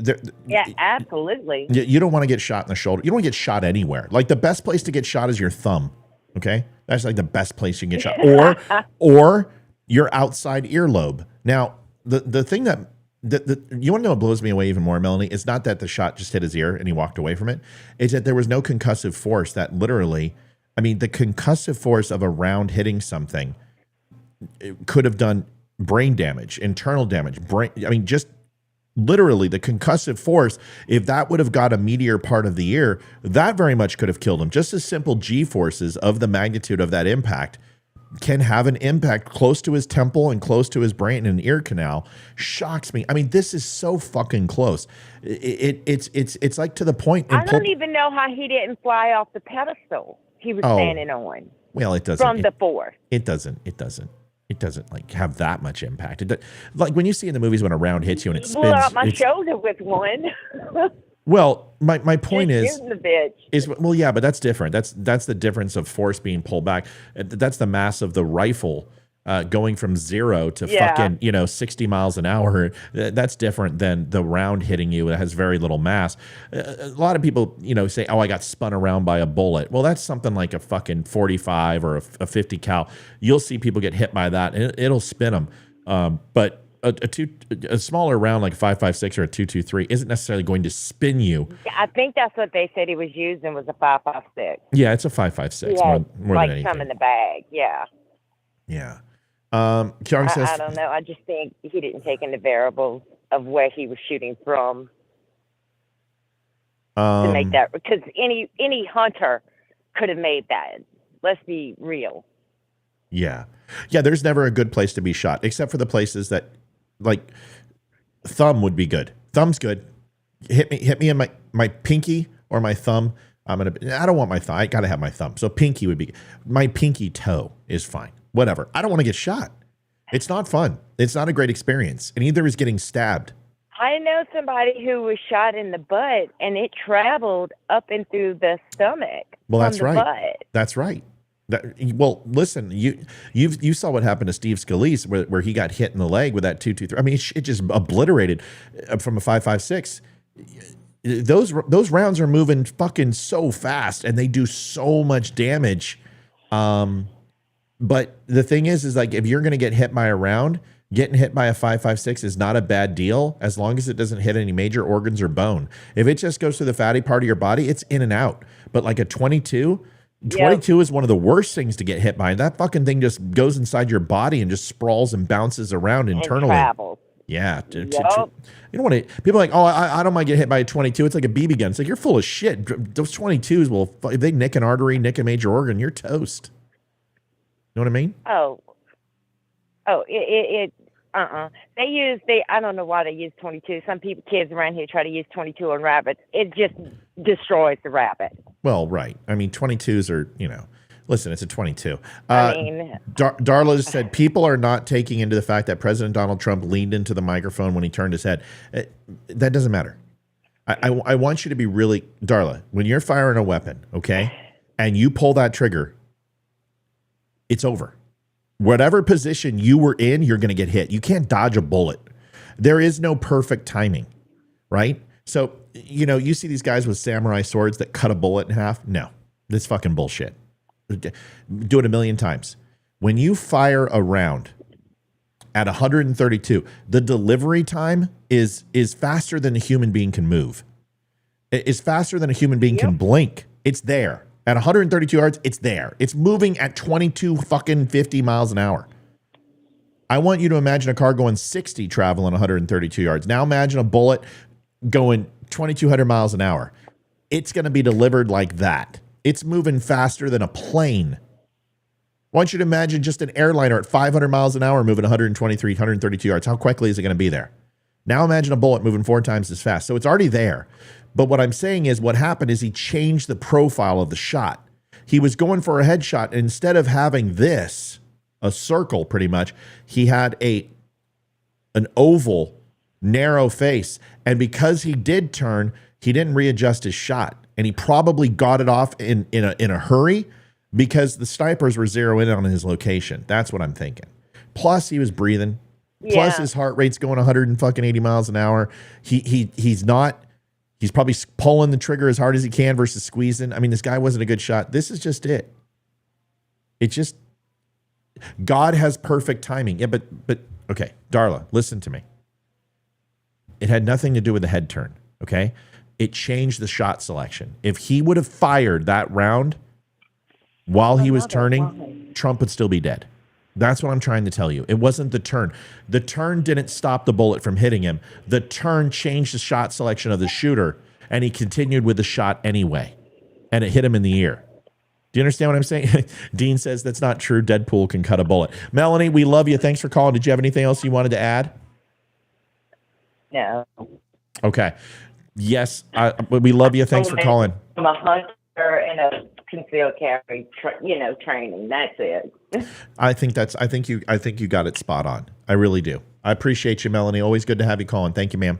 Yeah, absolutely. you don't want to get shot in the shoulder. You don't want to get shot anywhere. Like the best place to get shot is your thumb. Okay, that's like the best place you can get shot, or your outside earlobe. Now, the thing that you want to know what blows me away even more, Melanie, is not that the shot just hit his ear and he walked away from it. It's that there was no concussive force. That literally, I mean, the concussive force of a round hitting something could have done brain damage, internal damage, just literally the concussive force. If that would have got a meatier part of the ear, that very much could have killed him. Just as simple G forces of the magnitude of that impact can have an impact close to his temple and close to his brain and ear canal. Shocks me. I mean, this is so fucking close. It's like to the point. I don't even know how he didn't fly off the pedestal he was standing on. Well, it doesn't. From the force. It doesn't like have that much impact. Like when you see in the movies when a round hits you and it spins. Blew out my shoulder with one. Well, my point is the bitch. Well, yeah, but that's different. That's the difference of force being pulled back. That's the mass of the rifle going from 0 to fucking 60 miles an hour. That's different than the round hitting you that has very little mass. A lot of people say, oh, I got spun around by a bullet. Well, that's something like a fucking 45 or a 50 cal. You'll see people get hit by that and it'll spin them. But a smaller round like a 5.56 or a 2.23 isn't necessarily going to spin you. I think that's what they said he was using, was a 5.56. Yeah, it's a 5.56 more like than anything. some in the bag. Yeah. Yeah. Kyung says, I don't know. I just think he didn't take in the variables of where he was shooting from to make that, because any hunter could have made that. Let's be real. Yeah. There's never a good place to be shot, except for the places that, like, thumb would be good. Thumb's good. Hit me in my pinky or my thumb. I don't want my thumb. I gotta have my thumb. So pinky would be, my pinky toe is fine. Whatever. I don't want to get shot. It's not fun. It's not a great experience. And either is getting stabbed. I know somebody who was shot in the butt and it traveled up and through the stomach. Well, that's from the right. Butt. That's right. Well, listen, you saw what happened to Steve Scalise where he got hit in the leg with that 2.23. I mean, it just obliterated from a 5.56. Those rounds are moving fucking so fast and they do so much damage. But the thing is like, if you're going to get hit by a round, getting hit by a 5.56 is not a bad deal as long as it doesn't hit any major organs or bone. If it just goes to the fatty part of your body, it's in and out. But like a 22 is one of the worst things to get hit by. That fucking thing just goes inside your body and just sprawls and bounces around internally. And travels. Yeah. You don't want to, people are like, oh, I don't mind getting hit by a 22. It's like a BB gun. It's like, you're full of shit. Those 22s will, if they nick an artery, nick a major organ, you're toast. You know what I mean? I don't know why they use 22. Some kids around here try to use 22 on rabbits. It just destroys the rabbit. Well, right. I mean, 22s are, Listen, it's a 22. I mean, Darla said people are not taking into the fact that President Donald Trump leaned into the microphone when he turned his head. That doesn't matter. I want you to be really, Darla, when you're firing a weapon, okay, and you pull that trigger, it's over. Whatever position you were in, you're going to get hit. You can't dodge a bullet. There is no perfect timing, right? So, you know, you see these guys with samurai swords that cut a bullet in half. No, that's fucking bullshit. Do it a million times. When you fire a round at 132, the delivery time is faster than a human being can move. It's faster than a human being can blink. It's there. At 132 yards, it's there. It's moving at 22 fucking 50 miles an hour. I want you to imagine a car going 60 traveling 132 yards. Now imagine a bullet going 2,200 miles an hour. It's going to be delivered like that. It's moving faster than a plane. I want you to imagine just an airliner at 500 miles an hour moving 123, 132 yards. How quickly is it going to be there? Now imagine a bullet moving 4 times as fast. So it's already there. But what I'm saying is what happened is he changed the profile of the shot. He was going for a headshot. And instead of having this, a circle pretty much, he had an oval, narrow face. And because he did turn, he didn't readjust his shot. And he probably got it off in a hurry because the snipers were zeroing in on his location. That's what I'm thinking. Plus, he was breathing. Yeah. Plus, his heart rate's going 180 miles an hour. He's probably pulling the trigger as hard as he can versus squeezing. I mean, this guy wasn't a good shot. This is just it. It's just God has perfect timing. Yeah, but okay, Darla, listen to me. It had nothing to do with the head turn, okay? It changed the shot selection. If he would have fired that round while he was turning, Trump would still be dead. That's what I'm trying to tell you. It wasn't the turn. The turn didn't stop the bullet from hitting him. The turn changed the shot selection of the shooter, and he continued with the shot anyway, and it hit him in the ear. Do you understand what I'm saying? Dean says that's not true. Deadpool can cut a bullet. Melanie, we love you. Thanks for calling. Did you have anything else you wanted to add? no. Okay. Yes, we love you. Thanks for calling. I'm a hunter and a concealed carry, training. That's it. I think you got it spot on. I really do. I appreciate you, Melanie. Always good to have you calling. Thank you, ma'am.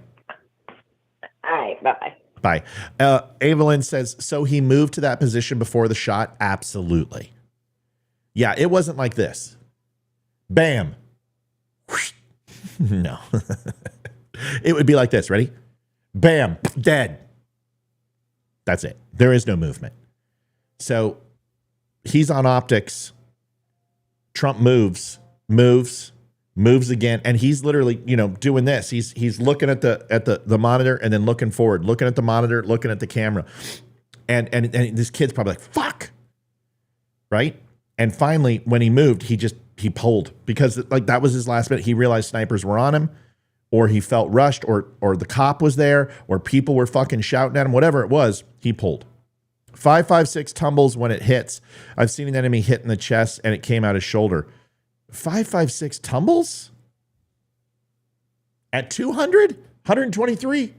All right, bye. Bye. Evelyn says, so he moved to that position before the shot? Absolutely. Yeah, it wasn't like this. Bam. No. It would be like this. Ready? Bam. Dead. That's it. There is no movement. So he's on optics. Trump moves again, and he's literally, doing this. He's looking at the monitor and then looking forward, looking at the monitor, looking at the camera, and this kid's probably like, "Fuck," right? And finally, when he moved, he pulled because that was his last minute. He realized snipers were on him, or he felt rushed, or the cop was there, or people were fucking shouting at him. Whatever it was, he pulled. 5.56 tumbles when it hits. I've seen an enemy hit in the chest and it came out his shoulder. 5.56 tumbles? At 200? 123?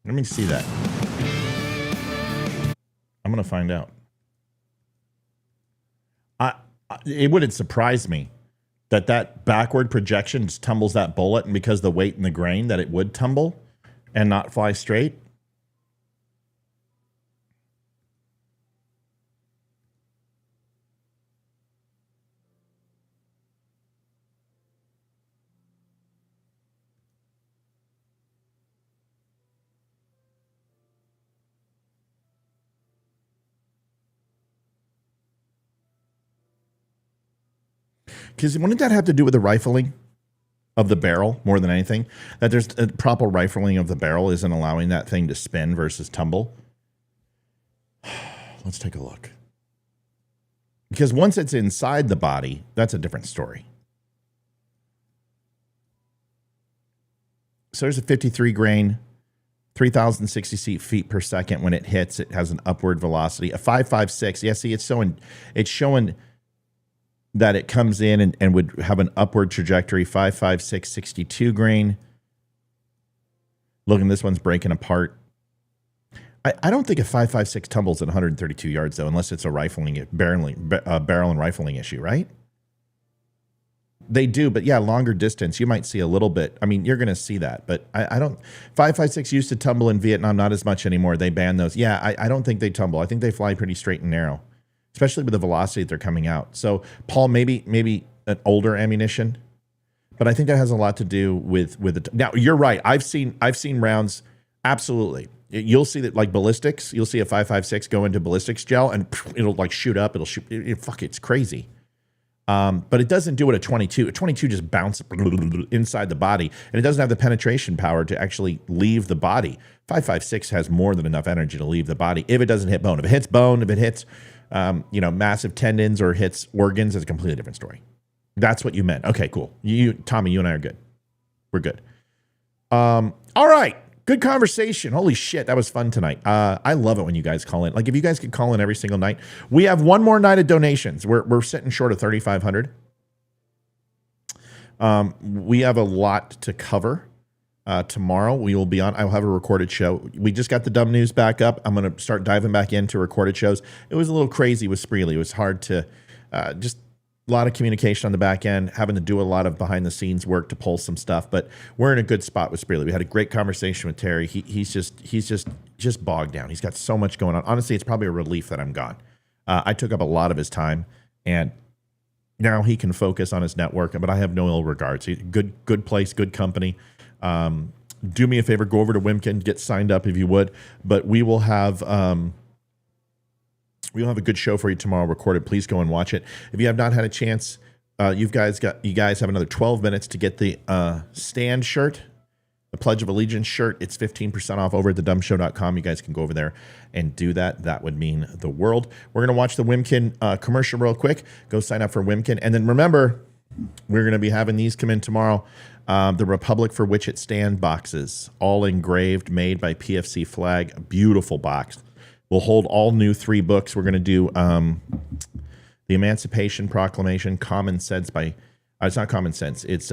Let me see that. I'm going to find out. It wouldn't surprise me that backward projection just tumbles that bullet, and because the weight in the grain that it would tumble and not fly straight. Because wouldn't that have to do with the rifling of the barrel more than anything? That there's a proper rifling of the barrel isn't allowing that thing to spin versus tumble? Let's take a look. Because once it's inside the body, that's a different story. So there's a 53 grain, 3,060 feet per second. When it hits, it has an upward velocity. A 5.56. Yeah, see, it's showing that it comes in and would have an upward trajectory. 5.56, 62 grain. Look, this one's breaking apart. I don't think a 5.56 tumbles at 132 yards, though, unless it's a barrel and rifling issue, right? They do, but yeah, longer distance, you might see a little bit. I mean, you're going to see that, but I don't. 5.56 used to tumble in Vietnam, not as much anymore. They banned those. Yeah, I don't think they tumble. I think they fly pretty straight and narrow, especially with the velocity that they're coming out. So, Paul, maybe an older ammunition, but I think that has a lot to do with the. Now, you're right. I've seen rounds. Absolutely. You'll see that, like ballistics. You'll see a 5.56 go into ballistics gel, and it'll like shoot up. It'll shoot. It's crazy. But it doesn't do it at 22. A 22 just bounces inside the body, and it doesn't have the penetration power to actually leave the body. 5.56 has more than enough energy to leave the body if it doesn't hit bone. If it hits bone, if it hits, massive tendons or hits organs, it's a completely different story. That's what you meant. Okay, cool. Tommy, you and I are good. We're good. All right. Good conversation. Holy shit, that was fun tonight. I love it when you guys call in. Like, if you guys could call in every single night. We have one more night of donations. We're sitting short of 3,500. We have a lot to cover. Tomorrow we will be on. I'll have a recorded show. We just got the dumb news back up. I'm going to start diving back into recorded shows. It was a little crazy with Spreely. It was hard to just a lot of communication on the back end, having to do a lot of behind the scenes work to pull some stuff, but we're in a good spot with Spreely. We had a great conversation with Terry. He's just bogged down. He's got so much going on. Honestly, it's probably a relief that I'm gone. I took up a lot of his time, and now he can focus on his network, but I have no ill regards. Good place, good company. Do me a favor, go over to Wimkin, get signed up if you would, but we will have a good show for you tomorrow recorded. Please go and watch it. If you have not had a chance, you guys have another 12 minutes to get the stand shirt, the Pledge of Allegiance shirt. It's 15% off over at thedumshow.com. You guys can go over there and do that. That would mean the world. We're going to watch the Wimkin commercial real quick. Go sign up for Wimkin. And then remember, we're going to be having these come in tomorrow. The Republic for Which It Stand boxes, all engraved, made by PFC Flag. A beautiful box. We'll hold all new 3 books. We're going to do the Emancipation Proclamation, Common Sense by, it's not Common Sense, it's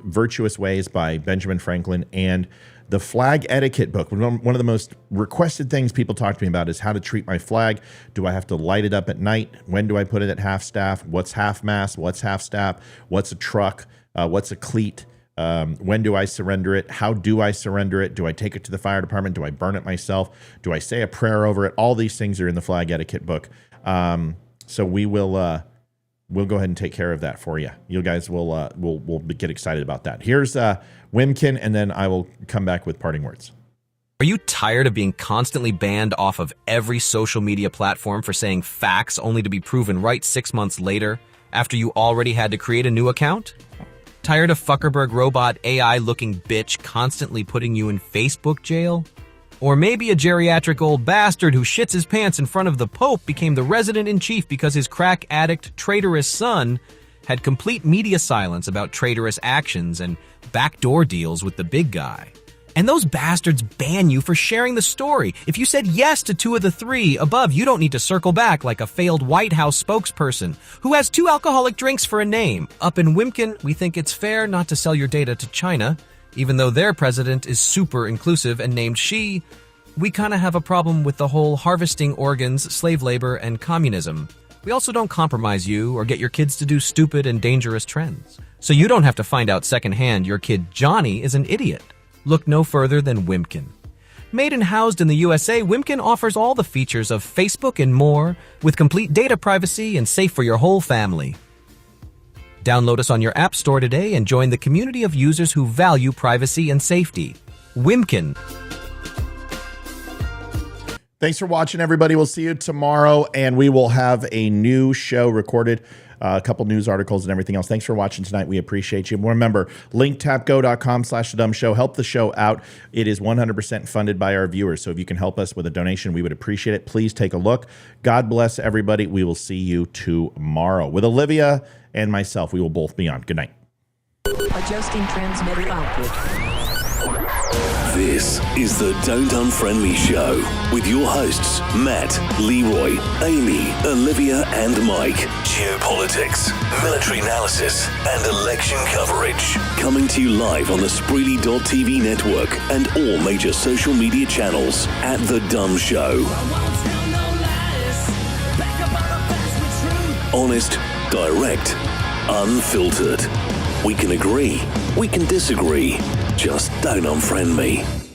Virtuous Ways by Benjamin Franklin, and the Flag Etiquette book. One of the most requested things people talk to me about is how to treat my flag. Do I have to light it up at night? When do I put it at half staff? What's half mast? What's half staff? What's a truck? What's a cleat? When do I surrender it? How do I surrender it? Do I take it to the fire department? Do I burn it myself? Do I say a prayer over it? All these things are in the Flag Etiquette book. So we'll go ahead and take care of that for you. You guys will get excited about that. Here's Wimkin, and then I will come back with parting words. Are you tired of being constantly banned off of every social media platform for saying facts only to be proven right 6 months later after you already had to create a new account? Tired of Fuckerberg robot AI-looking bitch constantly putting you in Facebook jail? Or maybe a geriatric old bastard who shits his pants in front of the Pope became the resident-in-chief because his crack addict, traitorous son had complete media silence about traitorous actions and backdoor deals with the big guy. And those bastards ban you for sharing the story. If you said yes to 2 of the 3 above, you don't need to circle back like a failed White House spokesperson who has 2 alcoholic drinks for a name. Up in Wimkin, we think it's fair not to sell your data to China, even though their president is super inclusive and named Xi. We kind of have a problem with the whole harvesting organs, slave labor, and communism. We also don't compromise you or get your kids to do stupid and dangerous trends. So you don't have to find out secondhand your kid Johnny is an idiot. Look no further than Wimkin. Made and housed in the USA, Wimkin offers all the features of Facebook and more, with complete data privacy and safe for your whole family. Download us on your app store today and join the community of users who value privacy and safety. Wimkin. Thanks for watching, everybody. We'll see you tomorrow, and we will have a new show recorded. A couple news articles and everything else. Thanks for watching tonight. We appreciate you. Remember, linktapgo.com/thedumbshow. Help the show out. It is 100% funded by our viewers. So if you can help us with a donation, we would appreciate it. Please take a look. God bless everybody. We will see you tomorrow. With Olivia and myself, we will both be on. Good night. Adjusting transmitter output. This is the Don't Unfriend Me Show with your hosts, Matt, Leroy, Amy, Olivia, and Mike. Geopolitics, military analysis, and election coverage. Coming to you live on the Spreely.tv network and all major social media channels at The DUM Show. Honest, direct, unfiltered. We can agree, we can disagree. Just don't unfriend me.